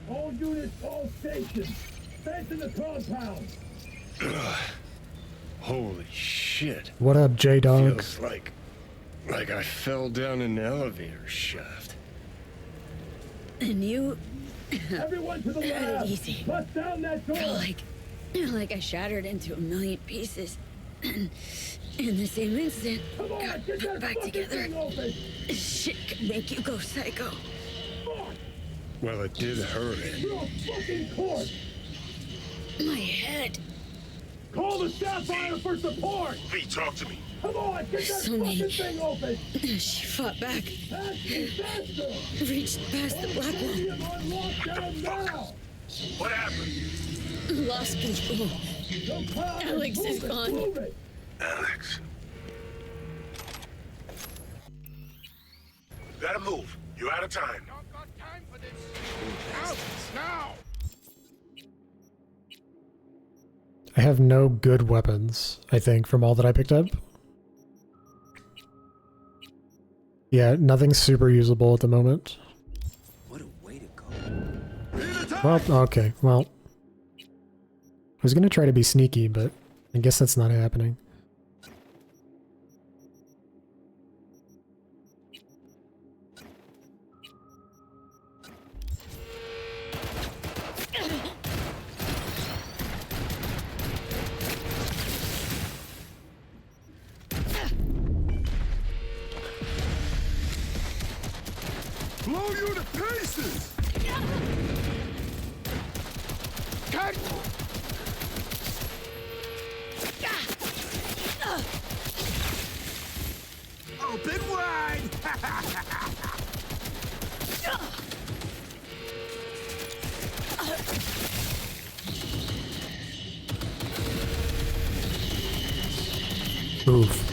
All units, all stations. Fence in the compound. Holy shit. What up, J-Dog? Feels like I fell down an elevator shaft. And you... Everyone to the had lab. it easy. Bust down that door. Like I shattered into a million pieces. And in the same instant, got put back together. Shit could make you go psycho. Well, it did hurt. You're a fucking corpse. My head. Call the Sapphire for support. V, talk to me. Come on, get that fucking thing open! She fought back. Reached past the black wall. What happened? Lost control. Alex is gone. Alex. Gotta move. You're out of time. Now! I have no good weapons, I think, from all that I picked up. Yeah, nothing super usable at the moment. What a way to go. Well, okay, well. I was gonna try to be sneaky, but I guess that's not happening. Blow you to pieces! Open wide! Oof.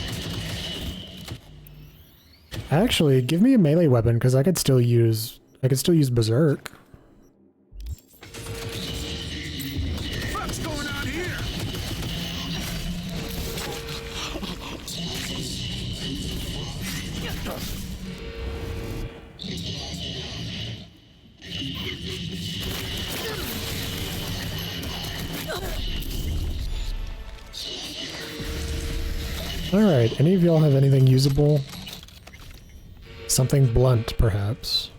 Actually, give me a melee weapon because I could still use Berserk. What's going on here? Alright, any of y'all have anything usable? Something blunt, perhaps.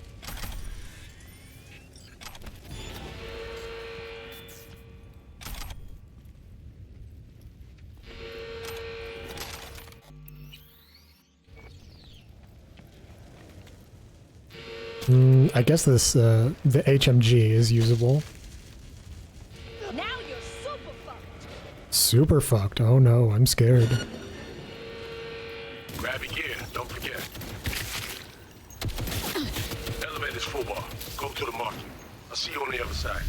I guess this, the HMG is usable. Now you're super fucked. Super fucked. Oh no, I'm scared. Grab your gear, don't forget. Elevator's full bar. Go to the market. I'll see you on the other side.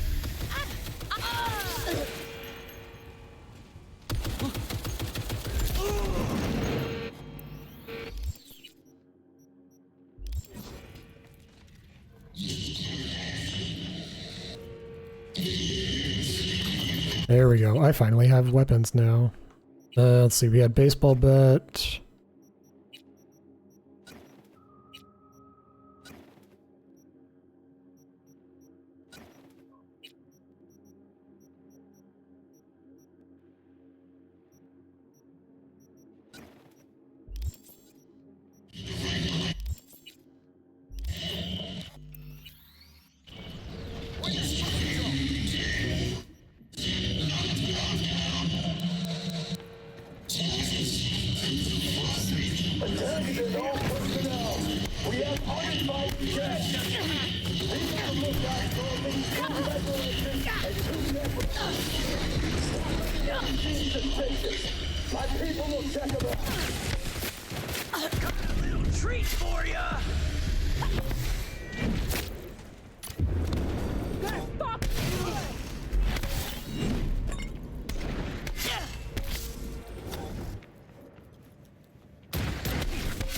There we go. I finally have weapons now. Let's see, we had baseball bat.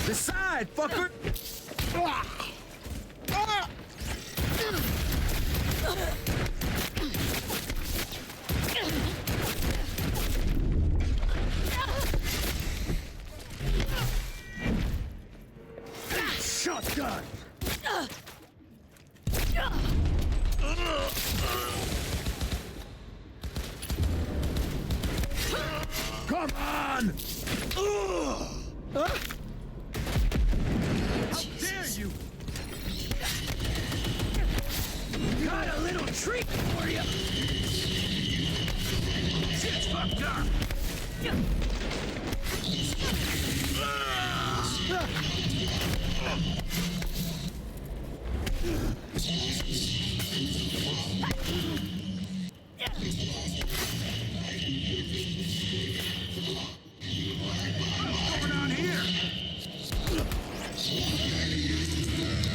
Decide, fucker! Shotgun! Come on! How dare you! Got a little treat for you! Shit's fucked up!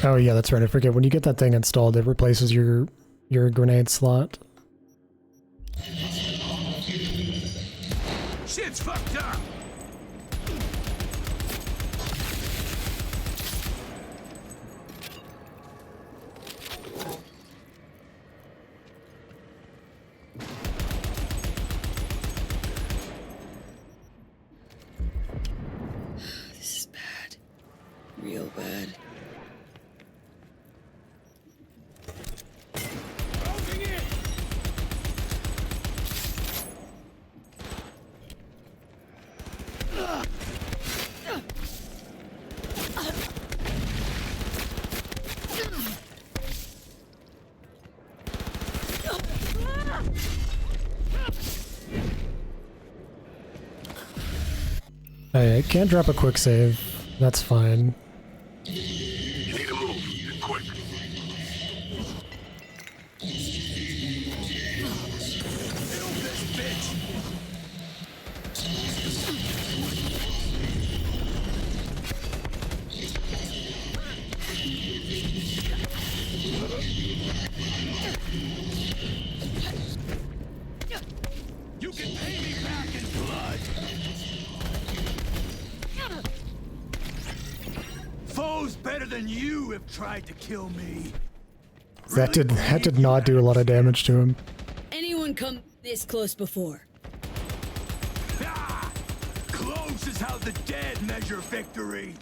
Oh yeah, that's right. I forget. When you get that thing installed, it replaces your grenade slot. Shit's fucked up. This is bad. Real bad. I can't drop a quick save. That's fine. You need to move, and quick. You can pay me back in blood. Foes better than you have tried to kill me. That did not do a lot of damage to him. Anyone come this close before? Ah! Close is how the dead measure victory.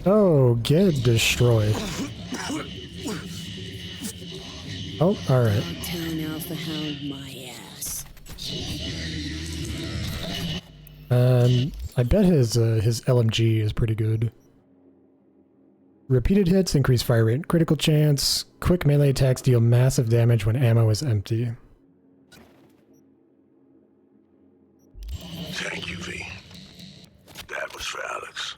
Oh, get destroyed. Oh, alright. Dogtown Alpha Hound my ass. I bet his LMG is pretty good. Repeated hits increase fire rate, critical chance, quick melee attacks deal massive damage when ammo is empty. Thank you, V. That was for Alex.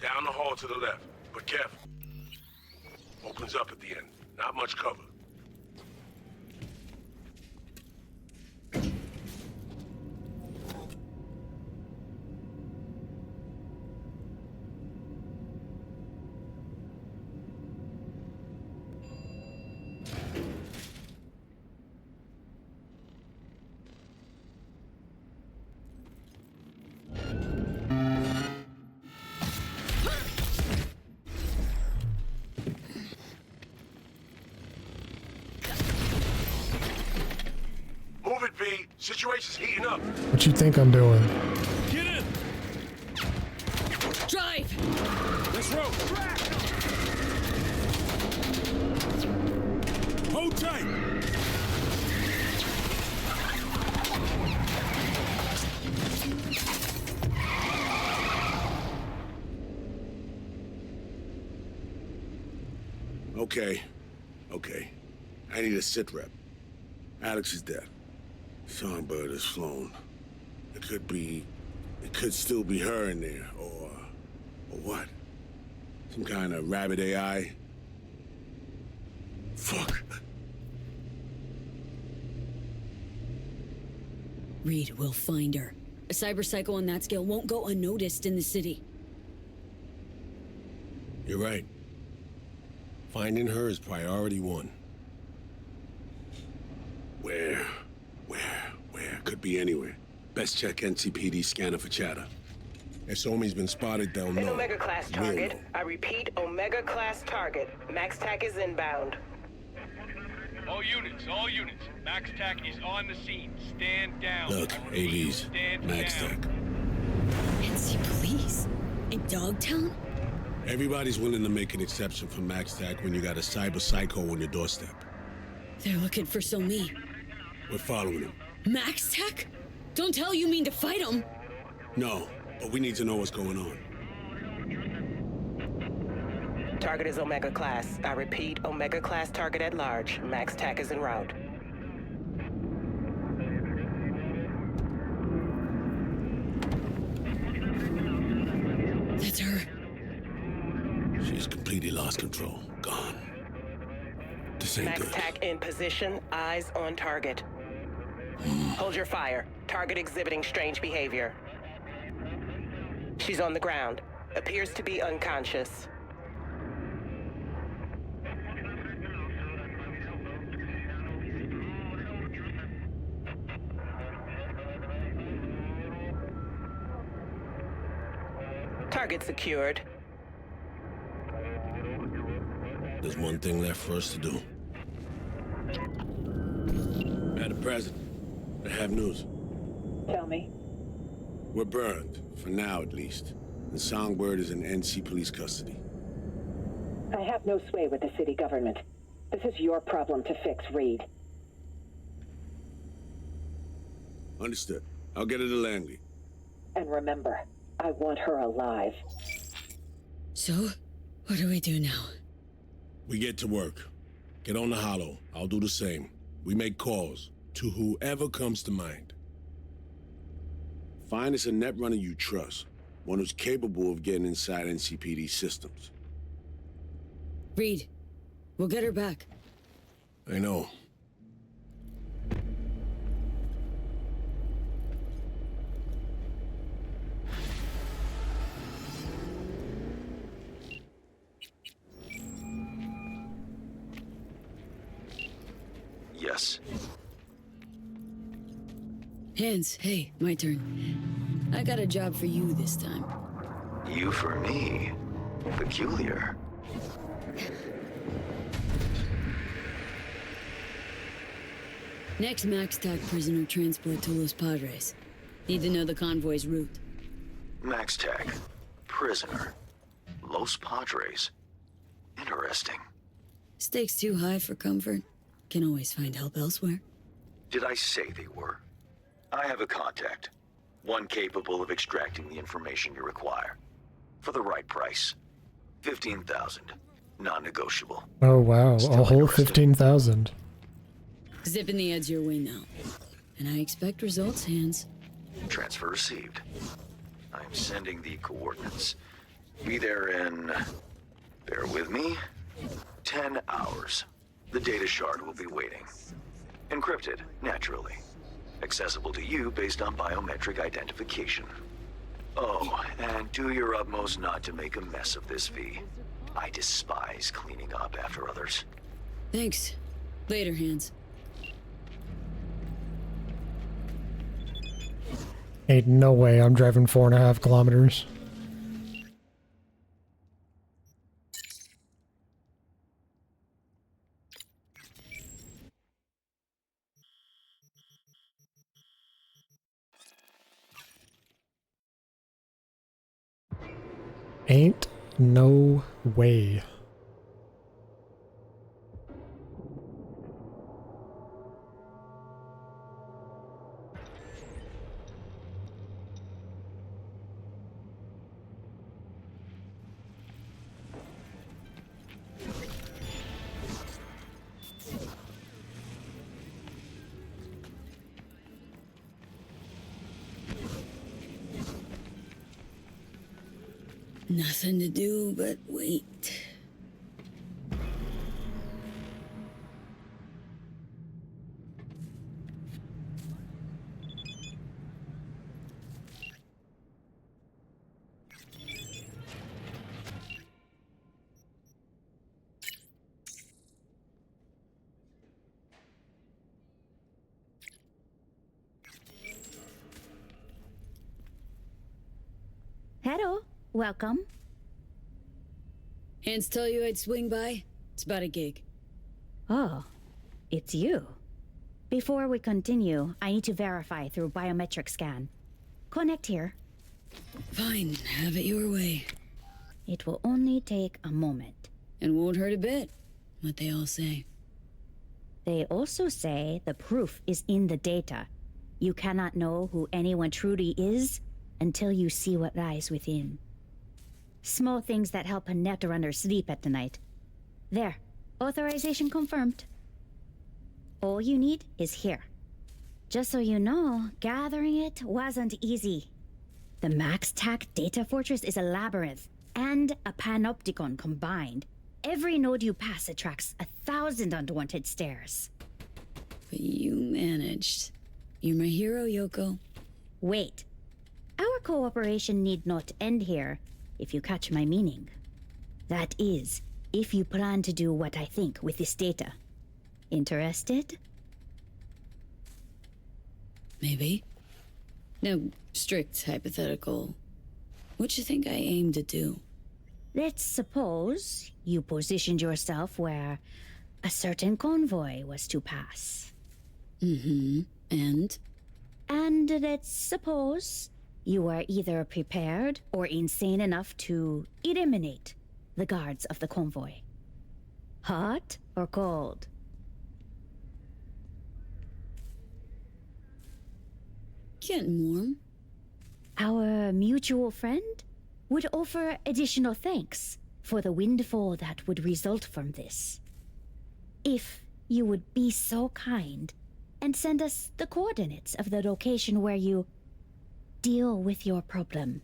Down the hall to the left, but careful. Opens up at the end. Not much cover. Move it, V. Situation's heating up. What you think I'm doing? Get in. Drive! This road. Hold tight. Okay. I need a sit rep. Alex is dead. Songbird has flown. It could still be her in there, or what? Some kind of rabbit AI? Fuck. Reed, we'll find her. A cyberpsycho on that scale won't go unnoticed in the city. You're right. Finding her is priority one. Where? Could be anywhere. Best check NCPD scanner for chatter. If Somi's been spotted, they'll know. An Omega class We'll target. know. I repeat, Omega class target. Max TAC is inbound. All units. Max Tac is on the scene. Stand down. Look, AVs, Max Tech. NC Police? In Dogtown? Everybody's willing to make an exception for Max Tech when you got a cyber psycho on your doorstep. They're looking for me. We're following them. Max Tech? Don't tell you mean to fight them. No, but we need to know what's going on. Target is Omega Class. I repeat, Omega Class target at large. Max Tac is en route. That's her. She's completely lost control. Gone. This ain't Max good. Tac in position. Eyes on target. Hold your fire. Target exhibiting strange behavior. She's on the ground. Appears to be unconscious. Target secured. There's one thing left for us to do. Madam President, I have news. Tell me. We're burned, for now at least. And Songbird is in NC police custody. I have no sway with the city government. This is your problem to fix, Reed. Understood. I'll get her to Langley. And remember, I want her alive. So, what do we do now? We get to work. Get on the hollow. I'll do the same. We make calls to whoever comes to mind. Find us a netrunner you trust. One who's capable of getting inside NCPD systems. Reed, we'll get her back. I know. Yes. Hans, hey, my turn. I got a job for you this time. You for me? Peculiar. Next Max Tac prisoner transport to Los Padres. Need to know the convoy's route. Max Tac. Prisoner. Los Padres. Interesting. Stakes too high for comfort. Can always find help elsewhere. Did I say they were? I have a contact. One capable of extracting the information you require. For the right price. 15,000. Non-negotiable. Oh wow, a whole 15,000. Zipping the edge your way now. And I expect results, Hans. Transfer received. I'm sending the coordinates. Be there in... bear with me. 10 hours. The data shard will be waiting. Encrypted, naturally. Accessible to you based on biometric identification. Oh, and do your utmost not to make a mess of this, V. I despise cleaning up after others. Thanks. Later, Hans. Ain't no way I'm driving 4.5 kilometers. Ain't no way. Nothing to do but wait. Hello, welcome. Hans tell you I'd swing by? It's about a gig. Oh, it's you. Before we continue, I need to verify through biometric scan. Connect here. Fine, have it your way. It will only take a moment. And won't hurt a bit, what they all say. They also say the proof is in the data. You cannot know who anyone truly is until you see what lies within. Small things that help a netrunner sleep at the night. There, authorization confirmed. All you need is here. Just so you know, gathering it wasn't easy. The MaxTac data fortress is a labyrinth and a panopticon combined. Every node you pass attracts 1,000 unwanted stares. But you managed. You're my hero, Yoko. Wait. Our cooperation need not end here, if you catch my meaning. That is, if you plan to do what I think with this data. Interested? Maybe. No strict hypothetical. What you think I aim to do? Let's suppose you positioned yourself where a certain convoy was to pass. Mm-hmm. And? And let's suppose you are either prepared or insane enough to eliminate the guards of the convoy. Hot or cold? Getting warm. Our mutual friend would offer additional thanks for the windfall that would result from this. If you would be so kind and send us the coordinates of the location where you deal with your problem.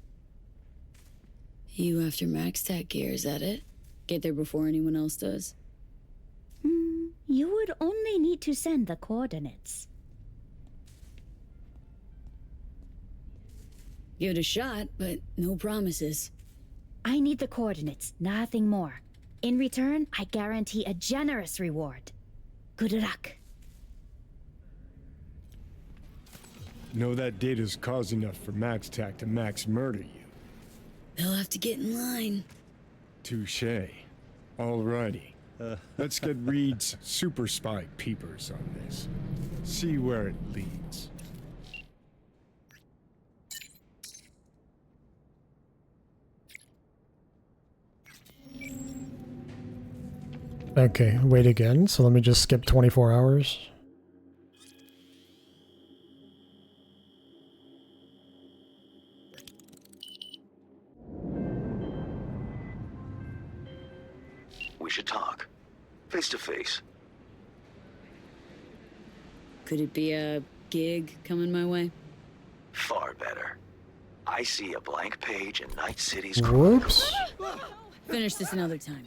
You after MaxTac gear, is that it? Get there before anyone else does? You would only need to send the coordinates. Give it a shot, but no promises. I need the coordinates, nothing more. In return, I guarantee a generous reward. Good luck. Know that data's cause enough for MaxTac to max murder you. They'll have to get in line. Touché. Alrighty. Let's get Reed's super spy peepers on this. See where it leads. Okay, wait again, so let me just skip 24 hours. We should talk. Face to face. Could it be a gig coming my way? Far better. I see a blank page in Night City's Whoops. Finish this another time.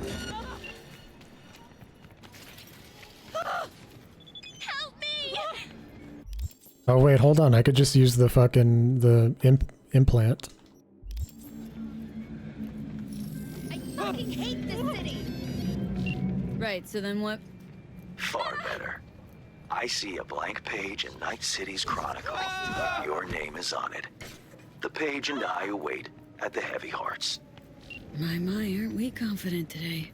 Oh wait, hold on. I could just use the fucking implant. I fucking hate this city. Right, so then what? Far better. I see a blank page in Night City's chronicle. Your name is on it. The page and I await at the Heavy Hearts. My, aren't we confident today?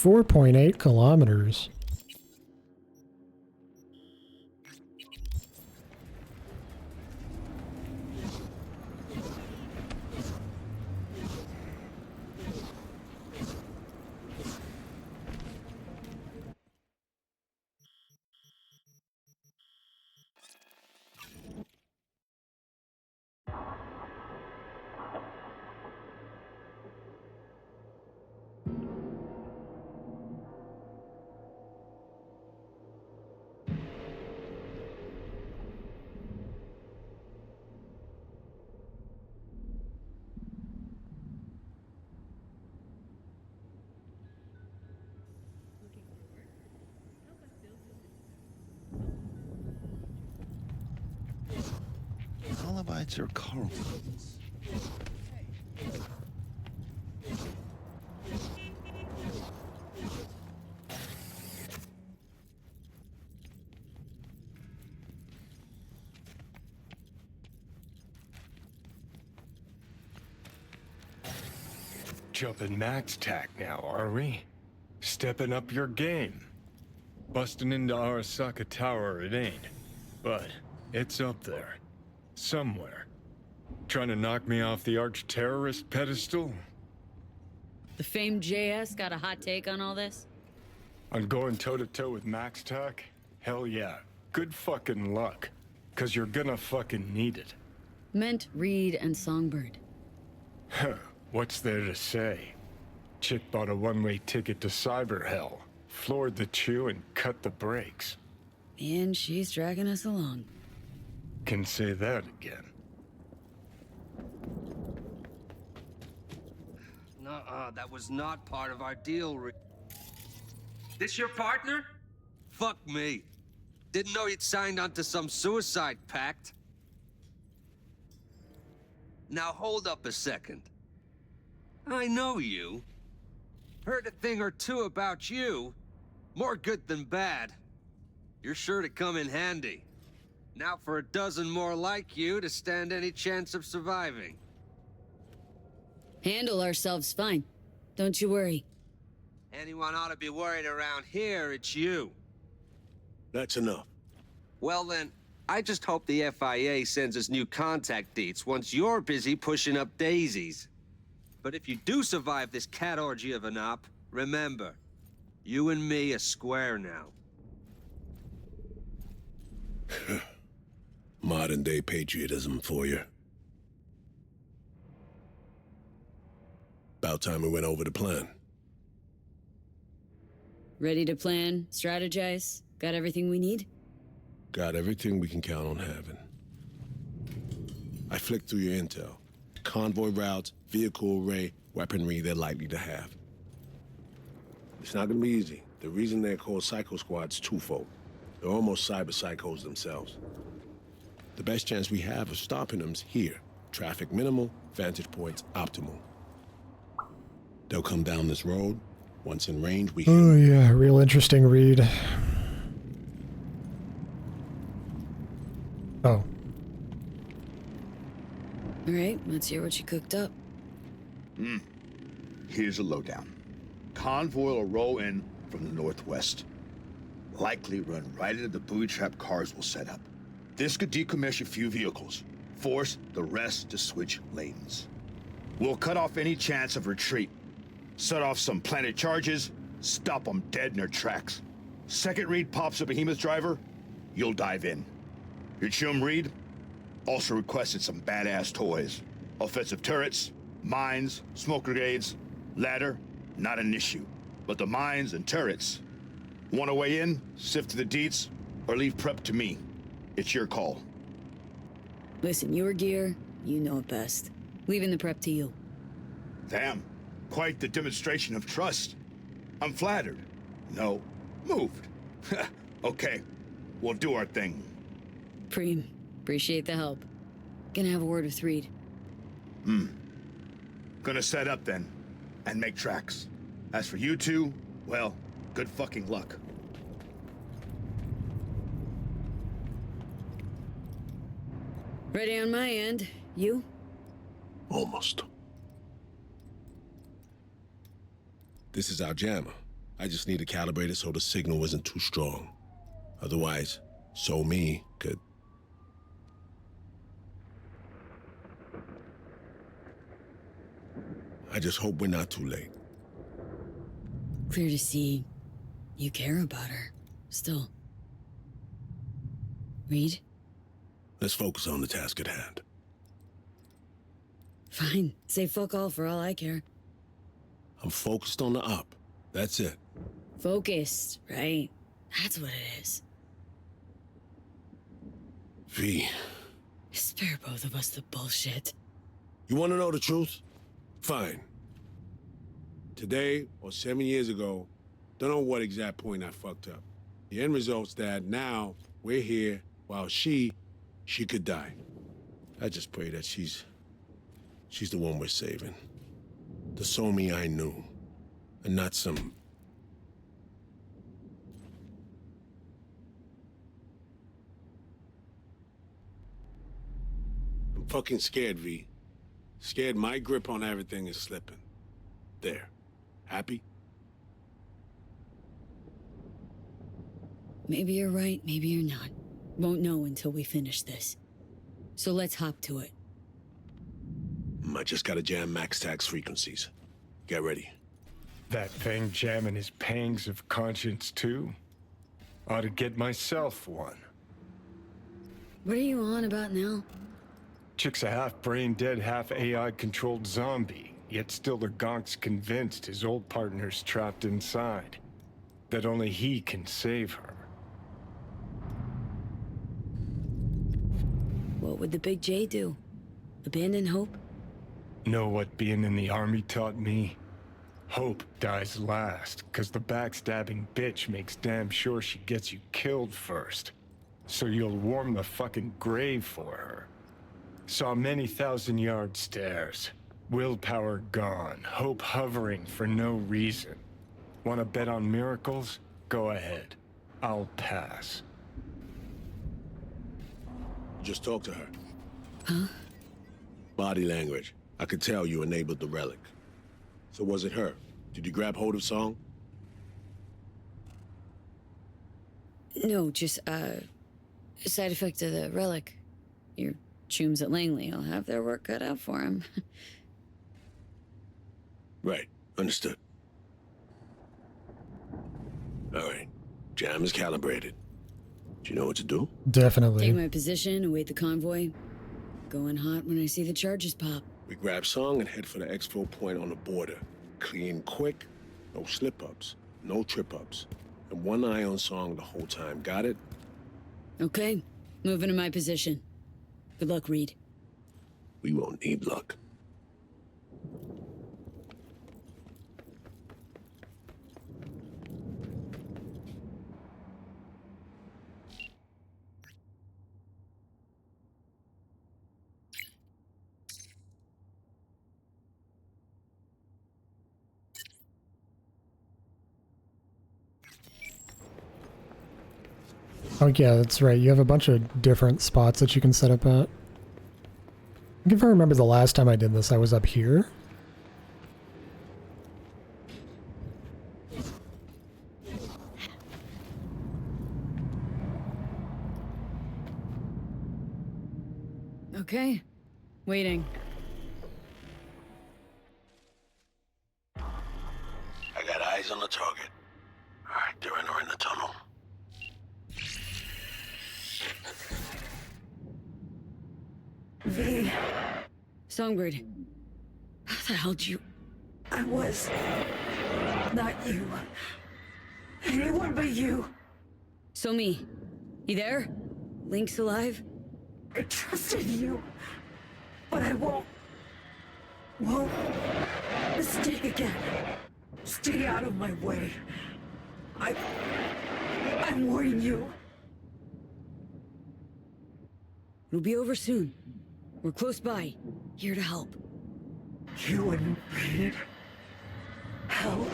.8 kilometers. Lullabites are coral. jumping max tack now, are we? Stepping up your game. Busting into Arasaka Tower it ain't, but it's up there. Somewhere. Trying to knock me off the arch-terrorist pedestal? The famed JS got a hot take on all this? On going toe-to-toe with Max Tack? Hell yeah. Good fucking luck. 'Cause you're gonna fucking need it. Meant Reed and Songbird. Huh. What's there to say? Chick bought a one-way ticket to cyber hell. Floored the chew and cut the brakes. And she's dragging us along. Can say that again. Nuh-uh, that was not part of our deal, This your partner? Fuck me. Didn't know you'd signed onto some suicide pact. Now hold up a second. I know you. Heard a thing or two about you. More good than bad. You're sure to come in handy. Now for a dozen more like you to stand any chance of surviving. Handle ourselves fine. Don't you worry. Anyone ought to be worried around here, it's you. That's enough. Well then, I just hope the FIA sends us new contact dates once you're busy pushing up daisies. But if you do survive this cat orgy of an op, remember, you and me are square now. Modern day patriotism for you. About time we went over the plan. Ready to plan, strategize? Got everything we need? Got everything we can count on having. I flicked through your intel. Convoy routes, vehicle array, weaponry they're likely to have. It's not gonna be easy. The reason they're called Psycho Squad's twofold. They're almost cyber psychos themselves. The best chance we have of stopping them's here. Traffic minimal, vantage points optimal. They'll come down this road. Once in range, we can... Oh yeah, real interesting read. Oh. All right, let's hear what you cooked up. Here's a lowdown. Convoy will roll in from the northwest. Likely run right into the booby trap cars we'll set up. This could decommission a few vehicles. Force the rest to switch lanes. We'll cut off any chance of retreat. Set off some planted charges, stop them dead in their tracks. Second Reed pops a behemoth driver, you'll dive in. Your chum Reed also requested some badass toys. Offensive turrets, mines, smoke grenades, ladder, not an issue. But the mines and turrets. Want to weigh in, sift to the deets, or leave prep to me? It's your call. Listen, your gear, you know it best. Leaving the prep to you. Damn, quite the demonstration of trust. I'm flattered. No, moved. Okay, we'll do our thing. Preem, appreciate the help. Gonna have a word with Reed. Gonna set up then, and make tracks. As for you two, well, good fucking luck. Ready on my end. You? Almost. This is our jammer. I just need to calibrate it so the signal isn't too strong. Otherwise, So Me could... I just hope we're not too late. Clear to see you care about her. Still. Reed? Let's focus on the task at hand. Fine. Say fuck all for all I care. I'm focused on the op. That's it. Focused, right? That's what it is. V. Spare both of us the bullshit. You want to know the truth? Fine. Today, or 7 years ago, don't know what exact point I fucked up. The end result's that now we're here while she could die. I just pray that she's the one we're saving. The Somi I knew, and not some... I'm fucking scared, V. Scared my grip on everything is slipping. There. Happy? Maybe you're right, maybe you're not. Won't know until we finish this. So let's hop to it. I just gotta jam max tax frequencies. Get ready. That thing jamming his pangs of conscience too? Ought to get myself one. What are you on about now? Chick's a half brain dead, half AI controlled zombie, yet still the gonk's convinced his old partner's trapped inside. That only he can save her. What would the Big J do? Abandon hope? Know what being in the army taught me? Hope dies last, 'cause the backstabbing bitch makes damn sure she gets you killed first. So you'll warm the fucking grave for her. Saw many thousand-yard stares. Willpower gone, hope hovering for no reason. Wanna bet on miracles? Go ahead. I'll pass. Just talk to her. Huh? Body language. I could tell you enabled the relic. So was it her? Did you grab hold of Song? No, just, side effect of the relic. Your chooms at Langley will have their work cut out for him. Right. Understood. All right. Jam is calibrated. Do you know what to do? Definitely. Take my position, await the convoy. Going hot when I see the charges pop. We grab Song and head for the exfil point on the border. Clean quick, no slip-ups, no trip-ups. And one eye on Song the whole time, got it? Okay, moving to my position. Good luck, Reed. We won't need luck. Oh yeah, that's right. You have a bunch of different spots that you can set up at. I think if I remember the last time I did this, I was up here. Okay, waiting. I got eyes on the target. All right, they're entering the tunnel. V. Songbird. How the hell did you... I was... not you. Anyone but you. So me. You there? Link's alive? I trusted you. But I won't mistake again. Stay out of my way. I'm warning you. It'll be over soon. We're close by. Here to help. You wouldn't need help.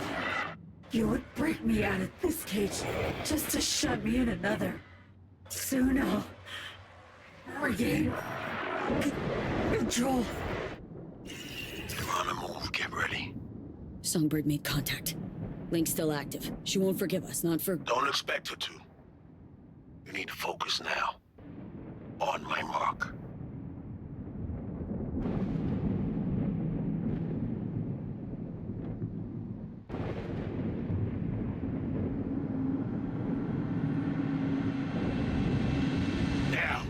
You would break me out of this cage just to shut me in another. Soon I'll regain control. You're on the move. Get ready. Songbird made contact. Link's still active. She won't forgive us, not for... Don't expect her to. You need to focus now. On my mark. Now.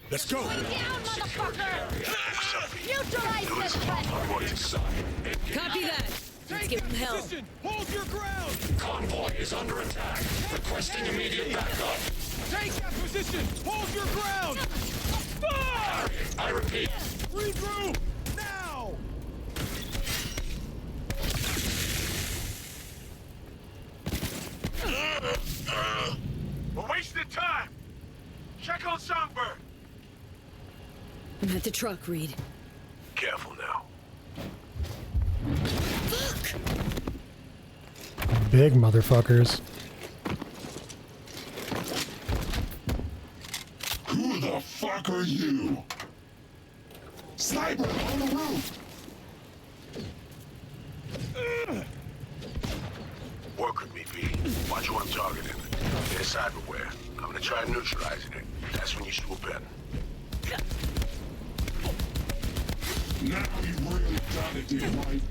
Let's go. Down, motherfucker! Neutralize this threat! Copy that! Let's give them hell. Hold your ground! Convoy is under attack. Requesting immediate backup. Take that position! Hold your ground! Fire! I repeat. Regroup! Now! We're wasting time. Check on Songbird. I'm at the truck, Reed. Careful now. Fuck! Big motherfuckers. you! Sniper on the roof! Work with me, V. Watch who I'm targeting. There's cyberware. I'm gonna try neutralizing it. That's when you swoop in. Now you really got it, dear wife.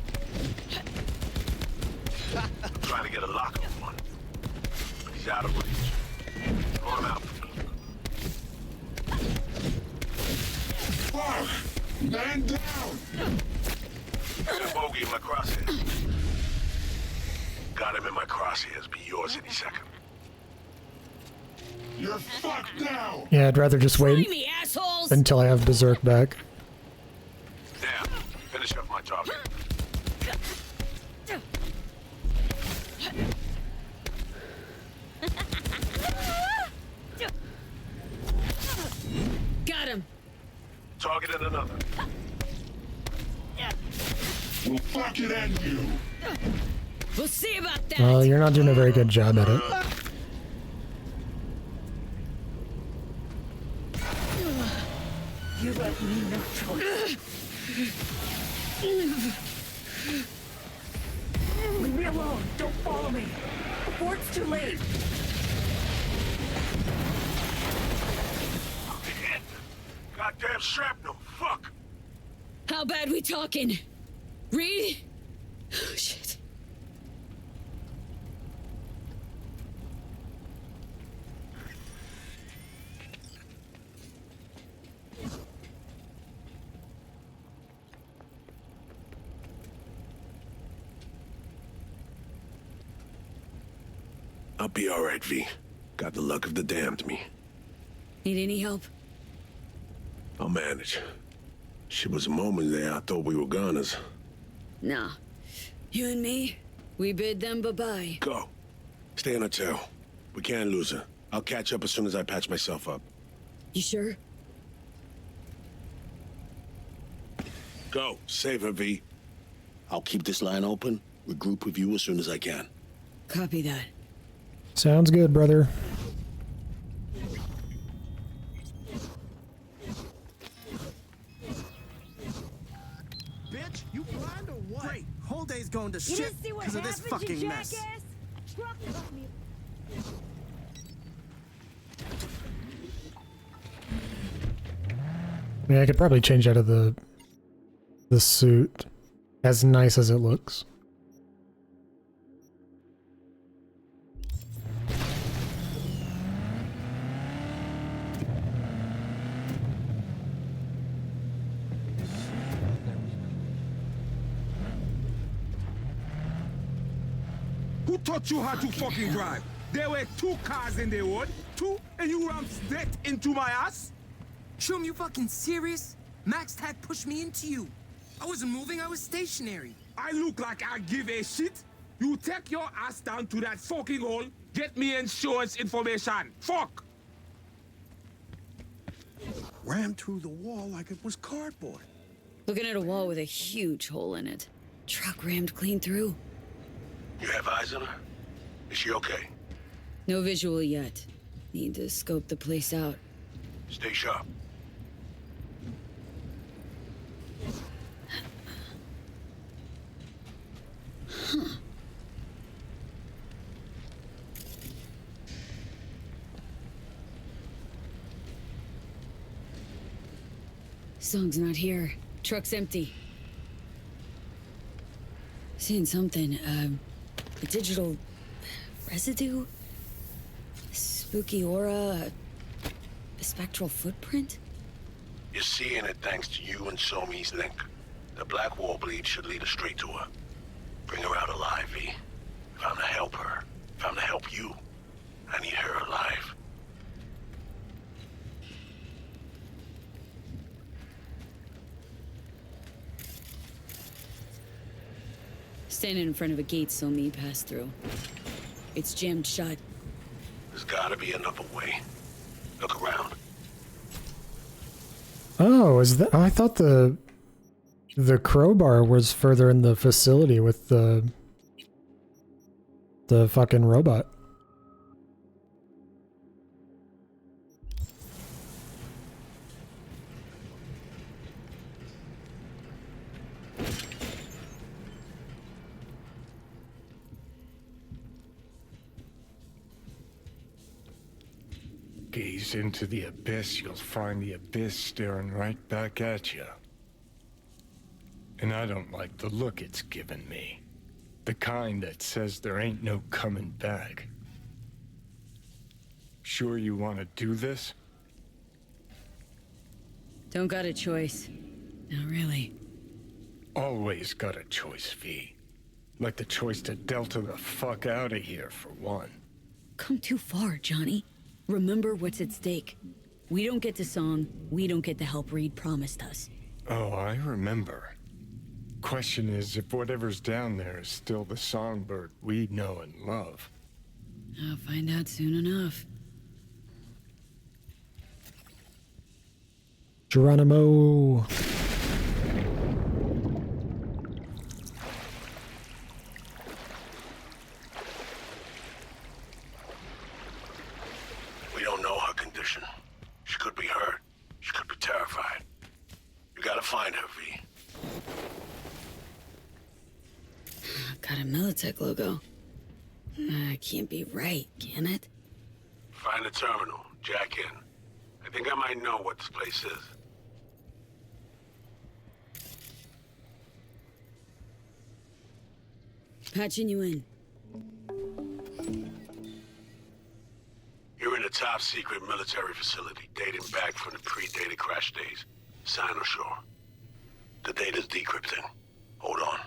I'm trying to get a lock on one. But he's out of reach. Throw him out for me. Fuck! Man down! Got a bogey in my crosshairs. Got him in my crosshairs. Be yours any second. You're fucked now! Yeah, I'd rather just wait me, assholes! until I have Berserk back. Damn. Finish up my target. Got him. Targeted another. We'll fucking end you! We'll see about that. Well, you're not doing a very good job at it. You left me no choice. Leave me alone. Don't follow me. Before it's too late. Goddamn shrapnel. Fuck. How bad we talking? Reed? Oh, shit. I'll be alright, V. Got the luck of the damned me. Need any help? I'll manage. Shit was a moment there I thought we were goners. Nah. You and me, we bid them bye-bye. Go. Stay on her tail. We can't lose her. I'll catch up as soon as I patch myself up. You sure? Go. Save her, V. I'll keep this line open. Regroup with you as soon as I can. Copy that. Sounds good, brother. Bitch, you blind or what? Great. Whole day's going to shit because of this fucking mess. I mean, I could probably change out of the suit, as nice as it looks. Who taught you how to fucking drive? There were 2 cars in the road, 2, and you rammed straight into my ass? Shum, you fucking serious? Max Tack pushed me into you. I wasn't moving, I was stationary. I look like I give a shit? You take your ass down to that fucking hole, get me insurance information. Fuck! Rammed through the wall like it was cardboard. Looking at a wall with a huge hole in it. Truck rammed clean through. You have eyes on her? Is she okay? No visual yet. Need to scope the place out. Stay sharp. Huh. Song's not here. Truck's empty. Seeing something. A digital residue? Spooky aura? A spectral footprint? You're seeing it thanks to you and Somi's link. The black wall bleed should lead us straight to her. Bring her out alive, V. If I'm to help her, if I'm to help you, I need her alive. Standing in front of a gate Somi passed through. It's jammed shut. There's gotta be another way. Look around. Oh, is that? Oh, I thought the crowbar was further in the facility with the fucking robot. gaze into the abyss, you'll find the abyss staring right back at you. And I don't like the look it's given me. The kind that says there ain't no coming back. Sure you want to do this? Don't got a choice. Not really. Always got a choice, V. Like the choice to Delta the fuck out of here, for one. Come too far, Johnny. Remember what's at stake. We don't get the song, we don't get the help Reed promised us. Oh, I remember. Question is if whatever's down there is still the songbird we know and love. I'll find out soon enough. Geronimo! We don't know her condition. She could be hurt. She could be terrified. You gotta find her, V. Got a Militech logo. Can't be right, can it? Find the terminal. Jack in. I think I might know what this place is. Patching you in. You're in a top-secret military facility dating back from the pre-data crash days. Sinosure. The data's decrypting. Hold on.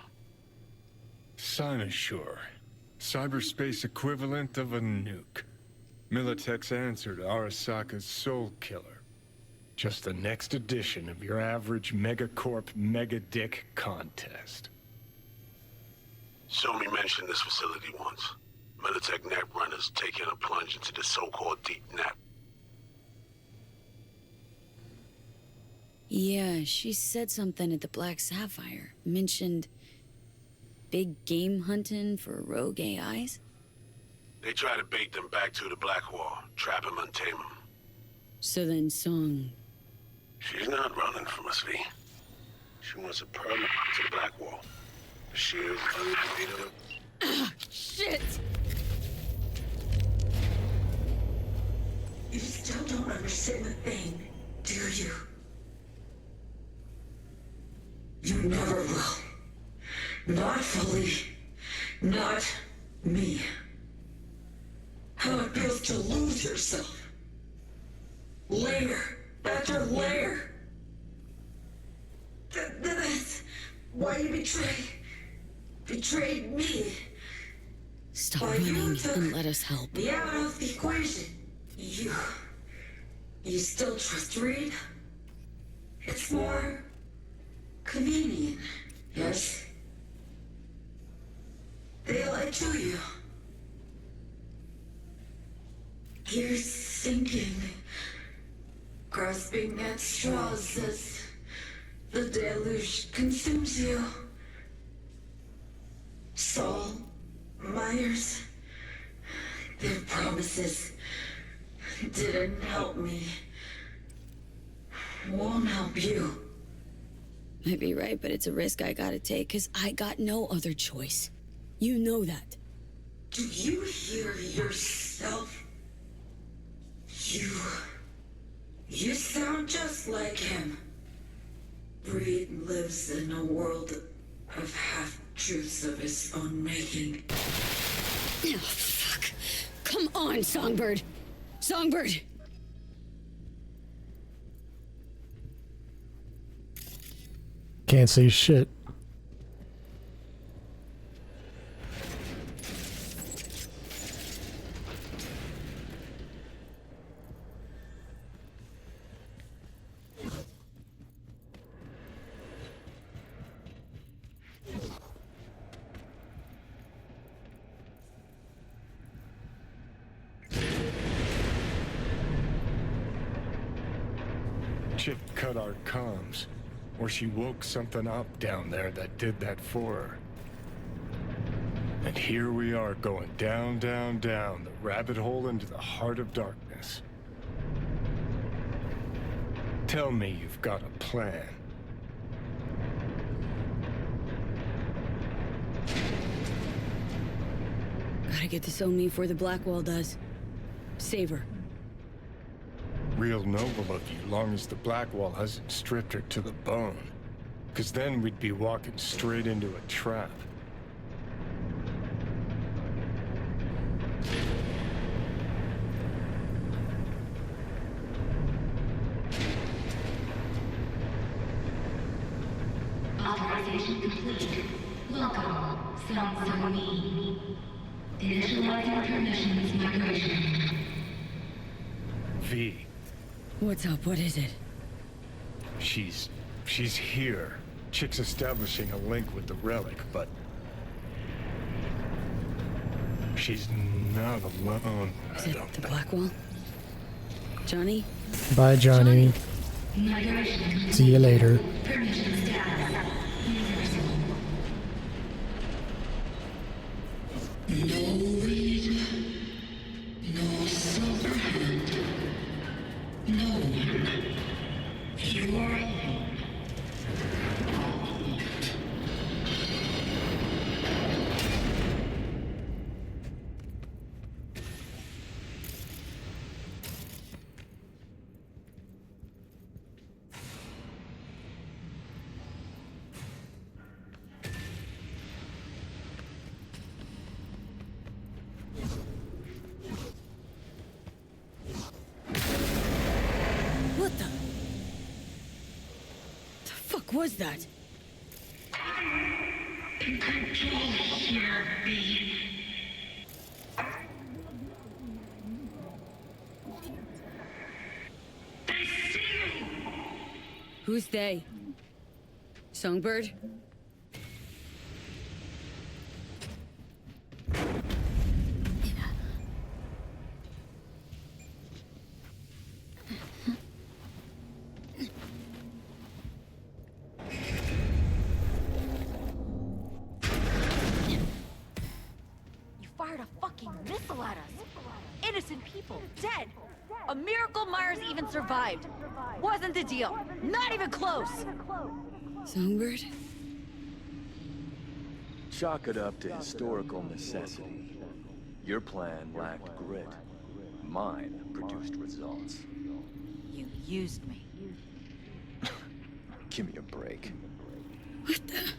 Sinosure. Cyberspace equivalent of a nuke. Militech's answer to Arasaka's Soul Killer. Just the next edition of your average megacorp mega-dick contest. Somi mentioned this facility once. Militech net runners taking a plunge into the so-called deep net. Yeah, she said something at the Black Sapphire. Mentioned big game hunting for rogue AIs? They try to bait them back to the Black Wall, trap them and tame them. So then Song... She's not running from us, V. She wants a permit to the Black Wall. The sheer undefeated. Shit! You still don't understand the thing, do you? You never will. Not fully. Not me. How it feels to lose yourself. Layer after layer. That's why you betrayed me. Stop Why running you took and let us help. me out of the equation. You still trust Reed? It's more convenient, yes? They lied to you. You're sinking, grasping at straws as the deluge consumes you. Saul, Myers, their promises didn't help me. Won't help you. Might be right, but it's a risk I gotta take, 'cause I got no other choice. You know that. Do you hear yourself? You sound just like him. Reed lives in a world of half-truths of his own making. Oh, fuck. Come on, Songbird. Songbird! Can't say shit. Chick cut our comms, or she woke something up down there that did that for her. And here we are going down, down, down the rabbit hole into the heart of darkness. Tell me you've got a plan. Gotta get this on me before the Blackwall does. Save her. Real noble of you, long as the Blackwall hasn't stripped her to the bone. Because then we'd be walking straight into a trap. Authorization complete. Welcome, Sun Me. Initializing permissions migration. V. What's up? What is it? She's here. Chick's establishing a link with the relic, but she's not alone. Is it the Blackwall? Johnny? Bye, Johnny. See you later. Permission status. Universal. No read. No silver hand. No one. You are alone. What the fuck was that? In control here, B. They see you! Who's they? Songbird? Fired a fucking missile at us. Innocent people, dead. A miracle Myers even survived. Wasn't the deal. Not even close. Songbird? Chalk it up to historical necessity. Your plan lacked grit. Mine produced results. You used me. Give me a break. What the?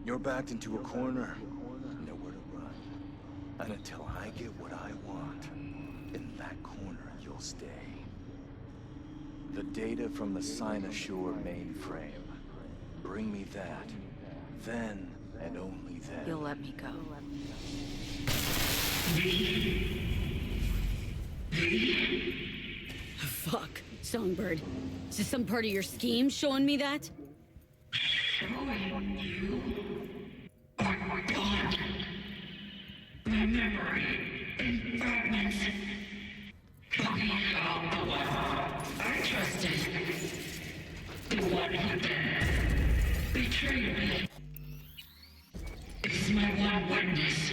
You're backed into a corner. Nowhere to run. And until I get what I want, in that corner you'll stay. The data from the Sinosure mainframe. Bring me that. Then, and only then. You'll let me go. Fuck. Songbird. Is this some part of your scheme showing me that? Showing you are gone. My memory in fragments. But we found the one I trusted. The one who then betrayed me. Is my one witness.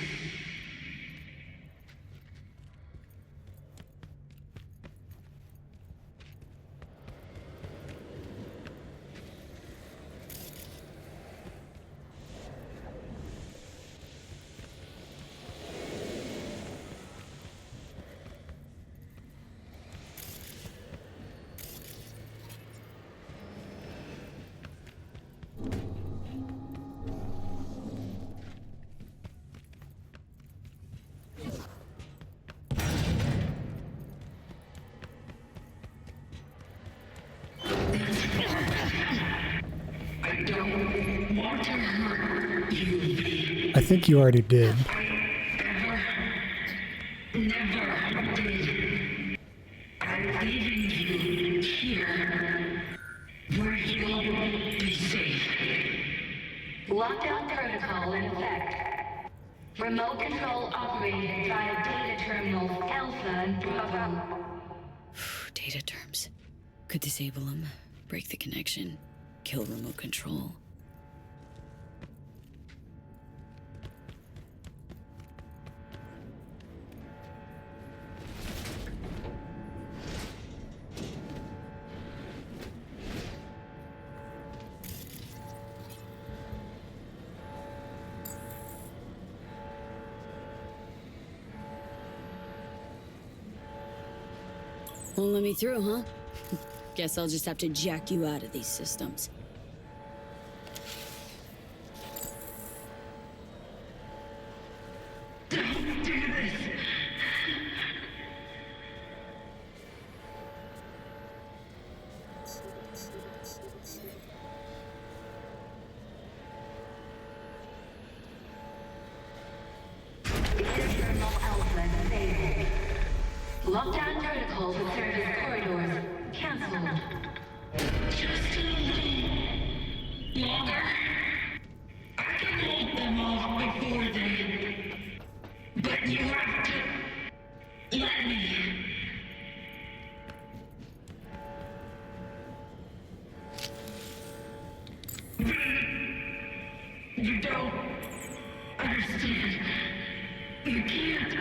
I don't want to hurt you, V. I think you already did. Never did. I'm leaving you here, where you'll be safe. Lockdown protocol in effect. Remote control operated via data terminals Alpha and Bravo. Data terms. Could disable them, break the connection, kill remote control. Won't let me through, huh? Guess I'll just have to jack you out of these systems. Don't do this. Lockdown protocols with service corridors cancelled. Just a little longer. I can hold them off before then. But you have to let me. You don't understand. You can't.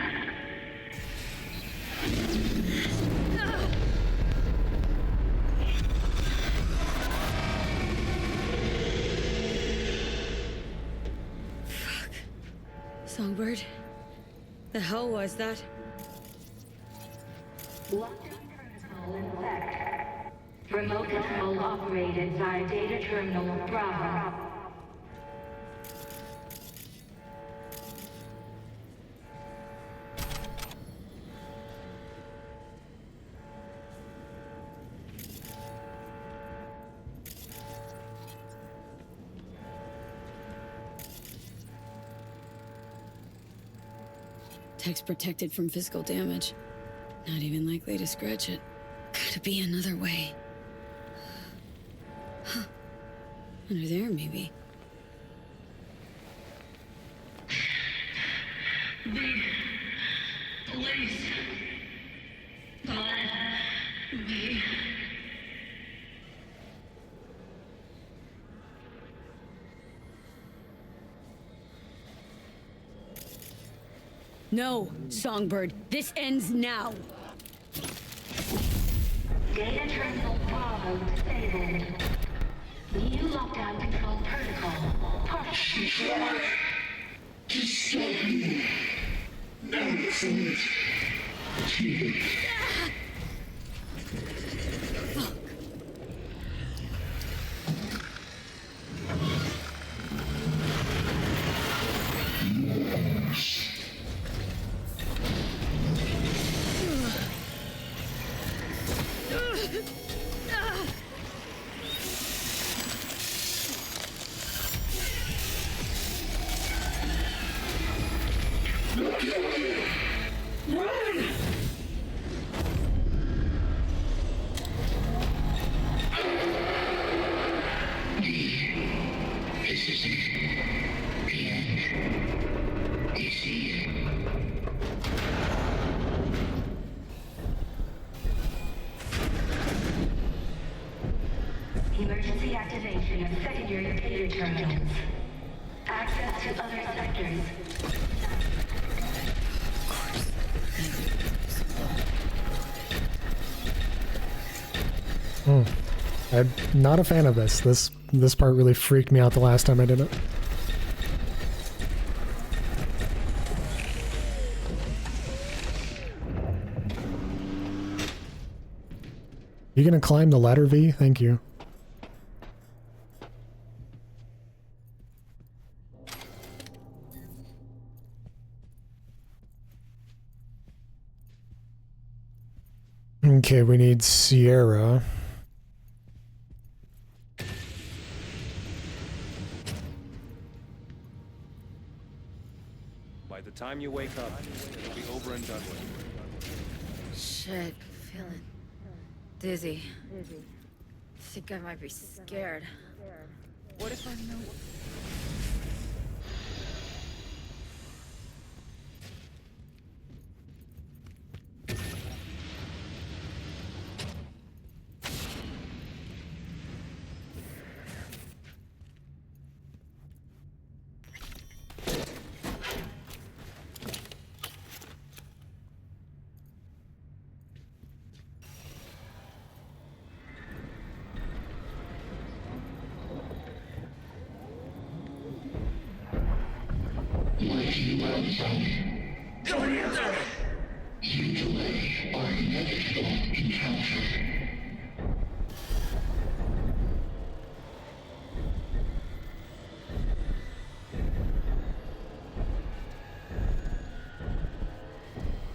Songbird? The hell was that? Lockdown protocol in effect. Remote control operated via data terminal Bravo. Tech's protected from physical damage. Not even likely to scratch it. Gotta be another way. Huh. Under there, maybe. Please. Let me. No, Songbird. This ends now. Data terminal Bravo disabled. New lockdown control protocol. Perfect. To stop me. Excellent. Emergency activation of secondary data terminals. Access to other sectors. I'm not a fan of this. This part really freaked me out the last time I did it. You gonna climb the ladder, V? Thank you. Okay, we need Sierra. By the time you wake up, it'll be over and done with. Shit, feeling dizzy. Think I might be scared. What if I know? You delay our inevitable encounter.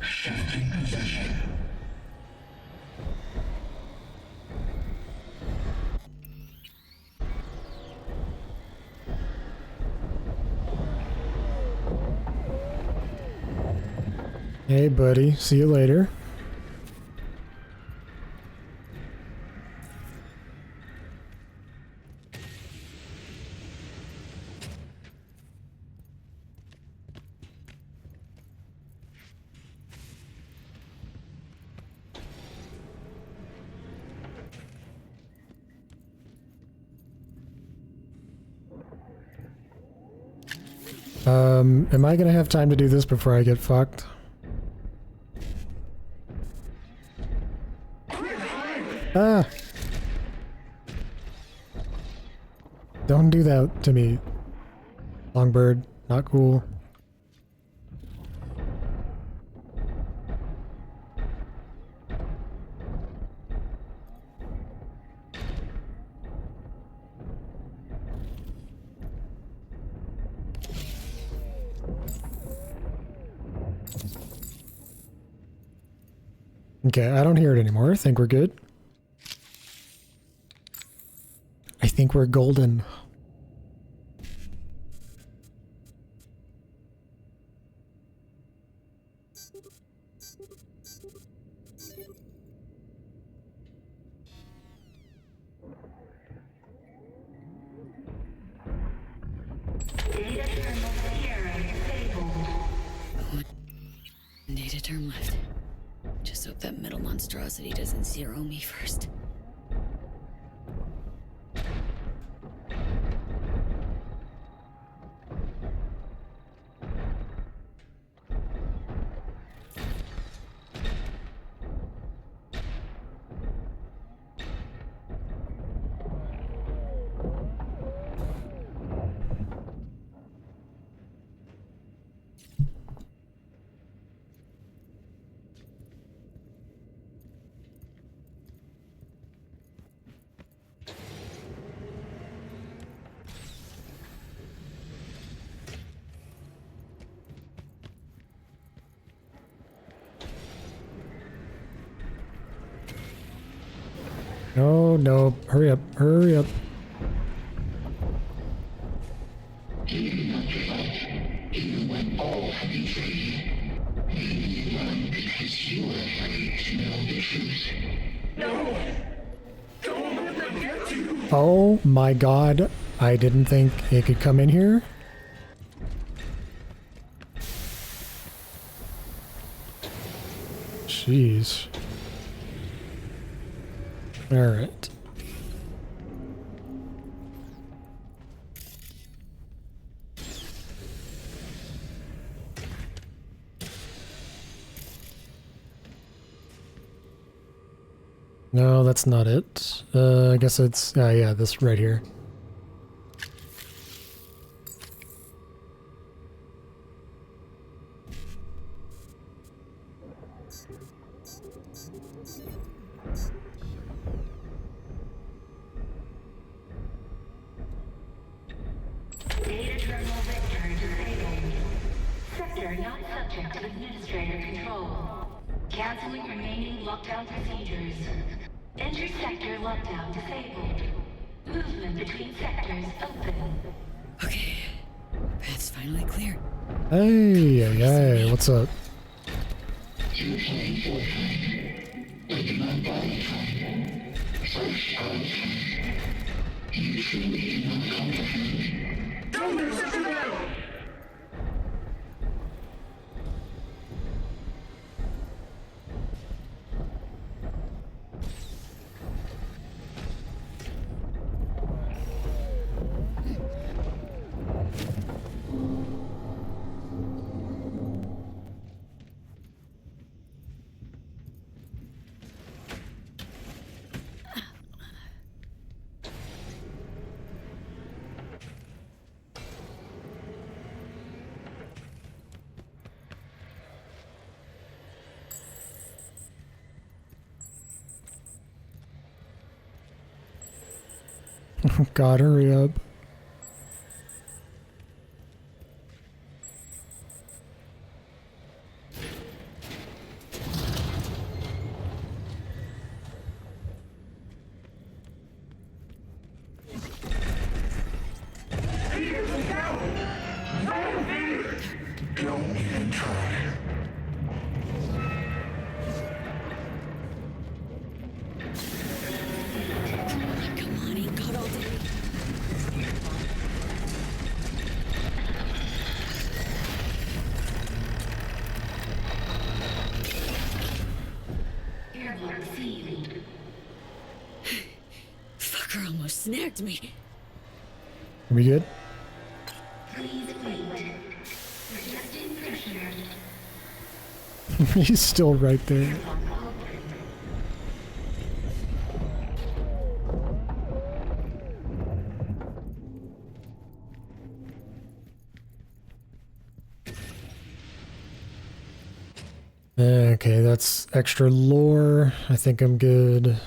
Shifting position. Hey, buddy. See you later. Am I gonna have time to do this before I get fucked? Ah! Don't do that to me, Longbird. Not cool. Okay, I don't hear it anymore. I think we're good. I think we're golden. Data term left. Just hope that metal monstrosity doesn't zero me first. No, no, hurry up, hurry up. Even when all have been free, you run because you are afraid to know the truth. No! Don't let them get you! Oh my god, I didn't think it could come in here. Jeez. Alright. No, that's not it. I guess it's, yeah, this right here. Data terminal vector disabled. Sector not subject to administrator control. Canceling remaining lockdown procedures. Entry sector lockdown disabled. Movement between sectors open. Okay. Path's finally clear. Hey, hey, what's up? You're playing for time. I demand body time. First out of time. You truly do not comprehend. Don't listen to them! God, hurry up. Don't even try. Come on, he got all day. Airlock sealed. Fucker almost snagged me. Are we good? Please wait. Adjusting pressure. He's still right there. Okay, that's extra lore. I think I'm good.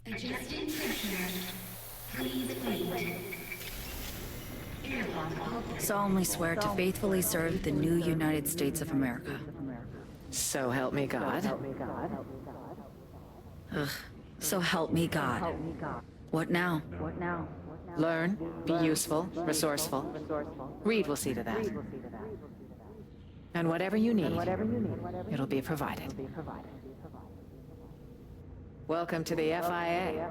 Adjusting pressure. Please wait. Airlock open. solemnly swear to faithfully serve the new United States of America. So help me God. Ugh. So help me God. What now? Learn, be useful, resourceful. Reed will see to that. And whatever you need, it'll be provided. Welcome to the FIA.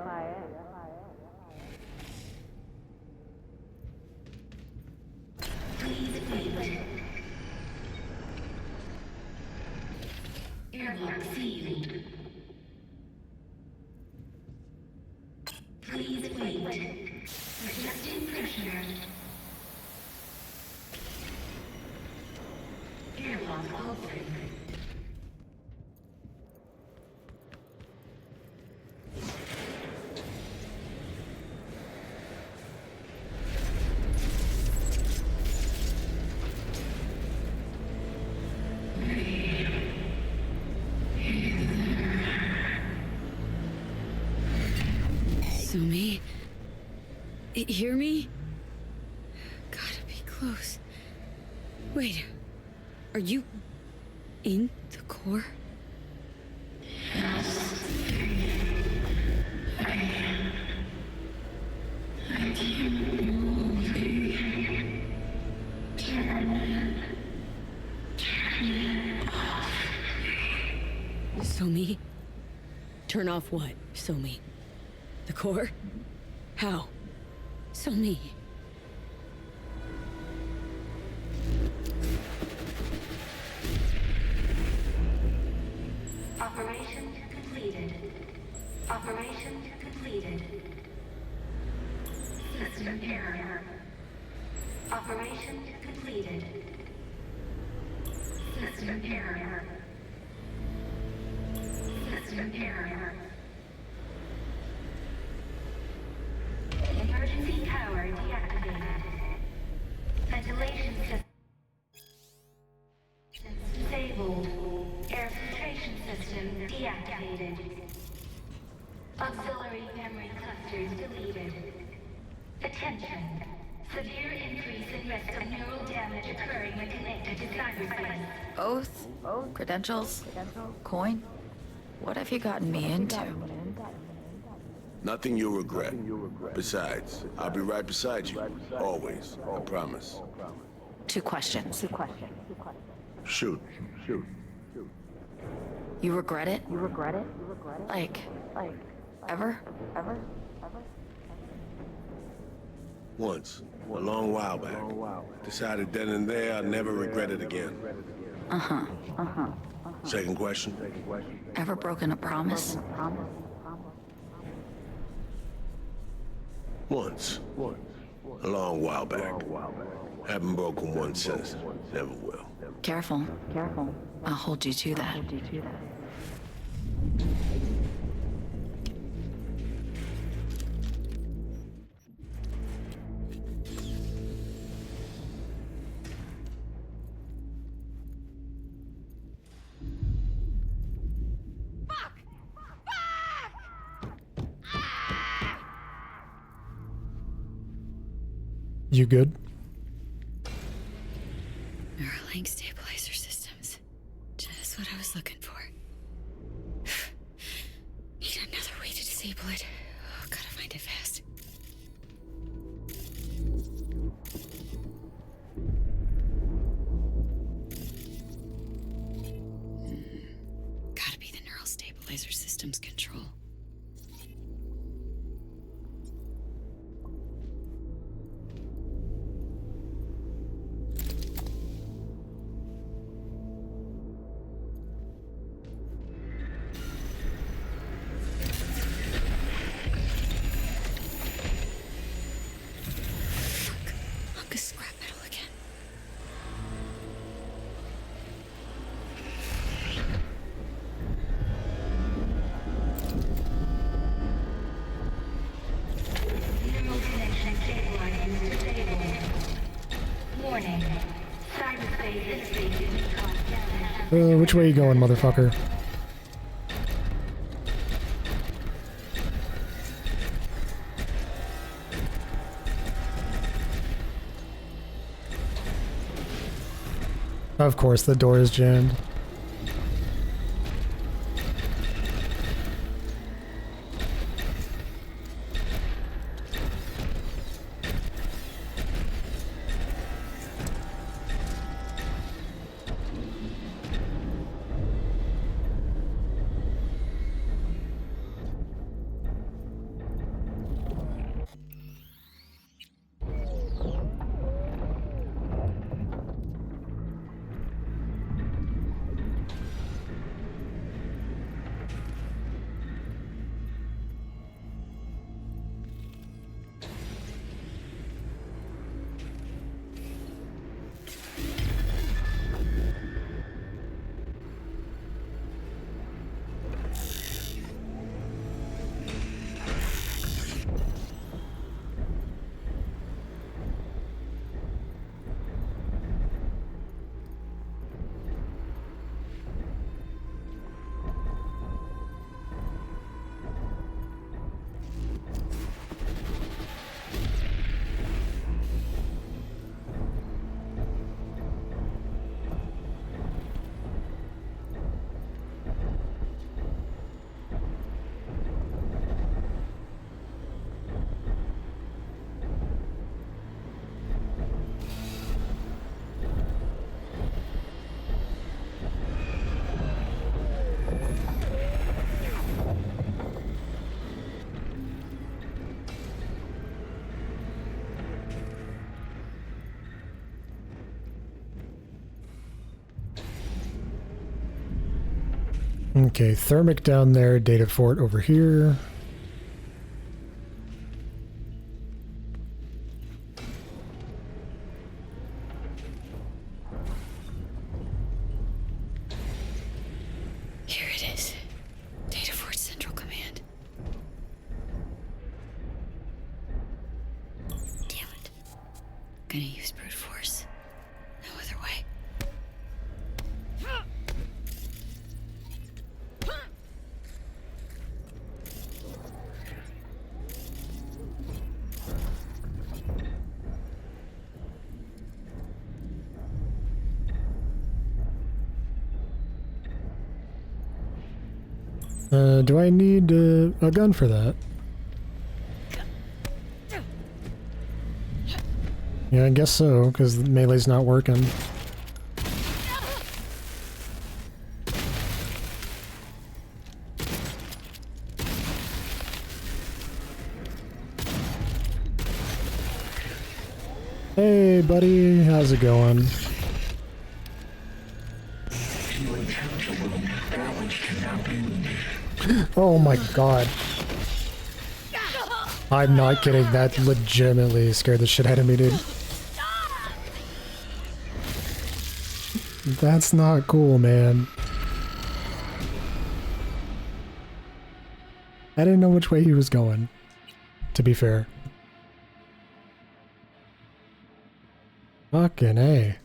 Please wait. Airlock sealed. Please wait. Adjusting pressure. Airlock open. Sumi? Hear me? Gotta be close. Wait, are you in the core? Sumi? Turn off what, Sumi? The core? How? Sumi. Operation completed. Operation completed. System error. Operation completed. System error. System error. Emergency power deactivated. Ventilation system disabled. Air filtration system deactivated. Auxiliary memory clusters deleted. Attention. Severe increase in risk of neural damage occurring when connected to cyberspace. Oath? Credentials? Coin? What have you gotten me into? Nothing you'll regret. Besides, I'll be right beside you. Always. I promise. 2 questions. Shoot. You regret it? Like, ever? Once. A long while back. Decided then and there I'd never regret it again. Uh-huh. Second question? Ever broken a promise? Once. A long while back. Haven't broken one since. Never will. Careful. I'll hold you to that. You good? Neuralink stabilizer systems. Just what I was looking for. Need another way to disable it. Oh, gotta find it fast. Gotta be the neural stabilizer systems control. Hunk of scrap metal again. Neural connection stabilizers disabled. Warning. Cyberspace is facing recon damage. Which way you going, motherfucker? Of course, the door is jammed. Okay, thermic down there, data fort over here. Here it is. Data Fort Central Command. Damn it. Gonna use brute force. No other way. Do I need a gun for that? Yeah, I guess so, because the melee's not working. Hey, buddy, how's it going? Oh my god. I'm not kidding, that legitimately scared the shit out of me, dude. That's not cool, man. I didn't know which way he was going, to be fair. Fucking A.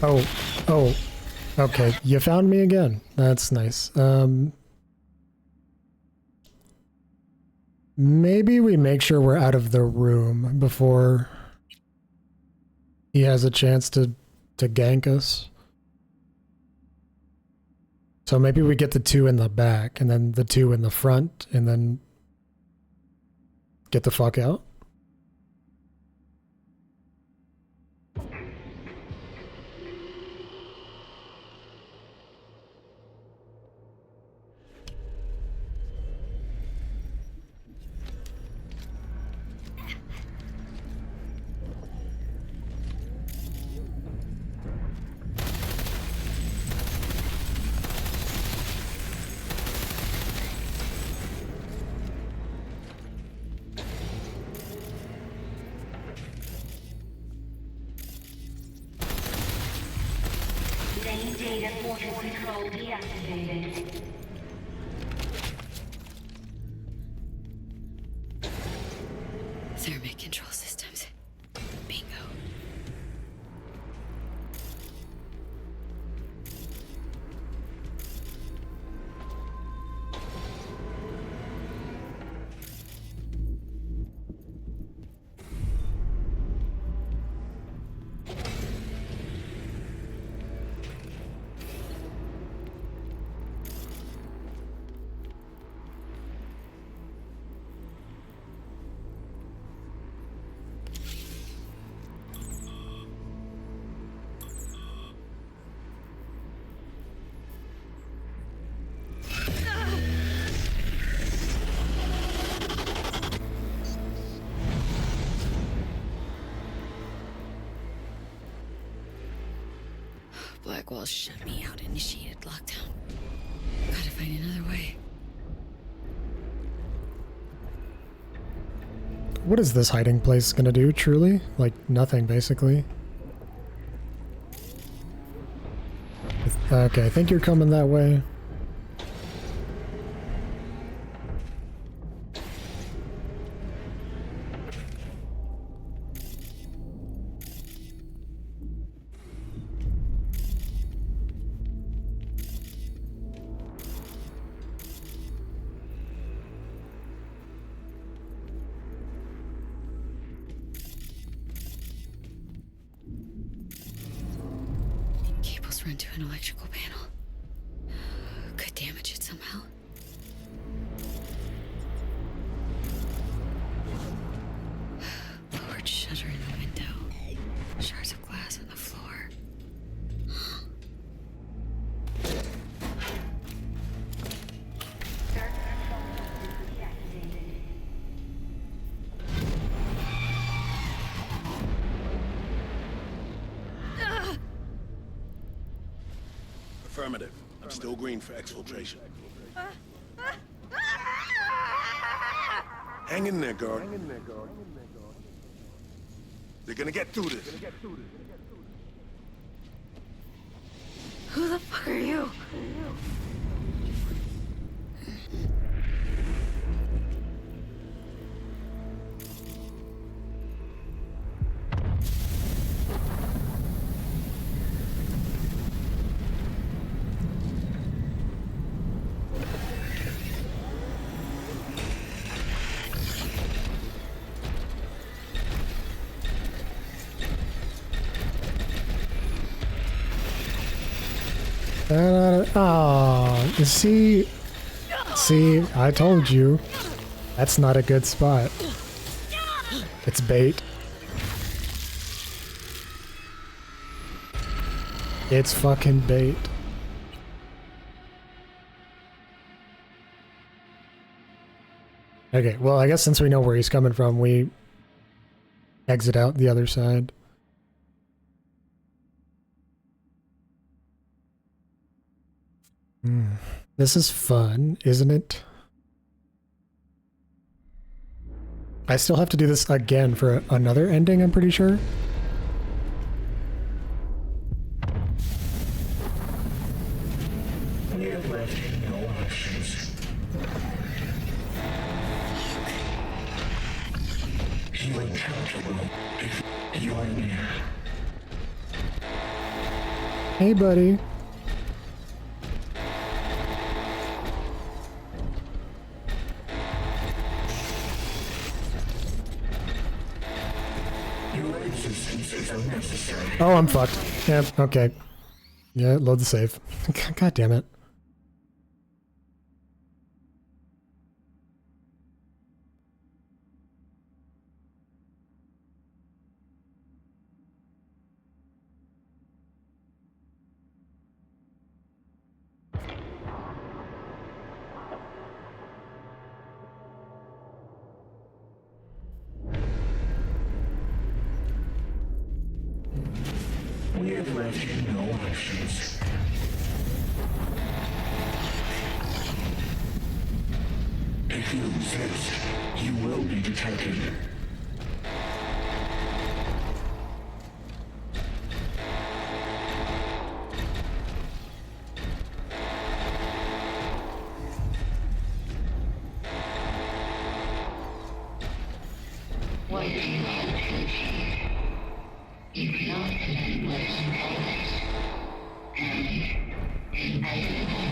Oh, okay. You found me again. That's nice. Maybe we make sure we're out of the room before he has a chance to gank us. So maybe we get the 2 in the back and then the 2 in the front and then get the fuck out. Main data portal control deactivated. Thermic control systems. Bingo. Blackwall shut me out, initiated lockdown. Gotta find another way. What is this hiding place gonna do, truly? Like, nothing, basically. Okay, I think you're coming that way. Cables run to an electrical panel. Could damage it somehow. Lowered shutter in the window. Shards of glass on the floor. Affirmative. I'm still green for exfiltration. Hang in there, girl. They're gonna get through this. Who the fuck are you? Oh, see, I told you. That's not a good spot. It's bait. It's fucking bait. Okay, well, I guess since we know where he's coming from, we exit out the other side. This is fun, isn't it? I still have to do this again for another ending, I'm pretty sure. We have left you no options. You untouchable if you are near. Hey, buddy. Your existence is unnecessary. Oh, I'm fucked. Yeah, okay. Yeah, load the save. God damn it. We have left you no options. If you resist, you will be detected. What do you hold here? You cannot command letters and colors. And inevitable.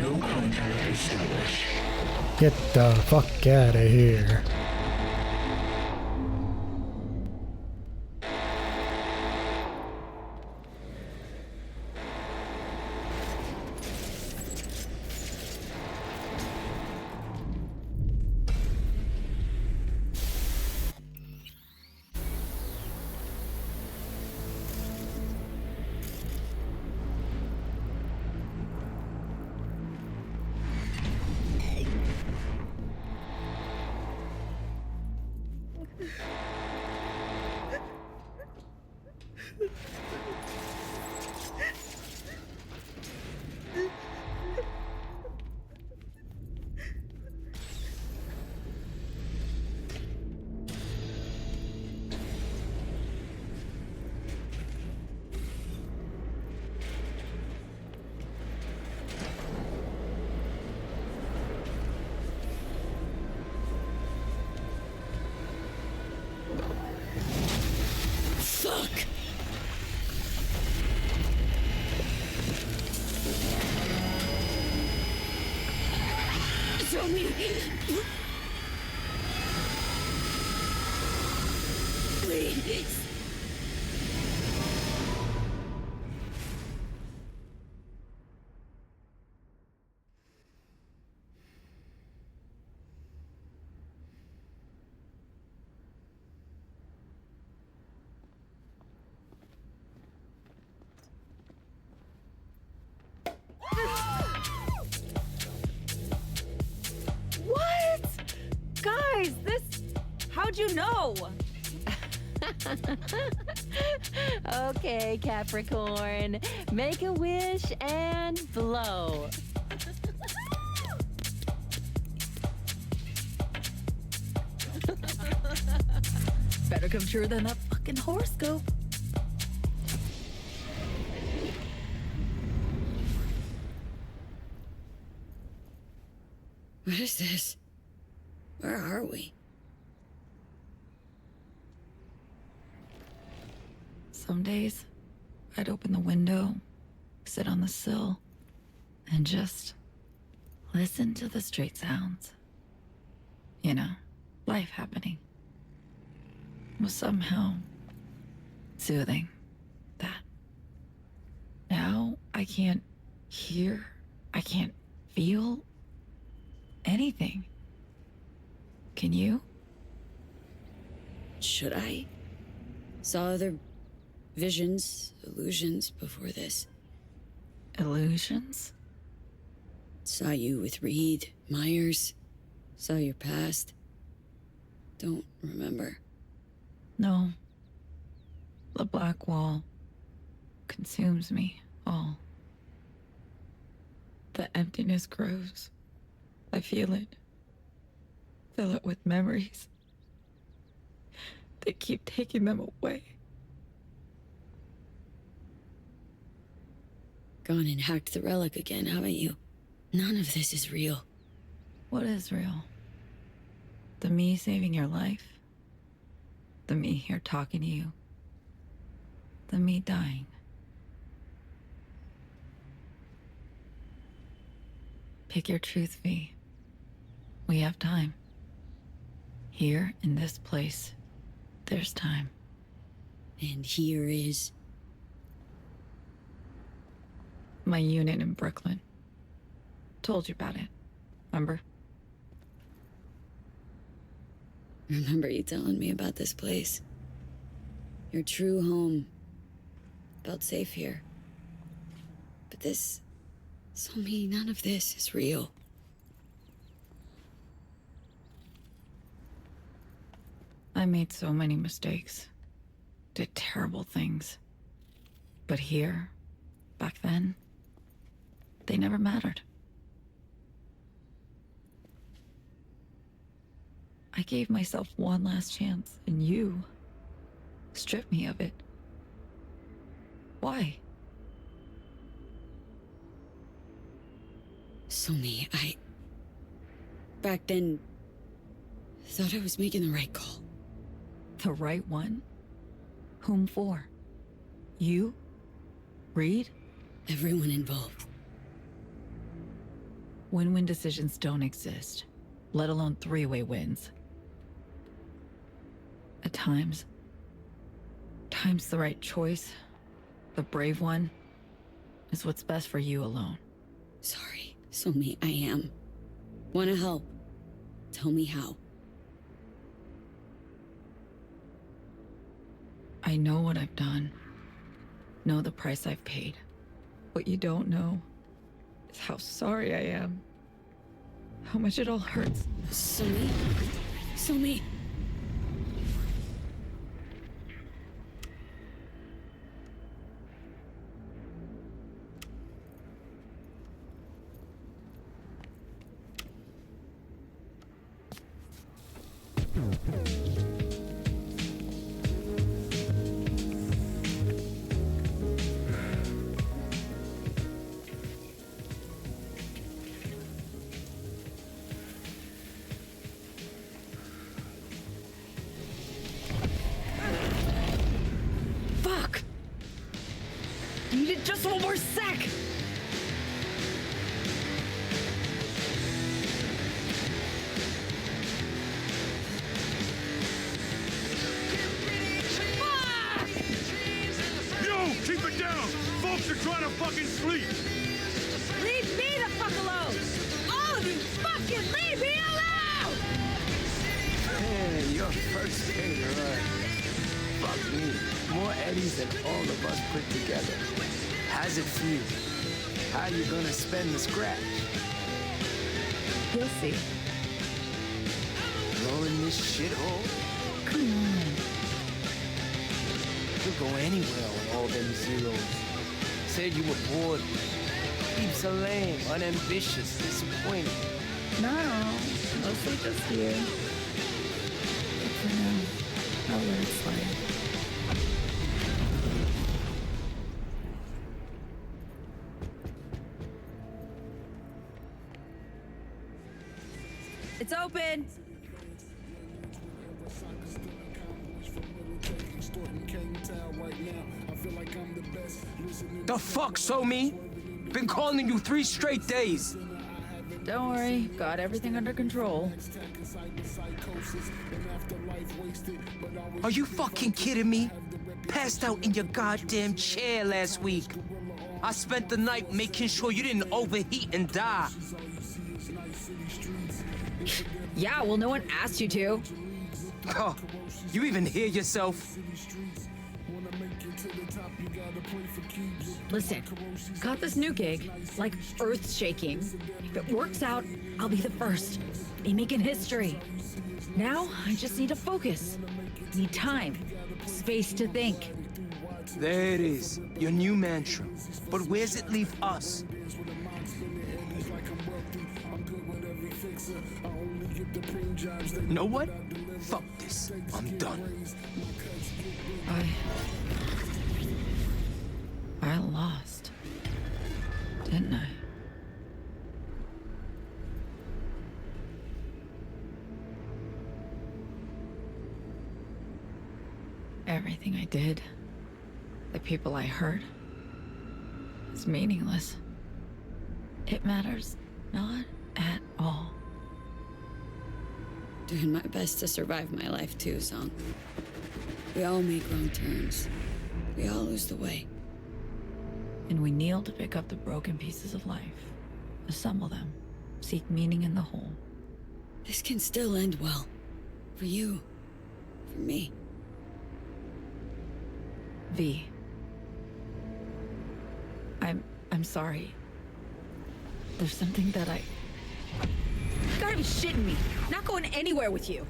No contact established. Get the fuck out of here. Fuck! Throw me! Please! What? Guys, this... How'd you know? Okay, Capricorn. Make a wish and blow. Better come true than that fucking horoscope. What is this? Where are we? Some days, I'd open the window, sit on the sill, and just listen to the street sounds. You know, life happening. It was somehow soothing, that. Now I can't hear, I can't feel anything. Can you? Should I? Saw other visions, illusions before this. Illusions? Saw you with Reed, Myers. Saw your past. Don't remember. No. The black wall consumes me all. The emptiness grows. I feel it. Fill it with memories. They keep taking them away. Gone and hacked the relic again, haven't you? None of this is real. What is real? The me saving your life? The me here talking to you? The me dying? Pick your truth, V. We have time. Here, in this place, there's time. And here is... my unit in Brooklyn. Told you about it, remember? Remember you telling me about this place. Your true home. Felt safe here. But this... so me, none of this is real. I made so many mistakes. Did terrible things. But here, back then, they never mattered. I gave myself one last chance, and you stripped me of it. Why? So me, back then, thought I was making the right call. The right one? Whom for? You? Reed? Everyone involved. Win-win decisions don't exist, let alone three-way wins. At times the right choice, the brave one, is what's best for you alone. Sorry, so me, I am. Wanna help? Tell me how. I know what I've done. Know the price I've paid. What you don't know is how sorry I am. How much it all hurts. So me? So me? Fuck! Needed just one more sec! Yo, keep it down! Folks are trying to fucking sleep! Leave me the fuck alone! All of you fucking leave me alone! Hey, your first day to run. Fuck me. More Eddies than all of us put together. How's it feel? How you gonna spend the scratch? You'll see. Blowing this shithole? Come on. You'll go anywhere with all them zeros. Said you were bored. Heaps of lame, unambitious, disappointed. No, mostly just you. But for now, I'll let it slide. It's open! Right now. The fuck, so me? Been calling you 3 straight days. Don't worry, got everything under control. Are you fucking kidding me? Passed out in your goddamn chair last week. I spent the night making sure you didn't overheat and die. Yeah, well, no one asked you to. Oh, you even hear yourself? Listen, got this new gig, like earth-shaking. If it works out, I'll be the first. Be making history. Now, I just need to focus. Need time. Space to think. There it is, your new mantra. But where's it leave us? Know what? Fuck this. I'm done. I lost. Didn't I? Everything I did, the people I hurt, is meaningless. It matters not at all. Doing my best to survive my life too, Song. We all make wrong turns. We all lose the way. And we kneel to pick up the broken pieces of life, assemble them, seek meaning in the whole. This can still end well. For you. For me. V. I'm sorry. There's something that I... You gotta be shitting me. Not going anywhere with you.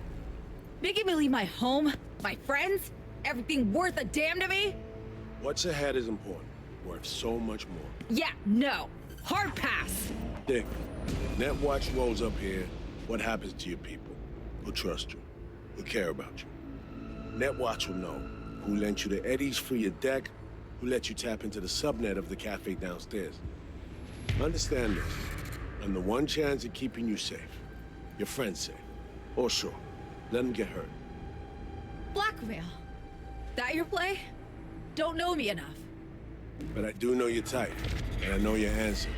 Making me leave my home, my friends, everything worth a damn to me? What's ahead is important. Worth so much more. Yeah, no. Hard pass. Dick, Netwatch rolls up here. What happens to your people? Who trust you? Who care about you? Netwatch will know who lent you the eddies for your deck, who let you tap into the subnet of the cafe downstairs. Understand this. I'm the one chance at keeping you safe. Your friends safe. Or sure. Let them get hurt. Blackmail. That your play? Don't know me enough. But I do know your type, and I know your answer.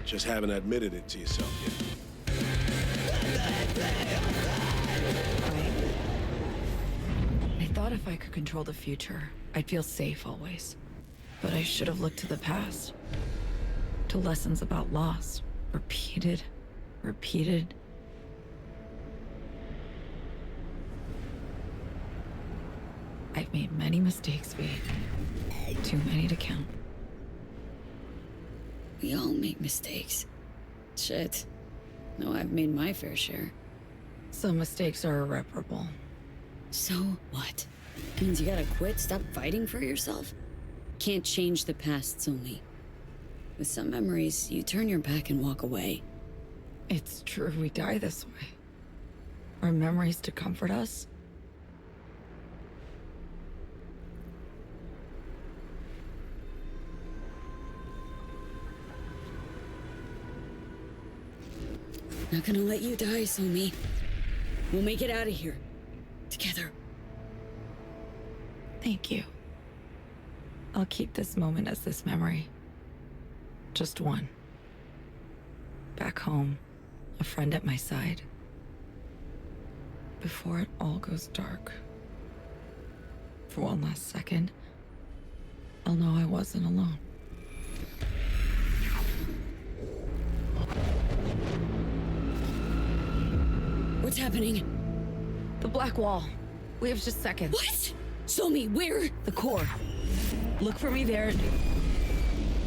Just haven't admitted it to yourself yet. I thought if I could control the future, I'd feel safe always. But I should have looked to the past. To lessons about loss. Repeated. I've made many mistakes, V. Too many to count. We all make mistakes. Shit. No, I've made my fair share. Some mistakes are irreparable. So what? Means you gotta quit, stop fighting for yourself? Can't change the past, Somi. With some memories, you turn your back and walk away. It's true we die this way. Our memories to comfort us. Not gonna let you die, Somi. We'll make it out of here. Together. Thank you. I'll keep this moment as this memory. Just one. Back home, a friend at my side. Before it all goes dark. For one last second, I'll know I wasn't alone. What's happening? The black wall. We have just seconds. What? Somi, where? The core. Look for me there.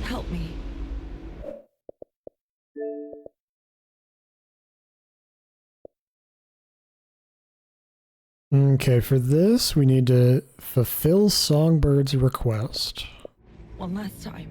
Help me. Okay, for this, we need to fulfill Songbird's request. One last time.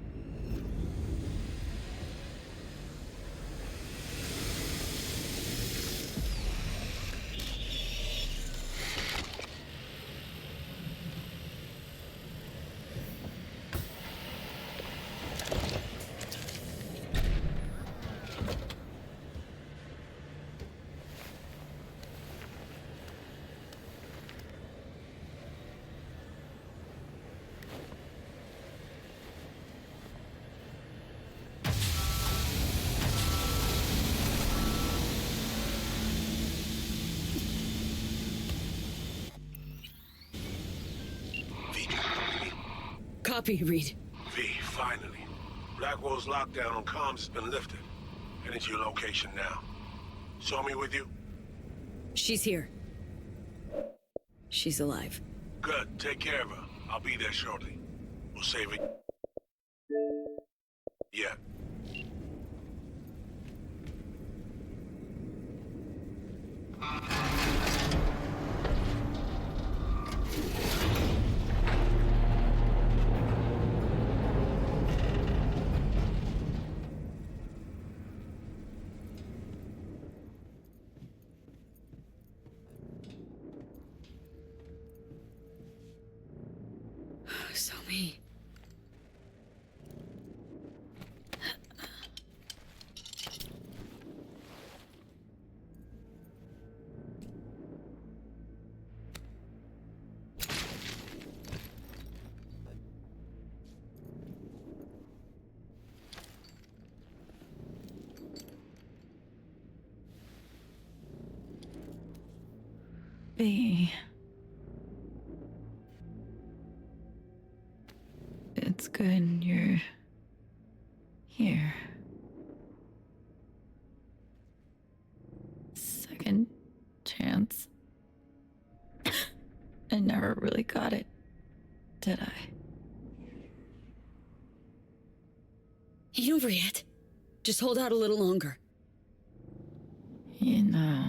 Copy, Reed. V, finally. Blackwell's lockdown on comms has been lifted. Heading to your location now. Saw me with you? She's here. She's alive. Good. Take care of her. I'll be there shortly. We'll save it. Yeah. So me. V. It's good you're here. Second chance. I never really got it, did I? Ain't over yet. Just hold out a little longer. You know,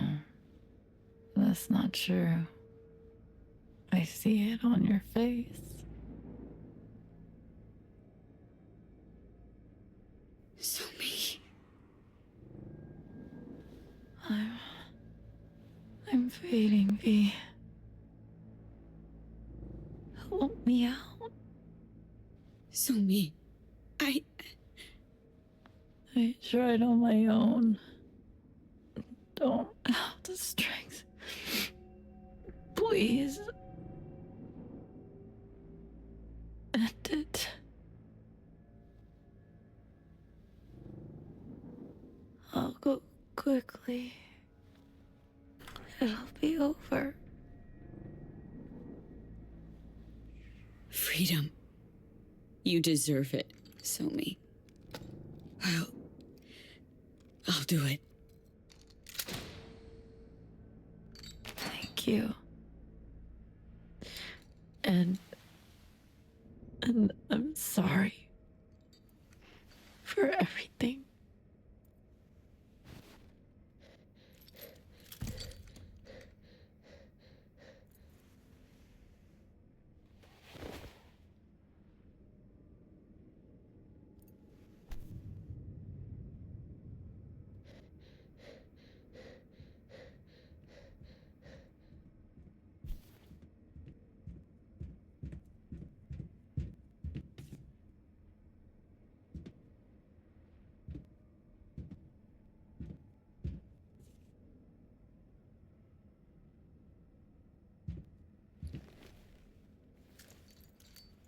that's not true. I see it on your face. So me. I'm fading, V. Help me out. So me. I tried on my own. Don't have the strength. Please. End it. I'll go quickly. It'll be over. Freedom. You deserve it, so me. I'll do it. Thank you. And I'm sorry for everything.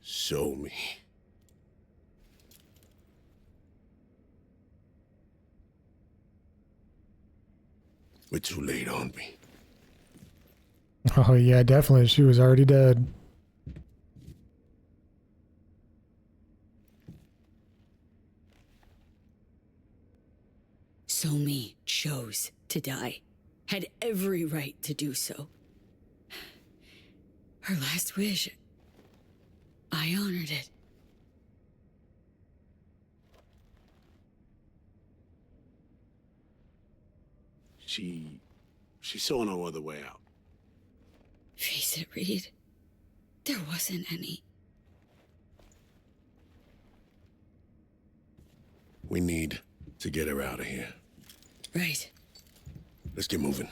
Show me. We're too late on me. Oh yeah, definitely. She was already dead. So me chose to die. Had every right to do so. Her last wish. I honored it. She saw no other way out. Face it, Reed. There wasn't any. We need to get her out of here. Right. Let's get moving.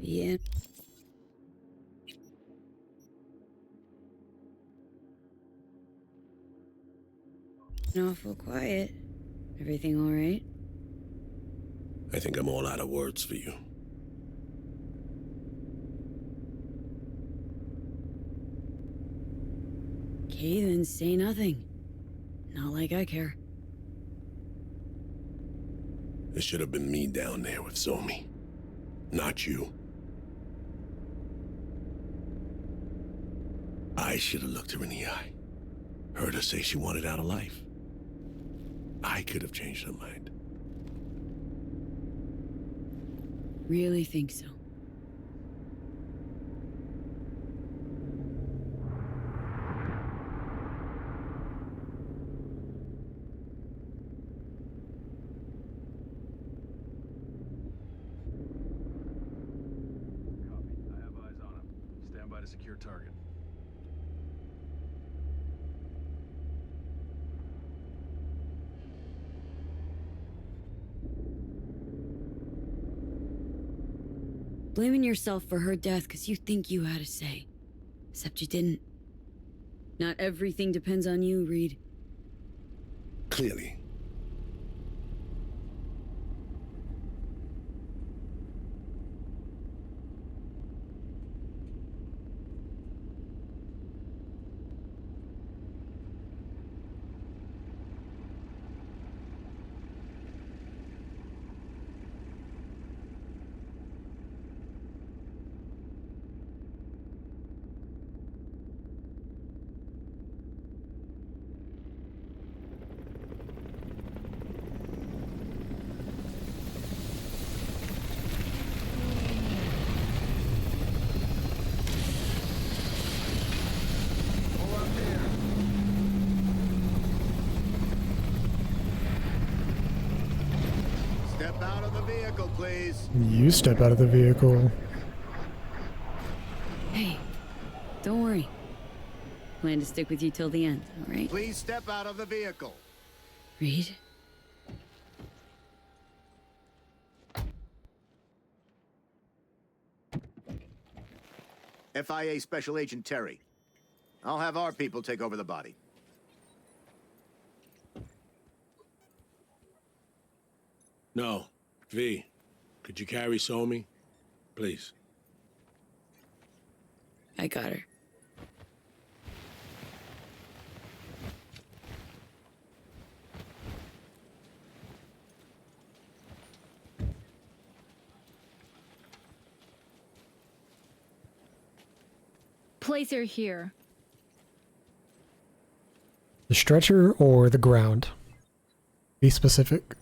Yeah. Awful quiet. Everything all right? I think I'm all out of words for you. Okay, then say nothing. Not like I care. It should have been me down there with Somi, not you. I should have looked her in the eye. Heard her say she wanted out of life. I could have changed her mind. Really think so? Secure target. Blaming yourself for her death because you think you had a say. Except you didn't. Not everything depends on you, Reed. Clearly. Step out of the vehicle, please. You step out of the vehicle. Hey, don't worry. Plan to stick with you till the end, all right? Please step out of the vehicle. Reed? FIA Special Agent Terry. I'll have our people take over the body. No. V, could you carry Somi? Please. I got her. Place her here. The stretcher or the ground? Be specific.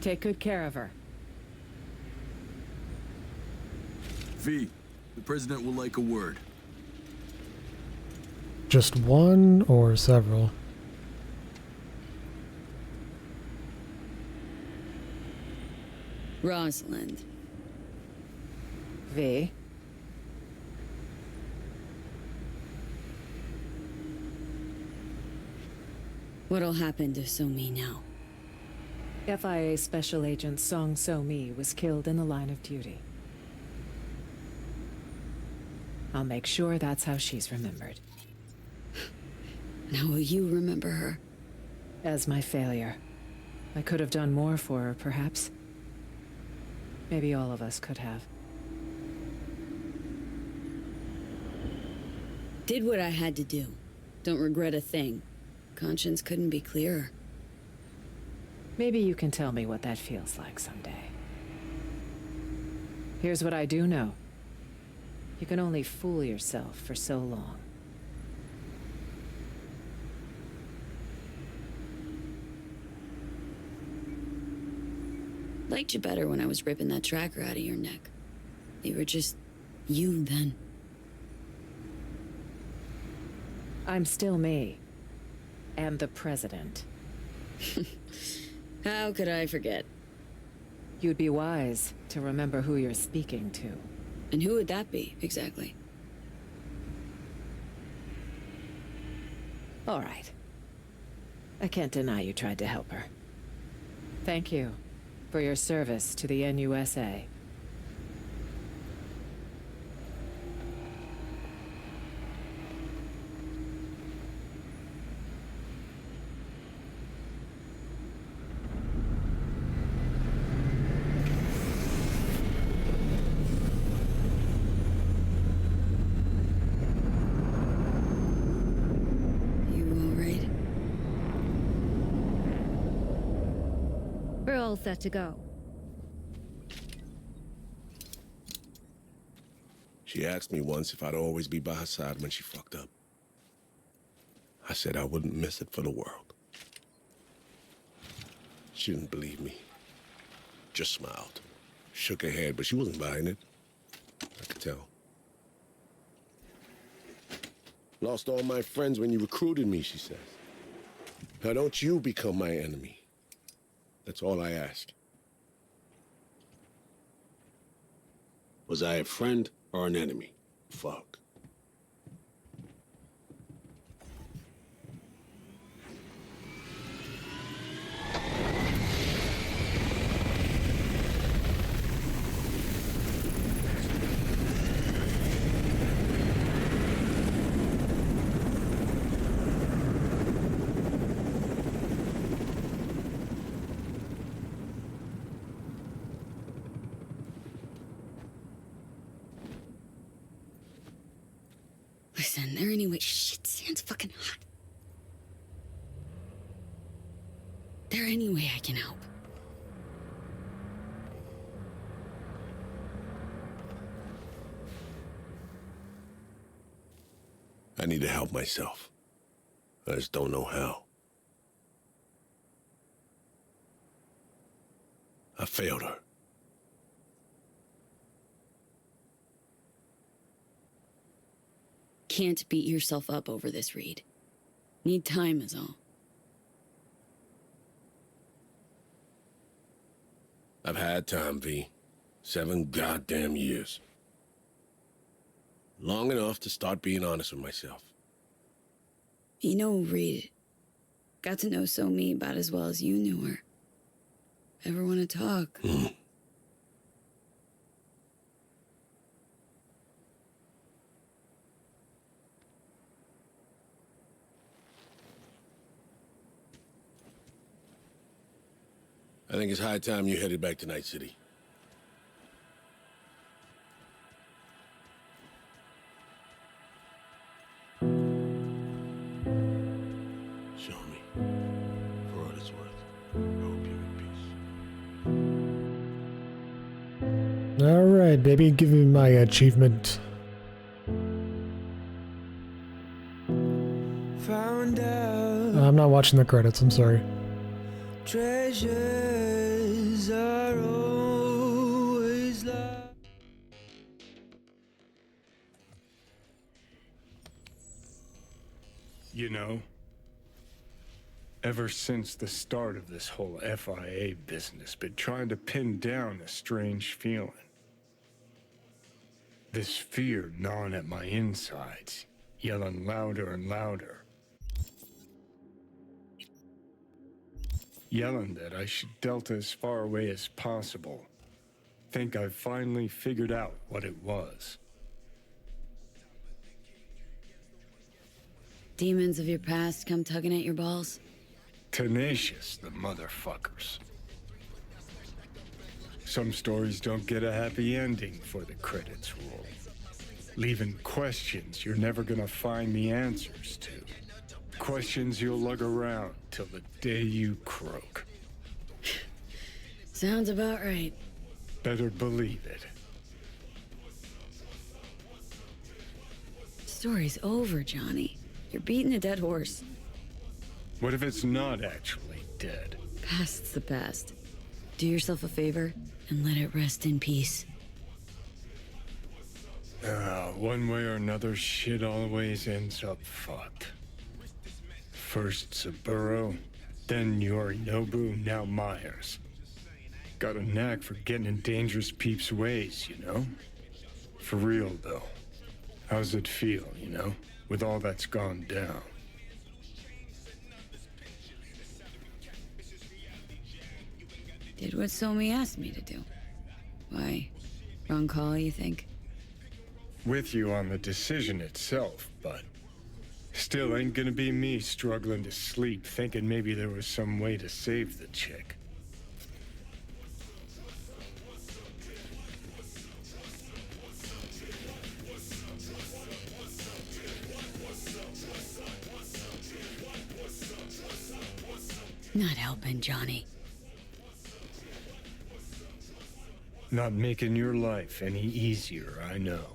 Take good care of her. V, the president will like a word. Just one or several? Rosalind. V. What'll happen to Somi now? FIA Special Agent Song So-mi was killed in the line of duty. I'll make sure that's how she's remembered. And how will you remember her? As my failure. I could have done more for her, perhaps. Maybe all of us could have. Did what I had to do. Don't regret a thing. Conscience couldn't be clearer. Maybe you can tell me what that feels like someday. Here's what I do know. You can only fool yourself for so long. Liked you better when I was ripping that tracker out of your neck. You were just you then. I'm still me. And the president. How could I forget? You'd be wise to remember who you're speaking to. And who would that be, exactly? All right. I can't deny you tried to help her. Thank you for your service to the NUSA. We're all set to go. She asked me once if I'd always be by her side when she fucked up. I said I wouldn't miss it for the world. She didn't believe me. Just smiled. Shook her head, but she wasn't buying it. I could tell. Lost all my friends when you recruited me, she says. Now don't you become my enemy. That's all I ask. Was I a friend or an enemy? Fuck. Listen, there anyway. Shit, sand's fucking hot. There any way I can help? I need to help myself. I just don't know how. I failed her. Can't beat yourself up over this, Reed. Need time is all. I've had time, V. 7 goddamn years. Long enough to start being honest with myself. You know, Reed, got to know So-Mi about as well as you knew her. Ever want to talk? I think it's high time you headed back to Night City. Show me. For what it's worth. I hope you're in peace. All right, baby, give me my achievement. Found out I'm not watching the credits, I'm sorry. treasures are always lost. You know, ever since the start of this whole FIA business, been trying to pin down a strange feeling. This fear gnawing at my insides, yelling louder and louder. Yelling that I should delta as far away as possible. Think I've finally figured out what it was. Demons of your past come tugging at your balls? Tenacious, the motherfuckers. Some stories don't get a happy ending for the credits roll, leaving questions you're never gonna find the answers to. Questions you'll lug around till the day you croak. Sounds about right. Better believe it. Story's over, Johnny. You're beating a dead horse. What if it's not actually dead? Past's the past. Do yourself a favor and let it rest in peace. One way or another, shit always ends up fucked. First Saburo, then Yorinobu, now Myers. Got a knack for getting in dangerous peeps' ways, you know? For real, though. How's it feel, you know? With all that's gone down? Did what Somi asked me to do. Why? Wrong call, you think? With you on the decision itself, but still ain't gonna be me struggling to sleep, thinking maybe there was some way to save the chick. Not helping, Johnny. Not making your life any easier, I know.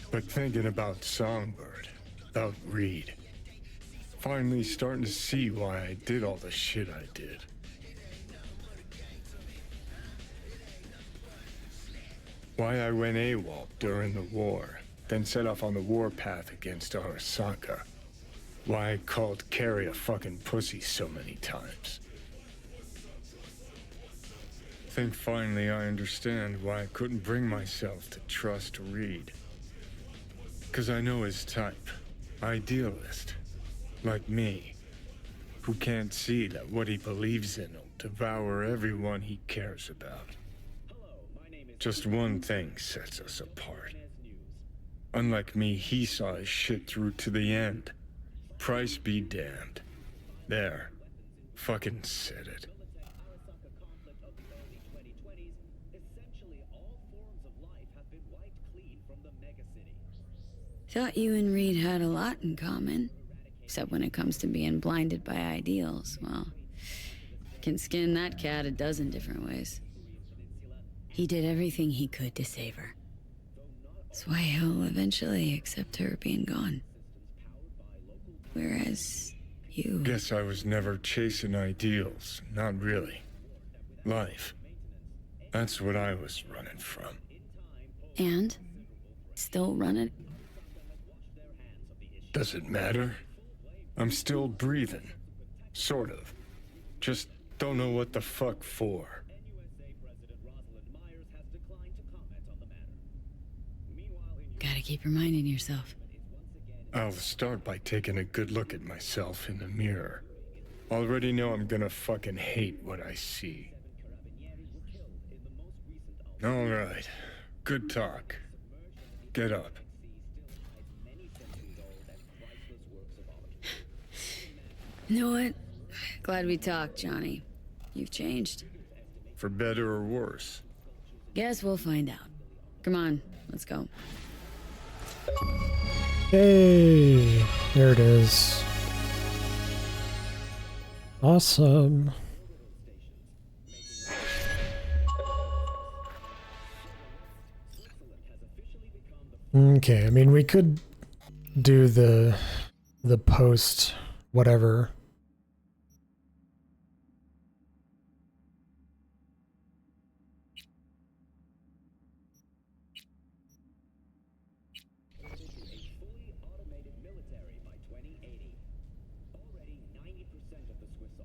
But thinking about Songbird, about Reed, finally starting to see why I did all the shit I did. Why I went AWOL during the war, then set off on the warpath against Arasaka. Why I called Carrie a fucking pussy so many times. Think finally I understand why I couldn't bring myself to trust Reed. 'Cause I know his type. Idealist. Like me. Who can't see that what he believes in will devour everyone he cares about. Just one thing sets us apart. Unlike me, he saw his shit through to the end. Price be damned. There. Fucking said it. Thought you and Reed had a lot in common. Except when it comes to being blinded by ideals. Well, can skin that cat a dozen different ways. He did everything he could to save her. That's why he'll eventually accept her being gone. Whereas you... Guess I was never chasing ideals. Not really. Life. That's what I was running from. And? Still running? Does it matter? I'm still breathing. Sort of. Just don't know what the fuck for. Gotta keep reminding yourself. I'll start by taking a good look at myself in the mirror. Already know I'm gonna fucking hate what I see. Alright. Good talk. Get up. You know what? Glad we talked, Johnny. You've changed. For better or worse? Guess we'll find out. Come on, let's go. Hey, there it is. Awesome. Okay, I mean, we could do the post whatever.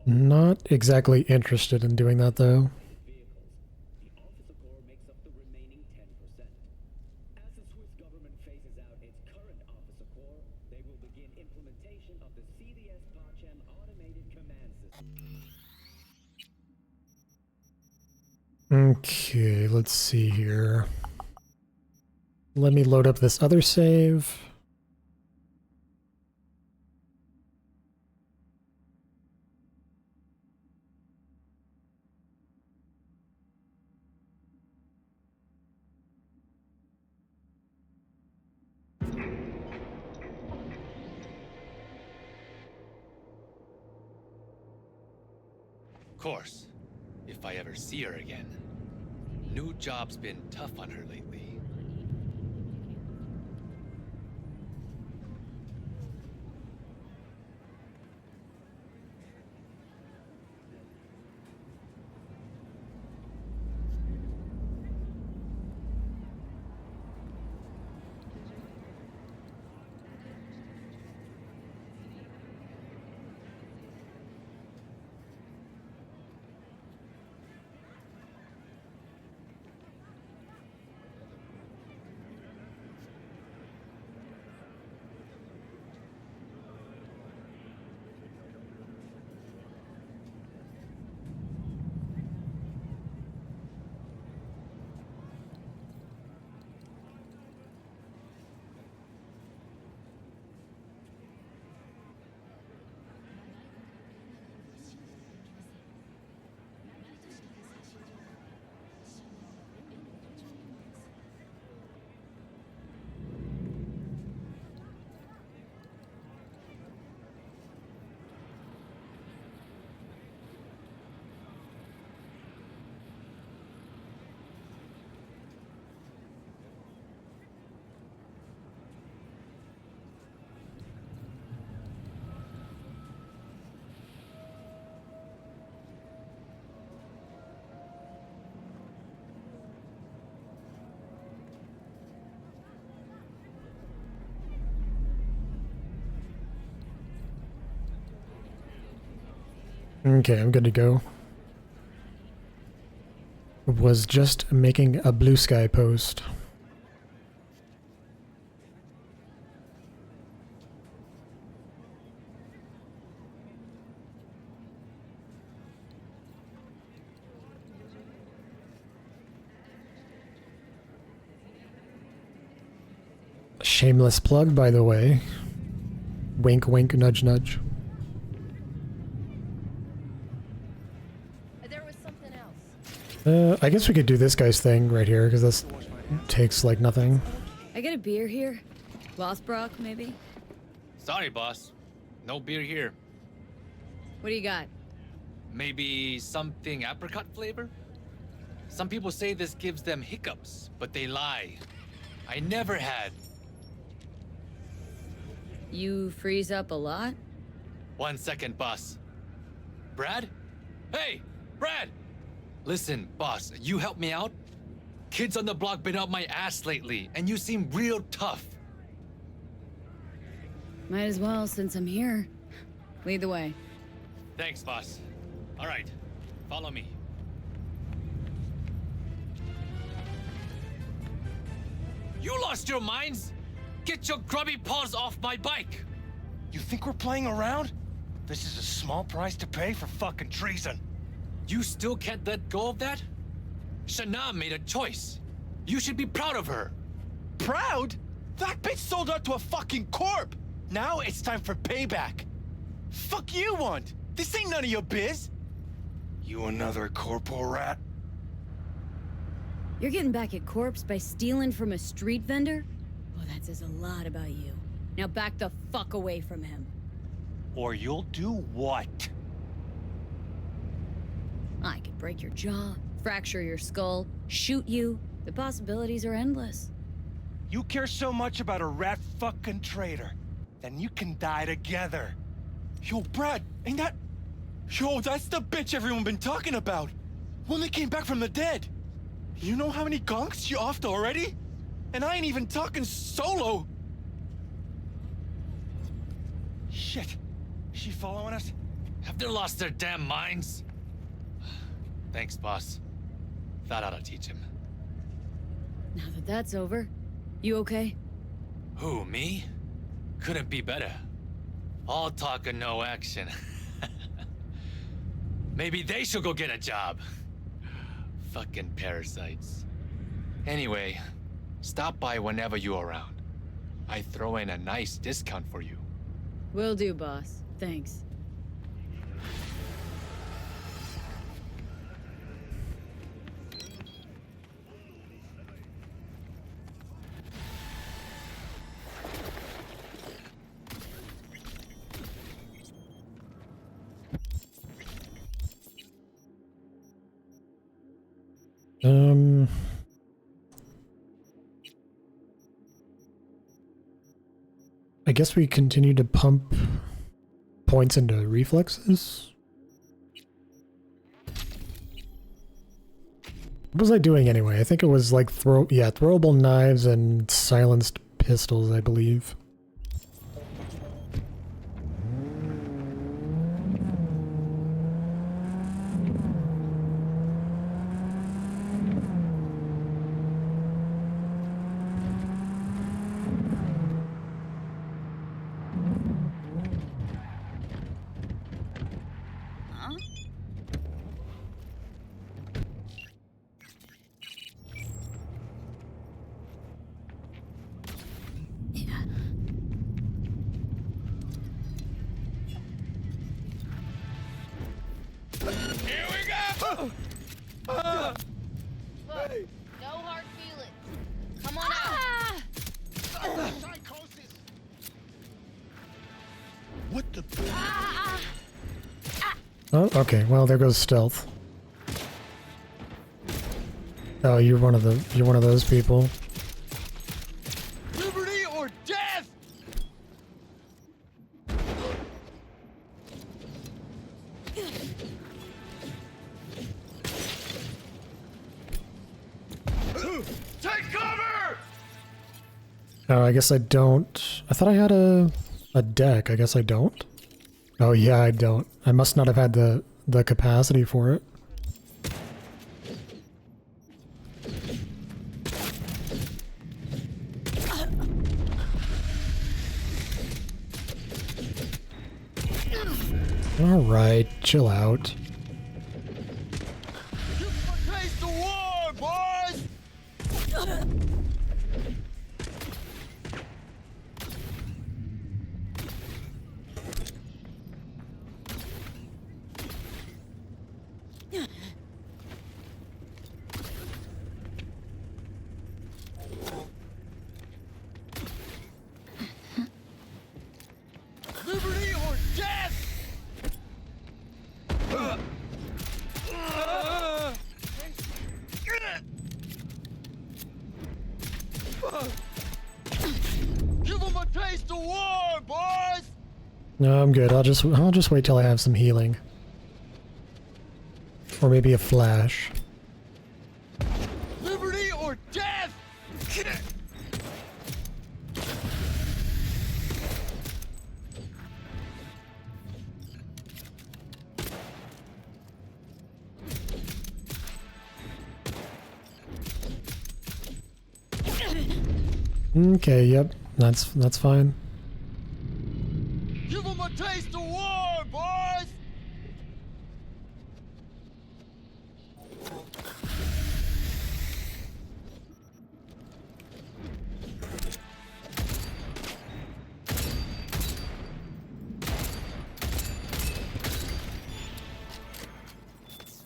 Not exactly interested in doing that, though. Okay, let's see here. Let me load up this other save. Course, if I ever see her again. New job's been tough on her lately. Okay, I'm good to go. Was just making a blue sky post. Shameless plug, by the way. Wink, wink, nudge, nudge. There was something else. I guess we could do this guy's thing right here, because this takes, like, nothing. I get a beer here? Lothbrock, maybe? Sorry, boss. No beer here. What do you got? Maybe something apricot flavor? Some people say this gives them hiccups, but they lie. I never had. You freeze up a lot? 1 second, boss. Brad? Hey, Brad! Listen, boss, you help me out? Kids on the block been up my ass lately, and you seem real tough. Might as well, since I'm here. Lead the way. Thanks, boss. All right, follow me. You lost your minds? Get your grubby paws off my bike! You think we're playing around? This is a small price to pay for fucking treason. You still can't let go of that? Shana made a choice. You should be proud of her. Proud? That bitch sold out to a fucking corp! Now it's time for payback. Fuck you want? This ain't none of your biz. You another corporal rat? You're getting back at Corpse by stealing from a street vendor? Well, that says a lot about you. Now back the fuck away from him. Or you'll do what? I could break your jaw, fracture your skull, shoot you. The possibilities are endless. You care so much about a rat fucking traitor, then you can die together. Yo, Brad, ain't that... Yo, that's the bitch everyone been talking about. One that came back from the dead. You know how many gonks you offed already? And I ain't even talking solo. Shit. Is she following us? Have they lost their damn minds? Thanks, boss. Thought I'd teach him. Now that that's over, you okay? Who, me? Couldn't be better. All talk and no action. Maybe they should go get a job. Fucking parasites. Anyway, stop by whenever you're around. I throw in a nice discount for you. Will do, boss. Thanks. I guess we continue to pump points into reflexes. What was I doing anyway? I think it was like throwable knives and silenced pistols, I believe. Look, no hard feelings. Come on out. Psychosis. What the? Oh, okay. Well, there goes stealth. Oh, you're one of those people. Liberty or death! Take cover! Oh, I guess I don't. I thought I had a deck. I guess I don't. Oh yeah, I don't. I must not have had the the capacity for it. All right, chill out. Taste the war, boys! Liberty or death! Give them a taste of war, boys! No, I'm good. I'll just wait till I have some healing. Or maybe a flash. Liberty or death! Okay, yep. That's fine. Give them a taste of war, boys!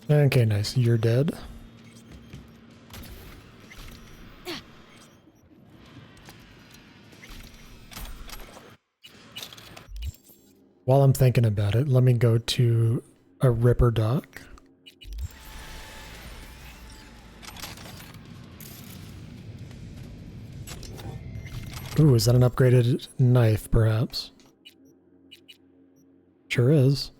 Okay, nice. You're dead. While I'm thinking about it, let me go to a Ripper dock. Ooh, is that an upgraded knife, perhaps? Sure is.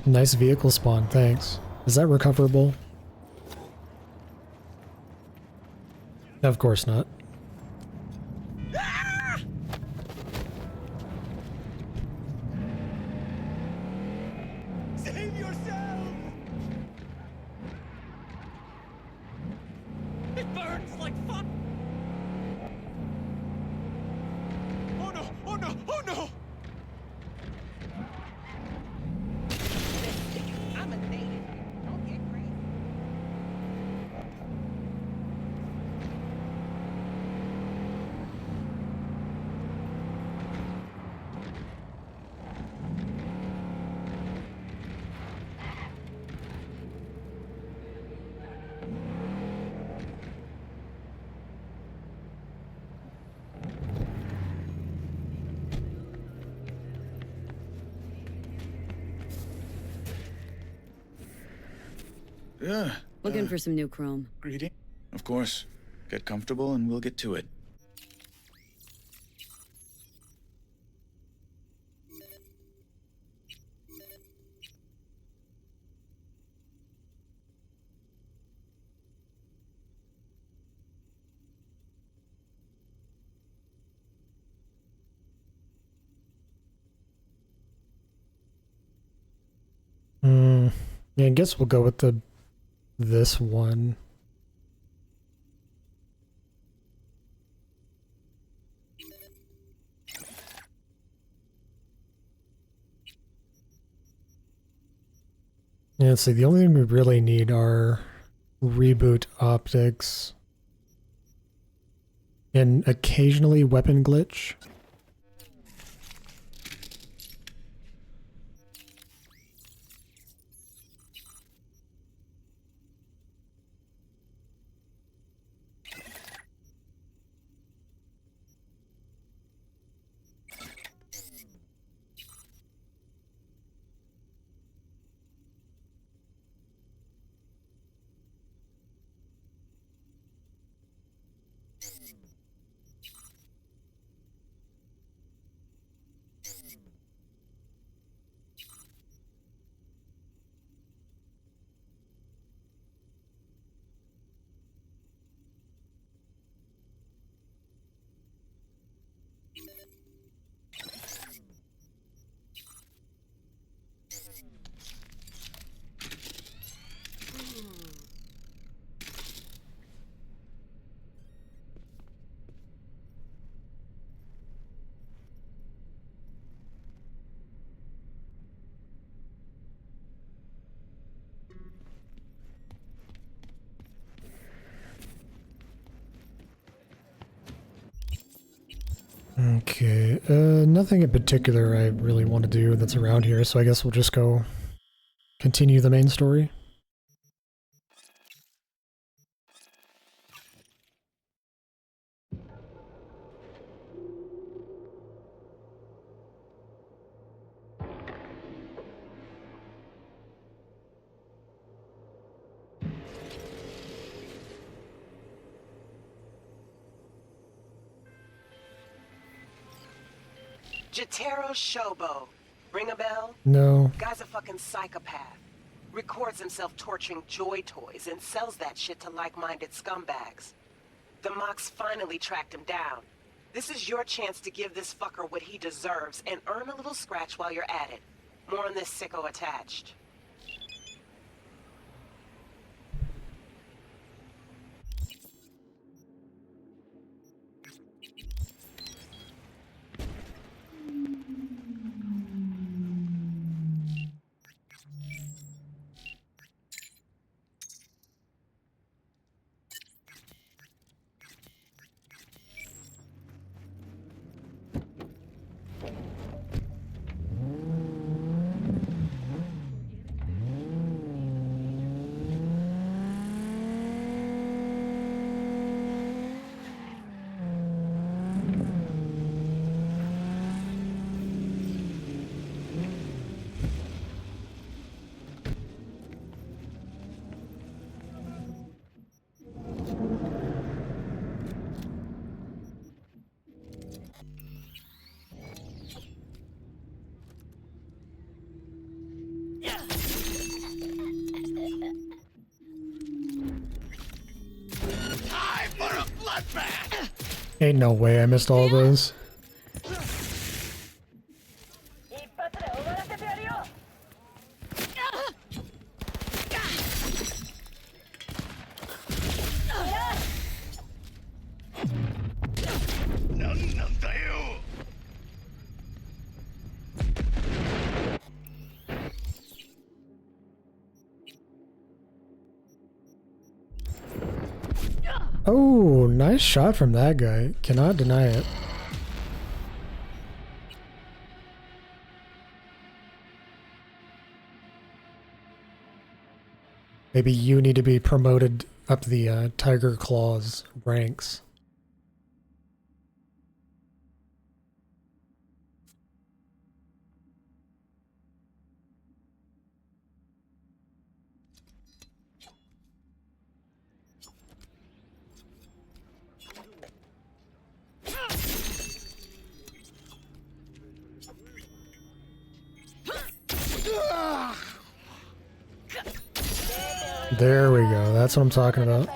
Nice vehicle spawn, thanks. Is that recoverable? Of course not. Save yourself! It burns like fuck! Oh no! Oh no! Oh no! I'm a native. Don't get crazy. Yeah. Looking for some new chrome. Greeting. Of course. Get comfortable and we'll get to it. Yeah, I guess we'll go with this one. Yeah, let's see, the only thing we really need are reboot optics and occasionally weapon glitch. Okay, nothing in particular I really want to do that's around here, so I guess we'll just go continue the main story. Jotaro Shobo. Ring a bell? No. Guy's a fucking psychopath. Records himself torturing joy toys and sells that shit to like-minded scumbags. The Mox finally tracked him down. This is your chance to give this fucker what he deserves and earn a little scratch while you're at it. More on this sicko attached. Ain't no way I missed all those. Oh, nice shot from that guy. Cannot deny it. Maybe you need to be promoted up the Tiger Claws ranks. There we go. That's what I'm talking about.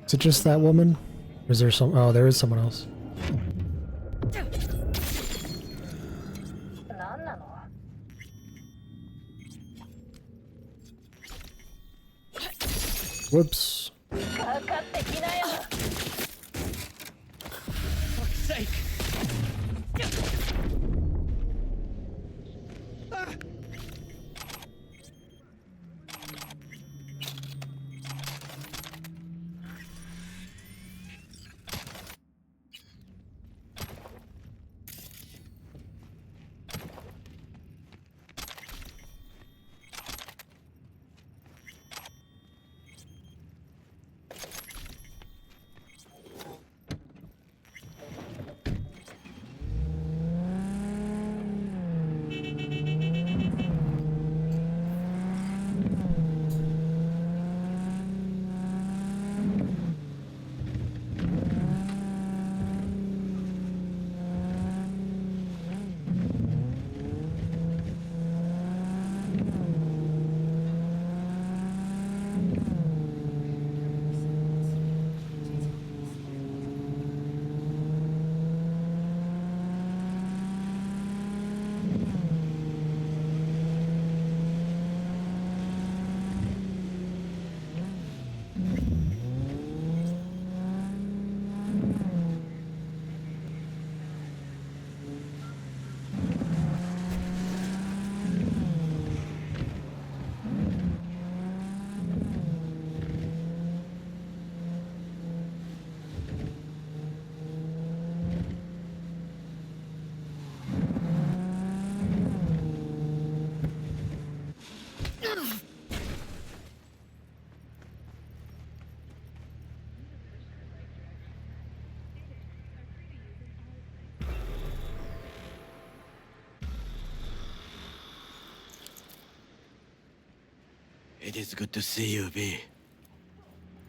Is it just that woman? Or is there some? Oh, there is someone else. Whoops. Fuck's sake. It is good to see you, V.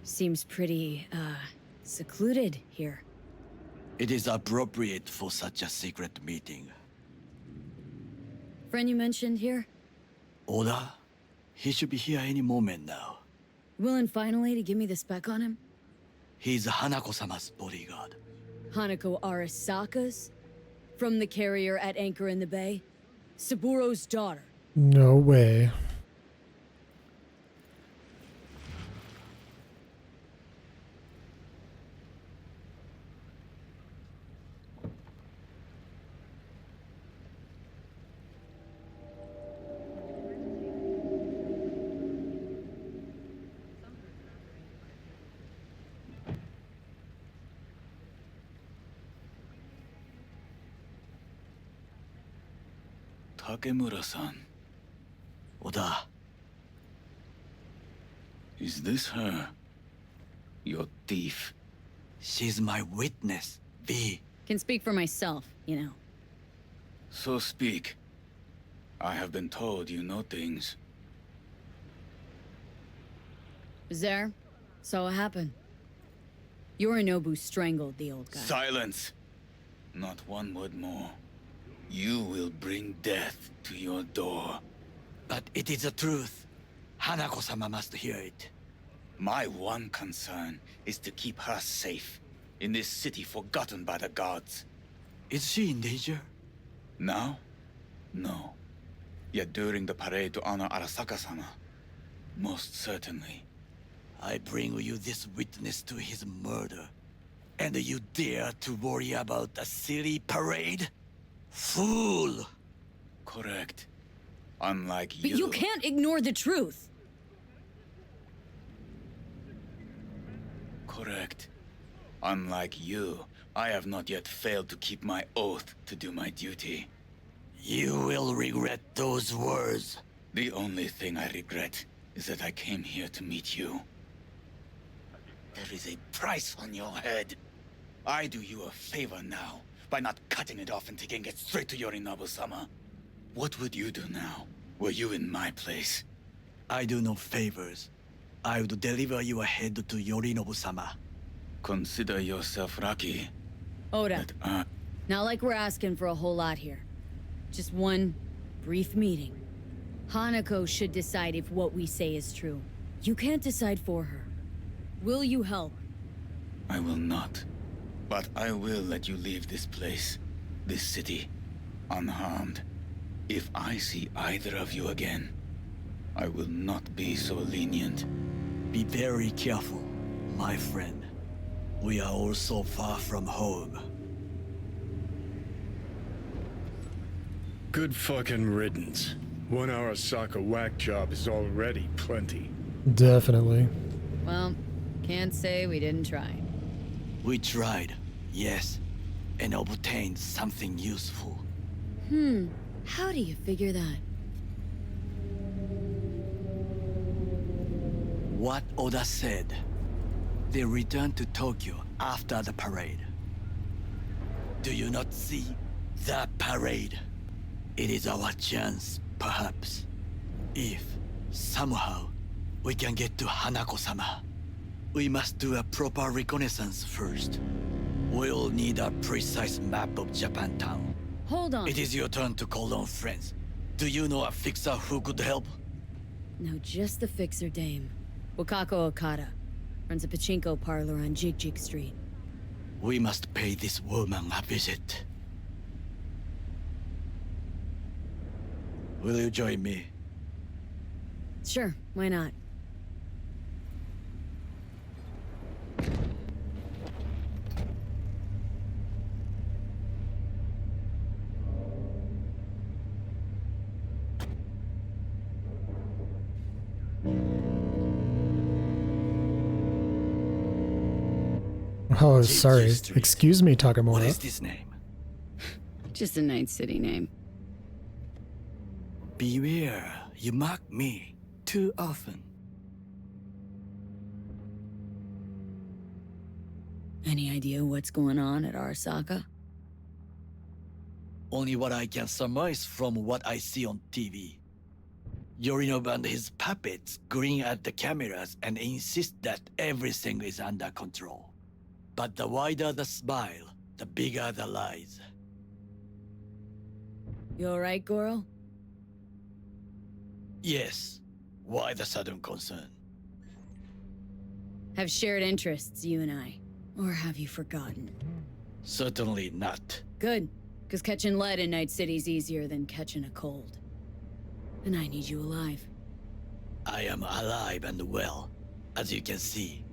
Seems pretty, secluded here. It is appropriate for such a secret meeting. Friend you mentioned here? Oda? He should be here any moment now. Willing finally to give me the spec on him? He's Hanako-sama's bodyguard. Hanako Arasaka's? From the carrier at anchor in the bay? Saburo's daughter. No way. Takemura-san. Oda. Is this her? Your thief? She's my witness, V. Can speak for myself, you know. So speak. I have been told you know things. Was there? Saw what happened. Yorinobu strangled the old guy. Silence! Not one word more. You will bring death to your door. But it is the truth. Hanako-sama must hear it. My one concern is to keep her safe in this city forgotten by the gods. Is she in danger? Now? No. Yet during the parade to honor Arasaka-sama, most certainly. I bring you this witness to his murder, and you dare to worry about a silly parade? Fool! Correct. Unlike But you can't ignore the truth! Correct. Unlike you, I have not yet failed to keep my oath to do my duty. You will regret those words. The only thing I regret is that I came here to meet you. There is a price on your head. I do you a favor now by not cutting it off and taking it straight to Yorinobu-sama. What would you do now, were you in my place? I do no favors. I would deliver your head to Yorinobu-sama. Consider yourself lucky. Oda, not like we're asking for a whole lot here. Just one brief meeting. Hanako should decide if what we say is true. You can't decide for her. Will you help? I will not. But I will let you leave this place, this city, unharmed. If I see either of you again, I will not be so lenient. Be very careful, my friend. We are all so far from home. Good fucking riddance. 1 hour Arasaka whack job is already plenty. Definitely. Well, can't say we didn't try. We tried, yes, and obtained something useful. How do you figure that? What Oda said. They returned to Tokyo after the parade. Do you not see the parade? It is our chance, perhaps. If, somehow, we can get to Hanako-sama. We must do a proper reconnaissance first. We'll need a precise map of Japantown. Hold on. It is your turn to call on friends. Do you know a fixer who could help? No, just the fixer dame. Wakako Okada. Runs a pachinko parlor on Jig Street. We must pay this woman a visit. Will you join me? Sure, why not? Oh, sorry. Excuse me, Takamura. What is this name? Just a nice city name. Beware, you mock me too often. Any idea what's going on at Arasaka? Only what I can surmise from what I see on TV. Yorinobu and his puppets grin at the cameras and insist that everything is under control. But the wider the smile, the bigger the lies. You alright, Goro? Yes. Why the sudden concern? Have shared interests, you and I. Or have you forgotten? Certainly not. Good, because catching lead in Night City's easier than catching a cold. And I need you alive. I am alive and well, as you can see.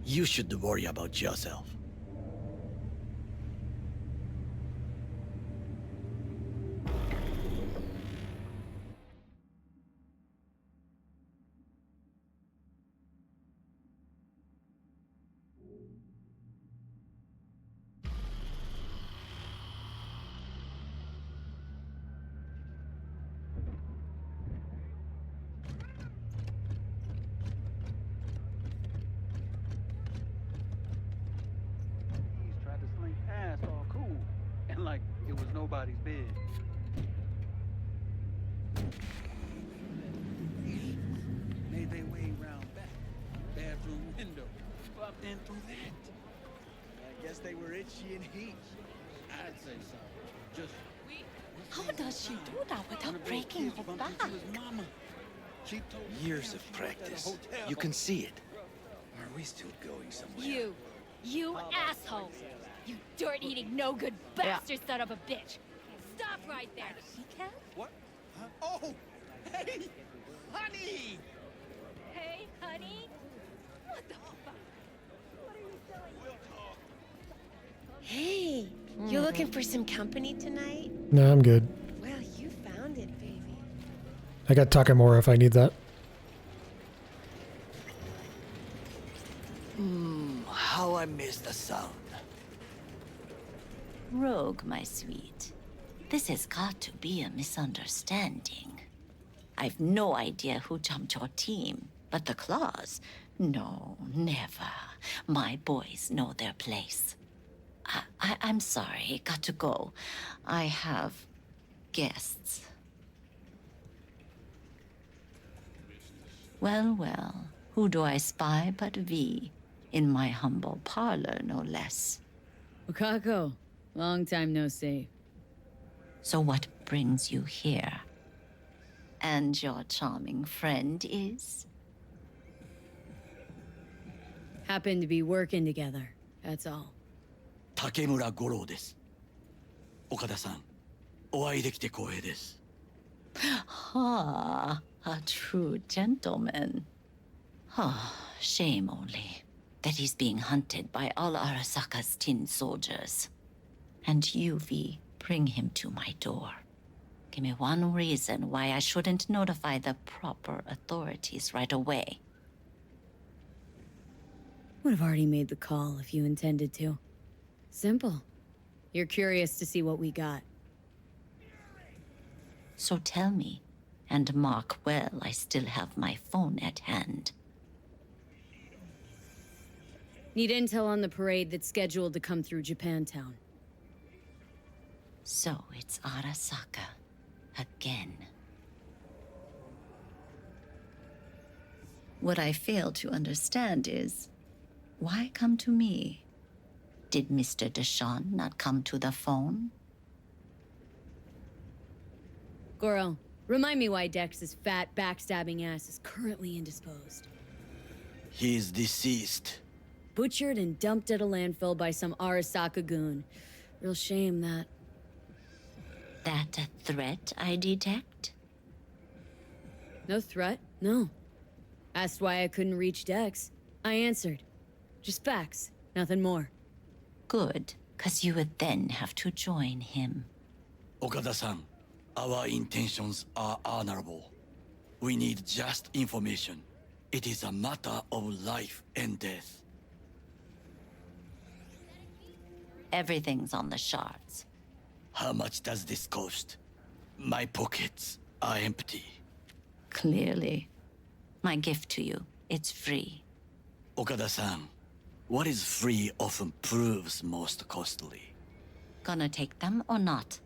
You should worry about yourself. Tried to sling past all cool, and like it was nobody's bed. Made their way round back, bathroom window, bumped in through that. I guess they were itchy and heat. I'd say so. Just How does she do that without breaking her back? Years of practice. You can see it. Are we still going somewhere? You asshole! You dirt-eating, no-good bastard son of a bitch! Stop right there! He can? What? Oh! Hey! Honey! Hey, honey? What the fuck? What are you doing? Hey, you looking for some company tonight? No, I'm good. Well, you found it, baby. I got Takamura if I need that. How I miss the sound. Rogue, my sweet. This has got to be a misunderstanding. I've no idea who jumped your team, but the claws? No, never. My boys know their place. I'm sorry, got to go. I have guests. Well, well, who do I spy but V? In my humble parlor, no less. Okako, long time no see. So what brings you here? And your charming friend is? Happen to be working together, that's all. Takemura Goro です。岡田さん、お会いできて光栄です。Ah, a true gentleman. Ah, shame only that he's being hunted by all Arasaka's tin soldiers. And you, V, bring him to my door. Give me one reason why I shouldn't notify the proper authorities right away. Would have already made the call if you intended to. Simple. You're curious to see what we got. So tell me, and mark well I still have my phone at hand. Need intel on the parade that's scheduled to come through Japantown. So it's Arasaka. Again. What I fail to understand is, why come to me? Did Mr. Deshawn not come to the phone? Goro, remind me why Dex's fat, backstabbing ass is currently indisposed. He is deceased. Butchered and dumped at a landfill by some Arasaka goon. Real shame that. That a threat I detect? No threat, no. Asked why I couldn't reach Dex. I answered. Just facts, nothing more. Good, 'cause you would then have to join him. Okada-san, our intentions are honorable. We need just information. It is a matter of life and death. Everything's on the shards. How much does this cost? My pockets are empty. Clearly. My gift to you, it's free. Okada-san, what is free often proves most costly. Gonna take them or not?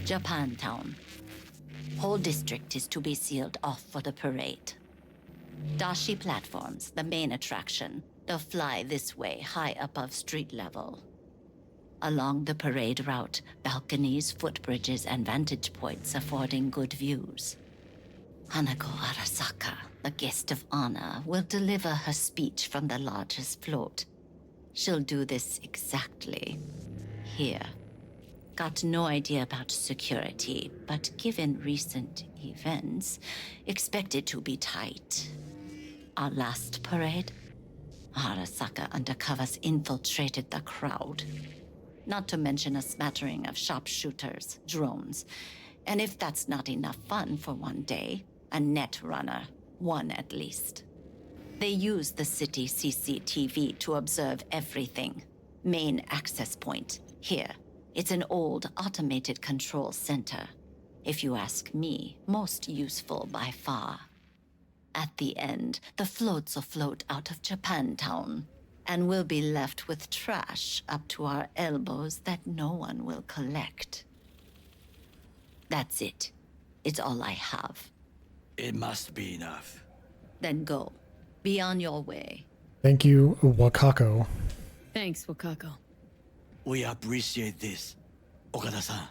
Japantown. Whole district is to be sealed off for the parade. Dashi platforms, the main attraction. They'll fly this way, high above street level. Along the parade route, balconies, footbridges, and vantage points affording good views. Hanako Arasaka, the guest of honor, will deliver her speech from the largest float. She'll do this exactly here. Got no idea about security, but given recent events, expect it to be tight. Our last parade, Arasaka undercovers infiltrated the crowd. Not to mention a smattering of sharpshooters, drones, and if that's not enough fun for one day, a net runner, one at least. They use the city CCTV to observe everything. Main access point, here. It's an old automated control center. If you ask me, most useful by far. At the end, the floats will float out of Japantown, and we'll be left with trash up to our elbows that no one will collect. That's it. It's all I have. It must be enough. Then go. Be on your way. Thank you, Wakako. Thanks, Wakako. We appreciate this, Okada-san.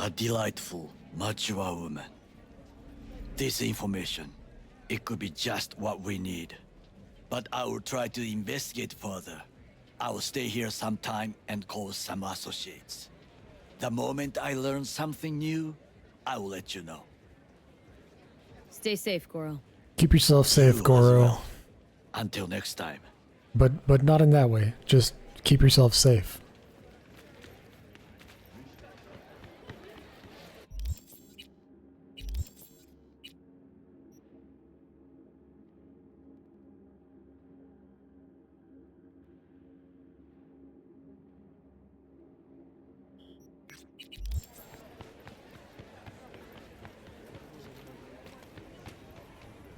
A delightful, mature woman. This information, it could be just what we need. But I will try to investigate further. I will stay here some time and call some associates. The moment I learn something new, I will let you know. Stay safe, Goro. Keep yourself safe, Goro. Well. Until next time. But not in that way. Just keep yourself safe.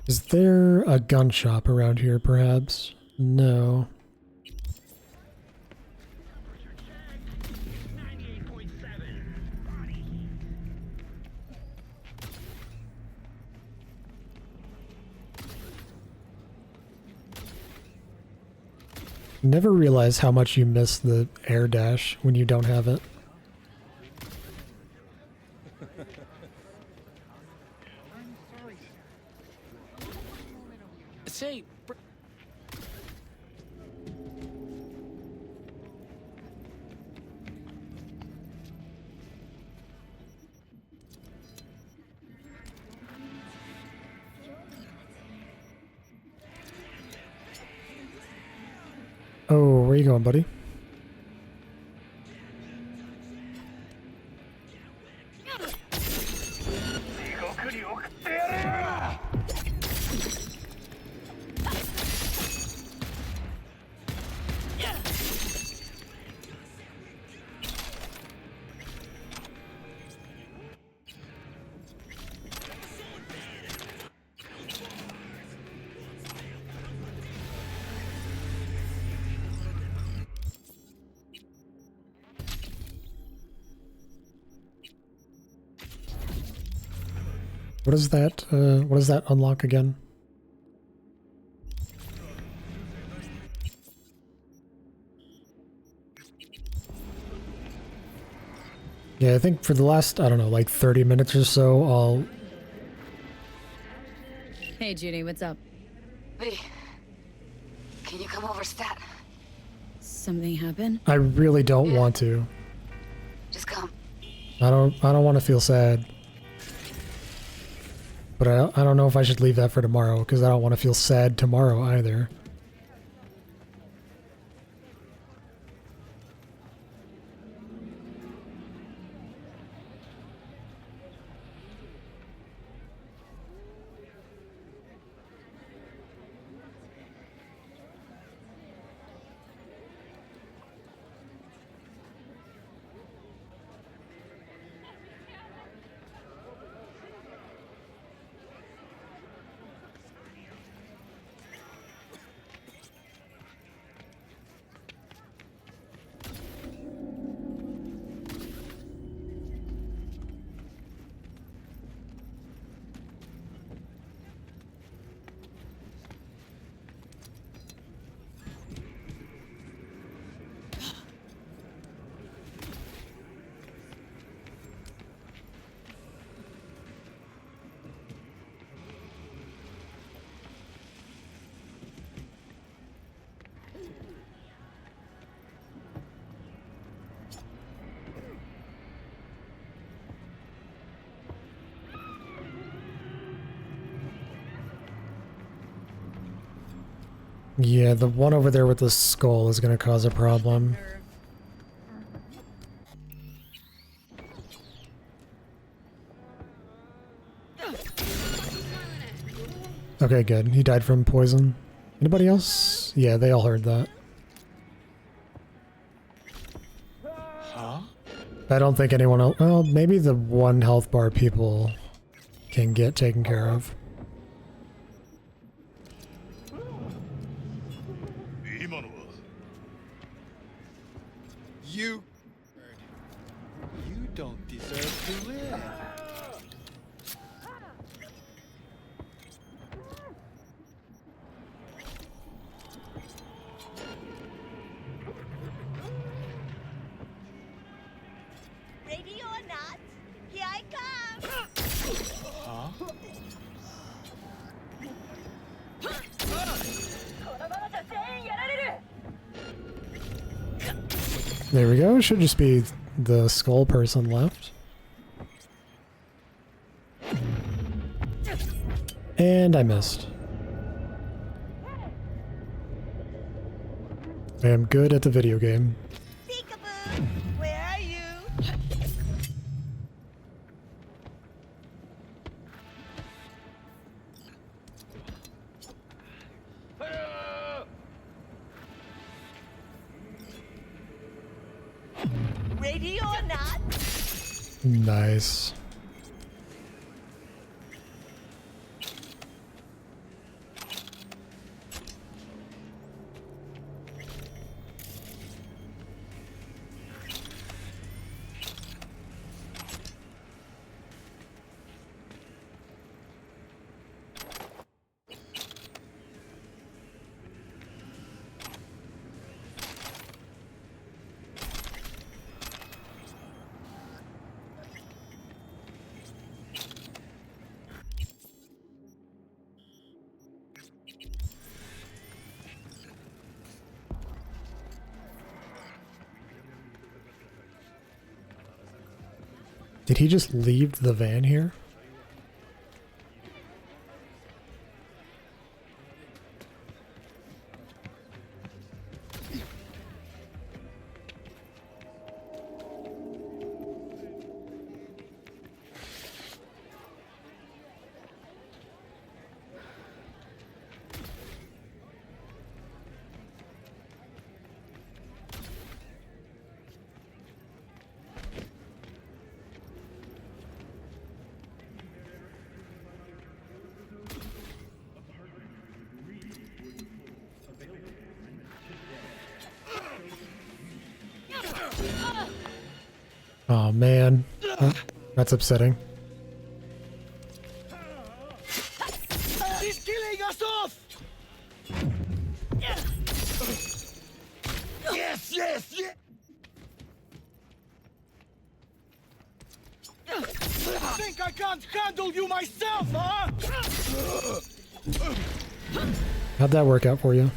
Is there a gun shop around here, perhaps? No. Never realize how much you miss the air dash when you don't have it. Say, Oh, where you going, buddy? What is that? What does that unlock again? Yeah, I think for the last, I don't know, like 30 minutes or so, I'll... Hey, Judy, what's up? V, can you come over, stat? Something happened? I really don't want to. Just come. I don't want to feel sad. But I don't know if I should leave that for tomorrow, because I don't want to feel sad tomorrow either. Yeah, the one over there with the skull is gonna cause a problem. Okay, good. He died from poison. Anybody else? Yeah, they all heard that. Huh? I don't think anyone else... Well, maybe the one health bar people can get taken care of. You don't deserve to live. Ready or not, here I come. Huh? There we go. Should just be the skull person left. And I missed. I am good at the video game. Peekaboo, where are you? Ready or not? Nice. Did he just leave the van here? Oh man, that's upsetting. He's killing us off! Yes, yes, yes! Think I can't handle you myself, huh? How'd that work out for you?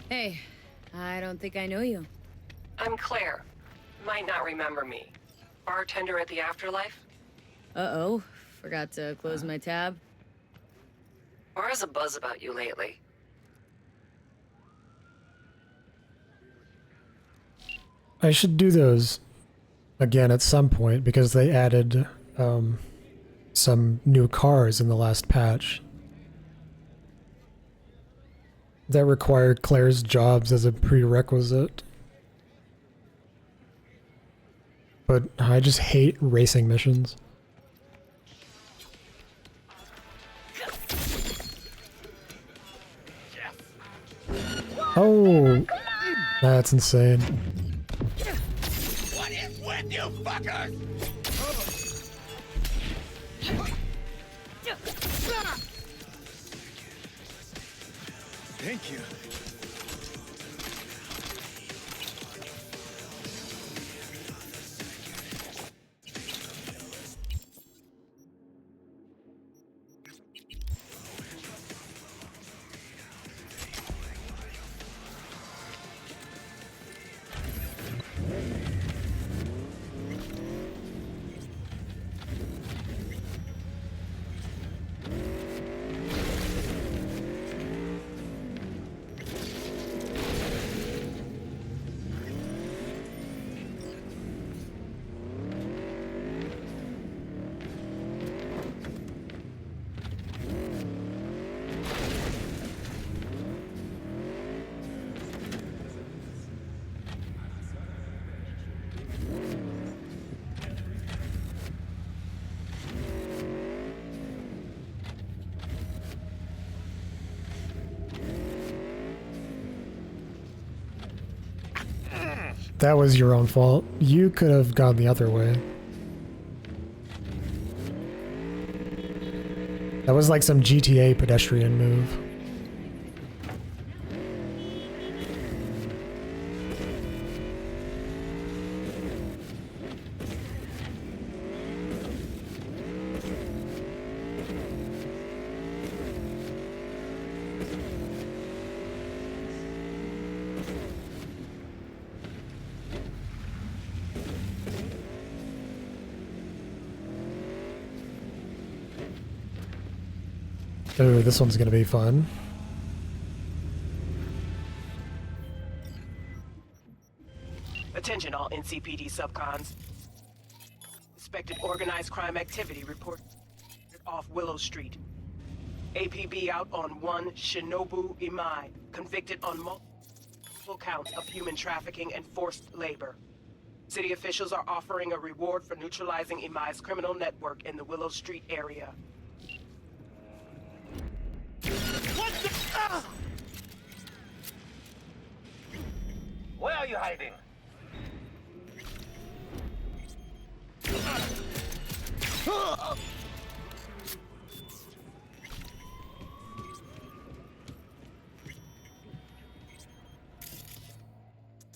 Hey, I don't think I know you. I'm Claire. Might not remember me. Bartender at the Afterlife? Uh-oh, forgot to close my tab. Or has a buzz about you lately? I should do those again at some point because they added some new cars in the last patch that required Claire's jobs as a prerequisite. But I just hate racing missions. Oh, that's insane. What is with you fuckers? Thank you. That was your own fault. You could have gone the other way. That was like some GTA pedestrian move. Oh, this one's gonna be fun. Attention all NCPD subcons. Suspected organized crime activity report off Willow Street. APB out on one Shinobu Imai, convicted on multiple counts of human trafficking and forced labor. City officials are offering a reward for neutralizing Imai's criminal network in the Willow Street area. What the? Where are you hiding?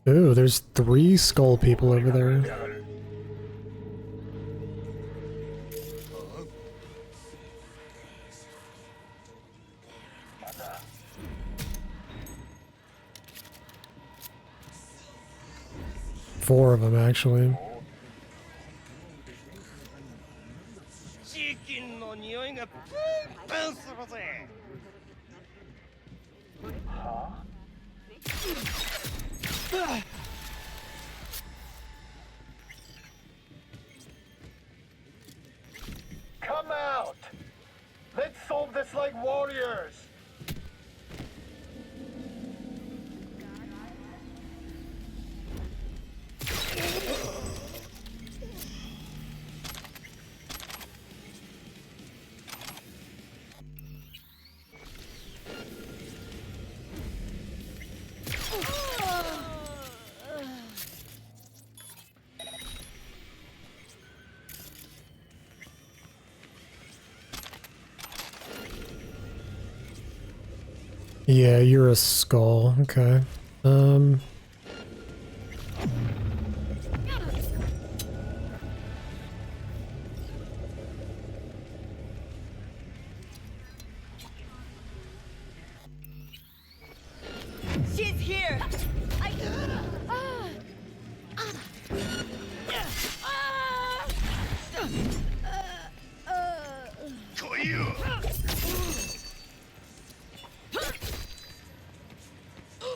Ooh, there's 3 skull people over there. Four of them, actually. Come out! Let's solve this like warriors! Yeah, you're a skull. Okay. She's here!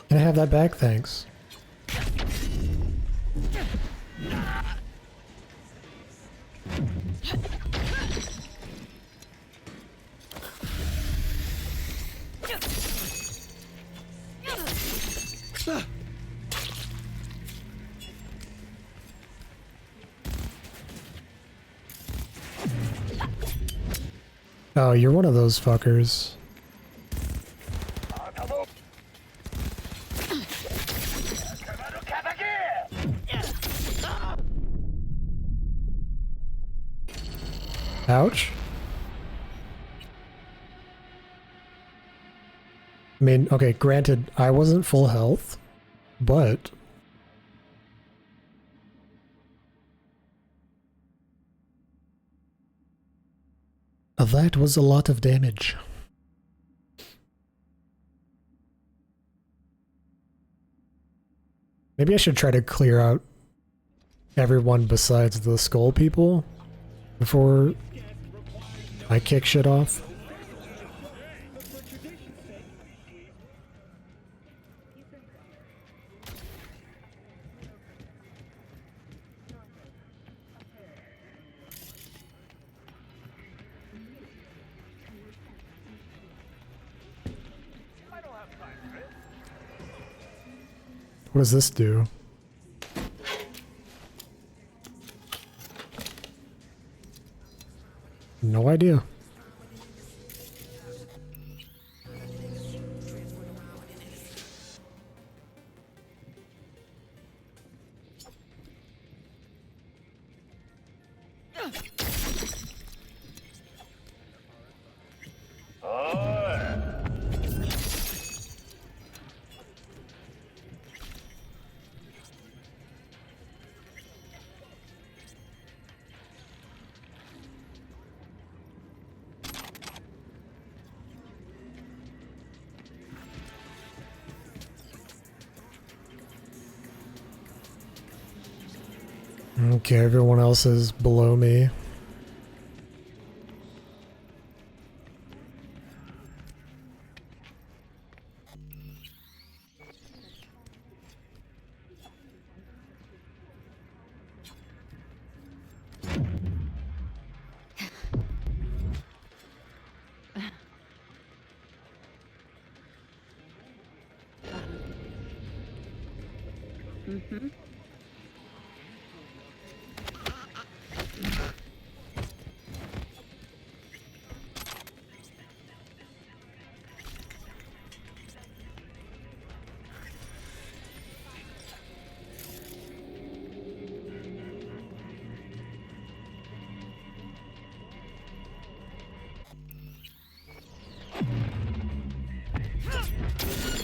Can I have that back? Thanks. Oh, you're one of those fuckers. Ouch. I mean, okay, granted, I wasn't full health, but... that was a lot of damage. Maybe I should try to clear out everyone besides the skull people before I kick shit off. What does this do? No idea. Okay, everyone else is below me. Mm-hmm.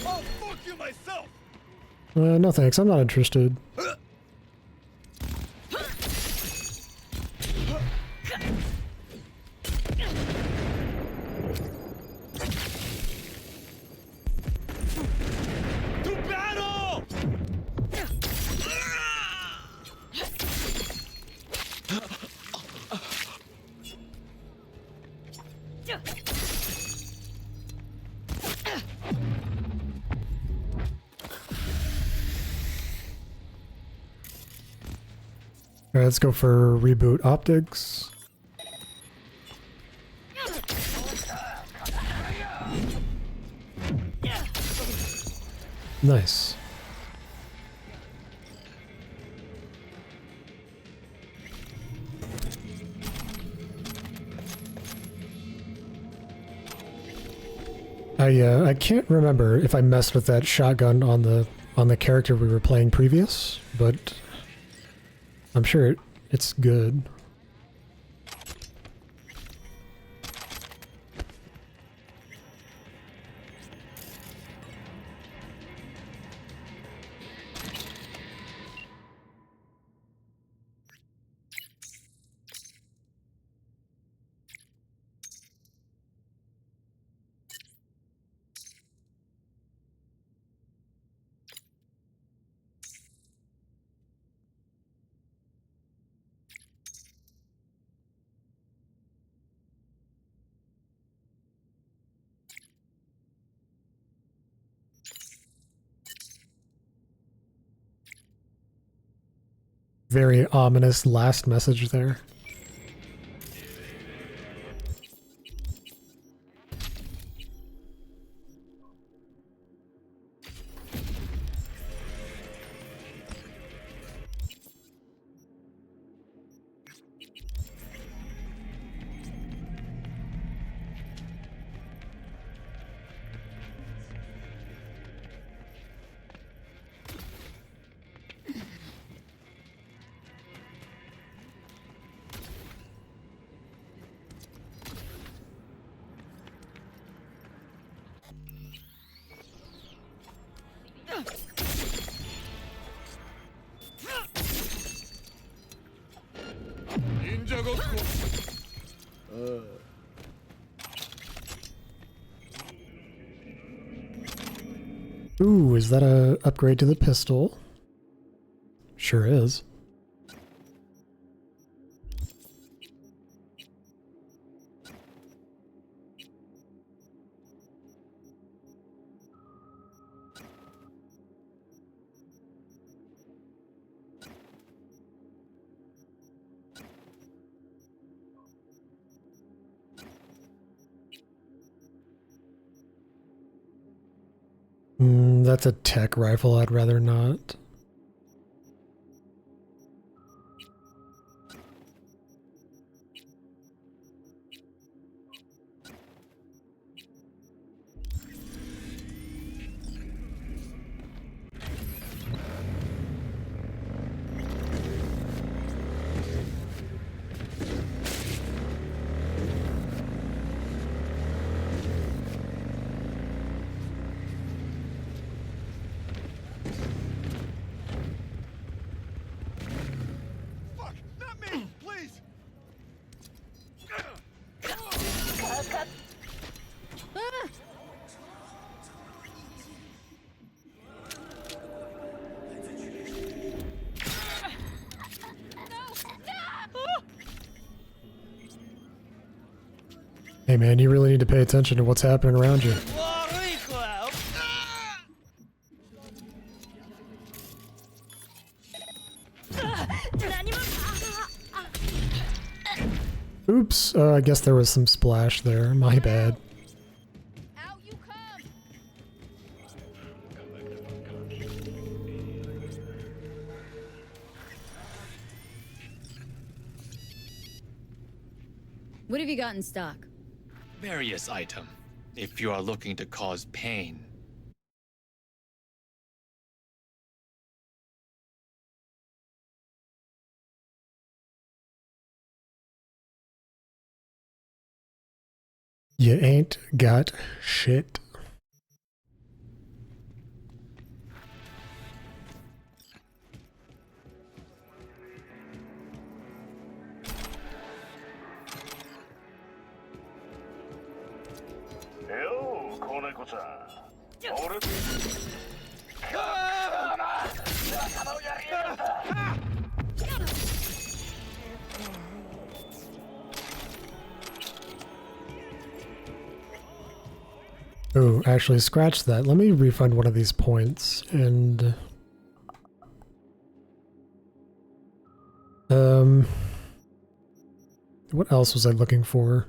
I'll fuck you myself! No thanks, I'm not interested. To battle! Alright, let's go for reboot optics. Nice. I can't remember if I messed with that shotgun on the character we were playing previous, but I'm sure it's good. Very ominous last message there. Ooh, is that a upgrade to the pistol? Sure is. That's a tech rifle. I'd rather not. Hey man, you really need to pay attention to what's happening around you. Oops, I guess there was some splash there. My bad. What have you got in stock? Various item, if you are looking to cause pain. You ain't got shit. Oh, actually, scratch that. Let me refund one of these points and... what else was I looking for?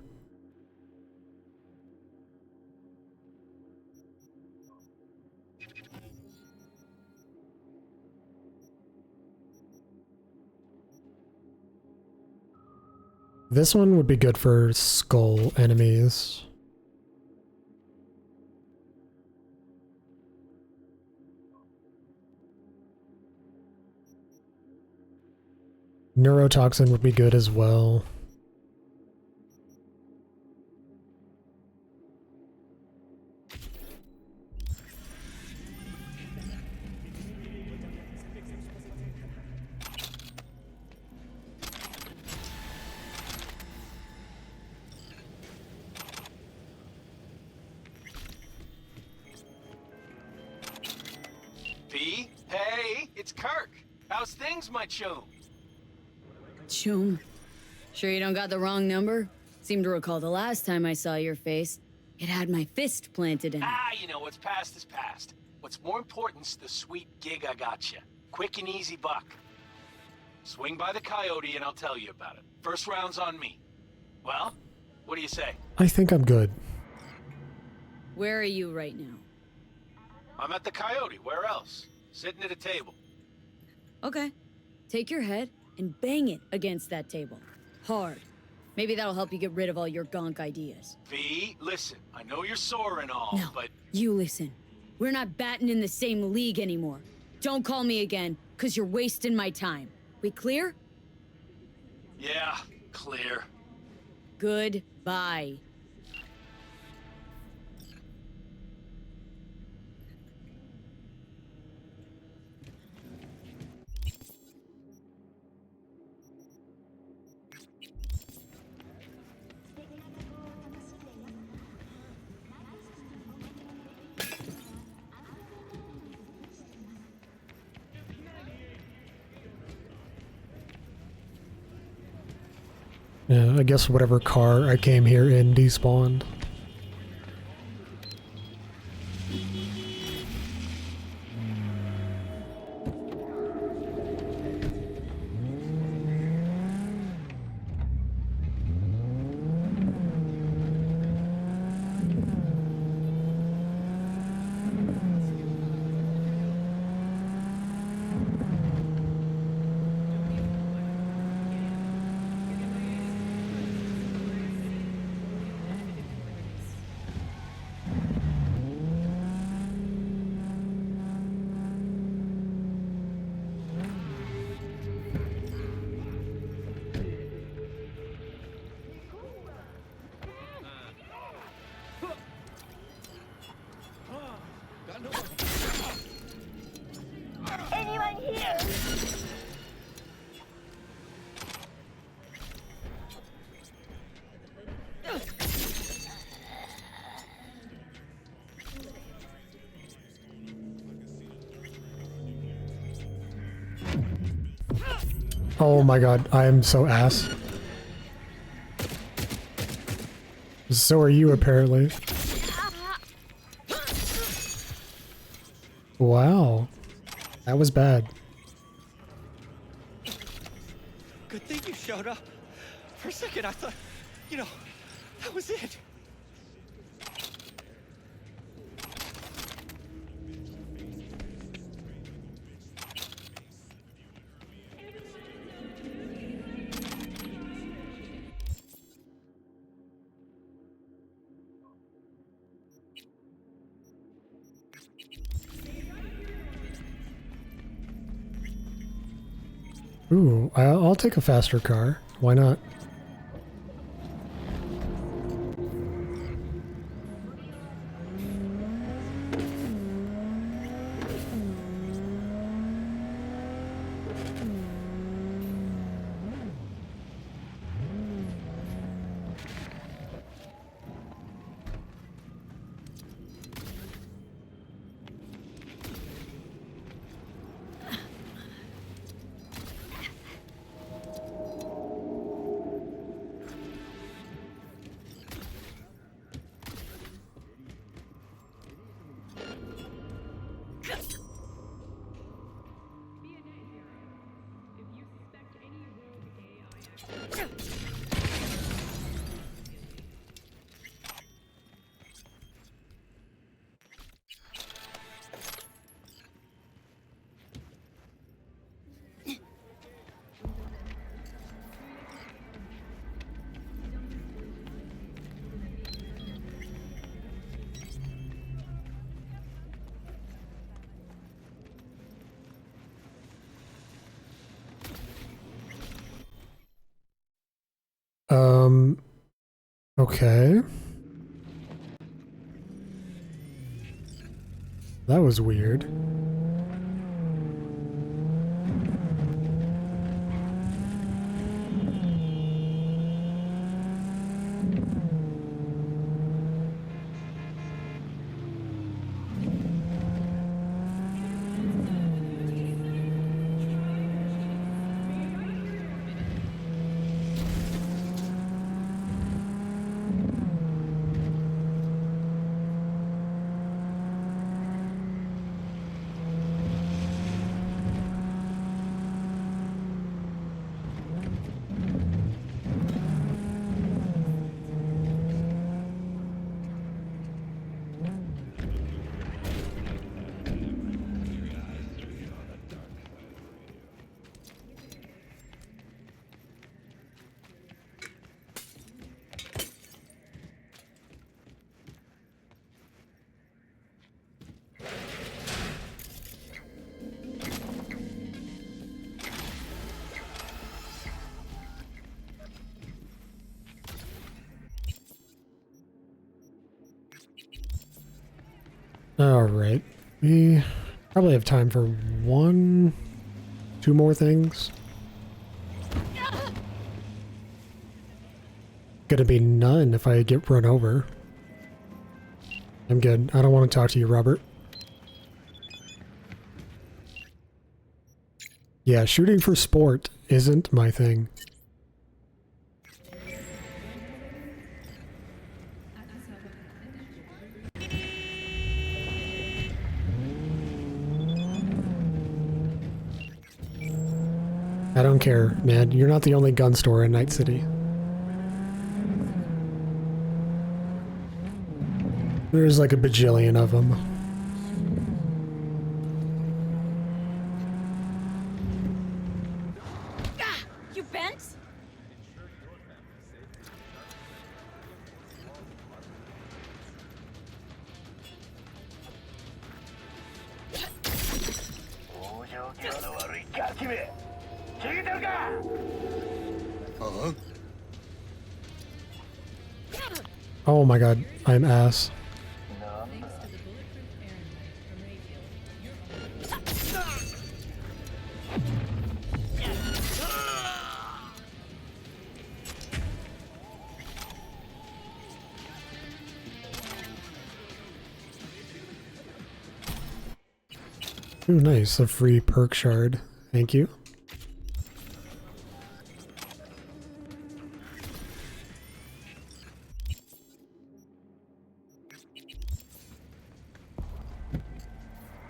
This one would be good for skull enemies. Neurotoxin would be good as well. P? Hey, it's Kirk. How's things, my chum? Chum. Sure you don't got the wrong number? Seem to recall the last time I saw your face. It had my fist planted in it. Ah, you know, what's past is past. What's more important's the sweet gig I got you. Quick and easy buck. Swing by the Coyote and I'll tell you about it. First round's on me. Well, what do you say? I think I'm good. Where are you right now? I'm at the Coyote. Where else? Sitting at a table. Okay. Take your head and bang it against that table. Hard. Maybe that'll help you get rid of all your gonk ideas. V, listen. I know you're sore and all, No, but... you listen. We're not batting in the same league anymore. Don't call me again, because you're wasting my time. We clear? Yeah, clear. Goodbye. Yeah, I guess whatever car I came here in despawned. Anyone here? Oh my god, I am so ass. So are you, apparently. Wow. That was bad. Good thing you showed up. For a second, I thought, that was it. Ooh, I'll take a faster car. Why not? Okay. That was weird. Alright. We probably have time for two more things. Gonna be none if I get run over. I'm good. I don't want to talk to you, Robert. Yeah, shooting for sport isn't my thing. I don't care, man. You're not the only gun store in Night City. There's like a bajillion of them. You bent? Uh-huh. Oh my god, I'm ass. Ooh, nice. A free perk shard. Thank you.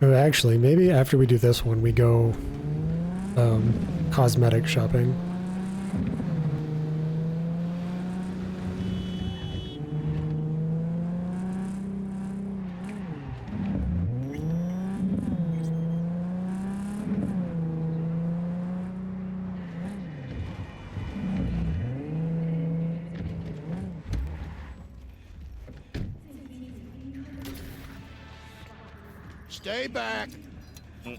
Oh, actually, maybe after we do this one, we go cosmetic shopping. Stay back. We're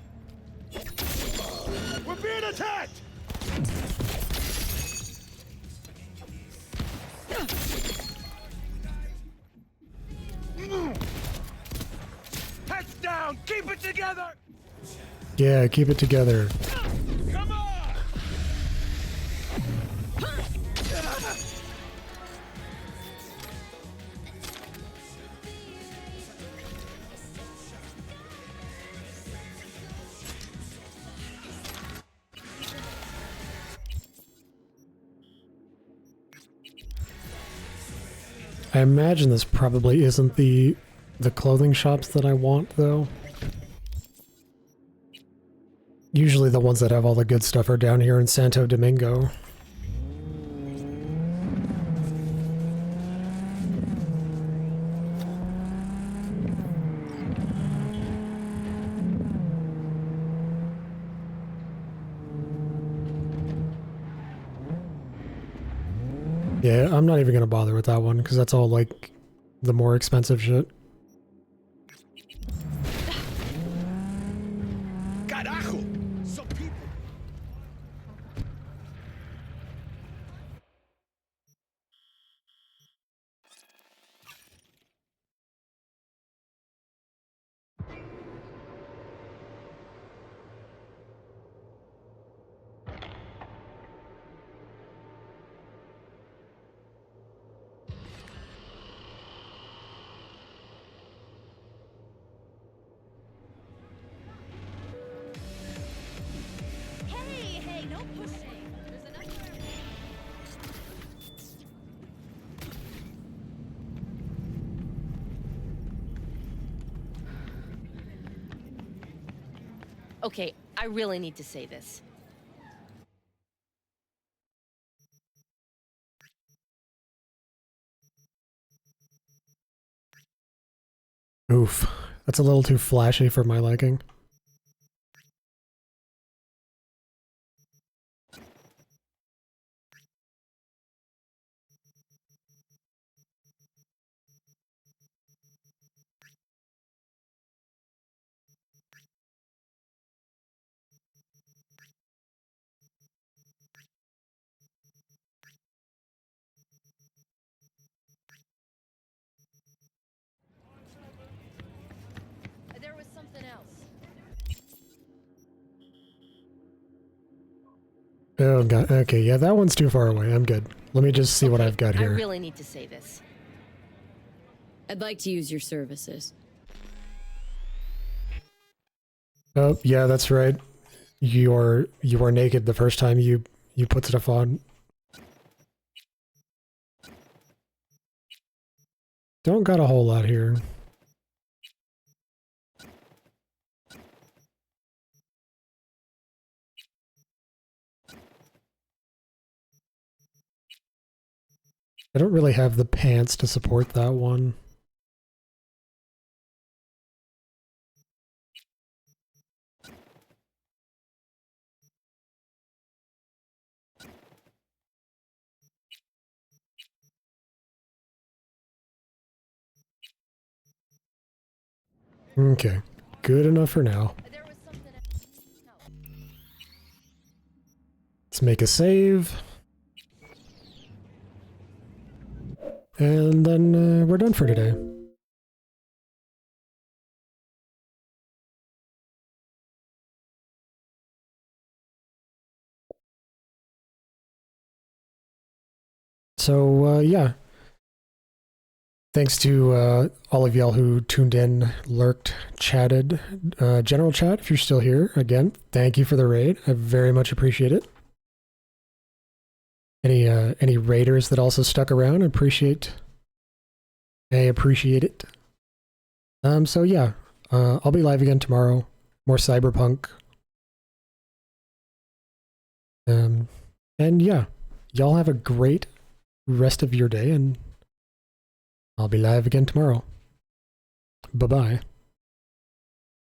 being attacked! Heads down! Keep it together! Yeah, keep it together. Come on! I imagine this probably isn't the clothing shops that I want, though. Usually the ones that have all the good stuff are down here in Santo Domingo. Yeah, I'm not even gonna bother with that one, because that's all, like, the more expensive shit. Carajo! Some people. Hey, no pushing. There's enough for everyone. Okay, I really need to say this. Oof. That's a little too flashy for my liking. There was something else. Oh god, okay, yeah, that one's too far away. I'm good. Let me just see what I've got I here. really need to say this. I'd like to use your services. Oh, yeah, that's right. You are naked the first time you put stuff on. Don't got a whole lot here. I don't really have the pants to support that one. Okay, good enough for now. Let's make a save. And then we're done for today. So, yeah. Thanks to all of y'all who tuned in, lurked, chatted. General chat, if you're still here, again, thank you for the raid. I very much appreciate it. Any raiders that also stuck around, I appreciate it. So yeah, I'll be live again tomorrow. More Cyberpunk. And yeah, y'all have a great rest of your day, and I'll be live again tomorrow. Bye-bye.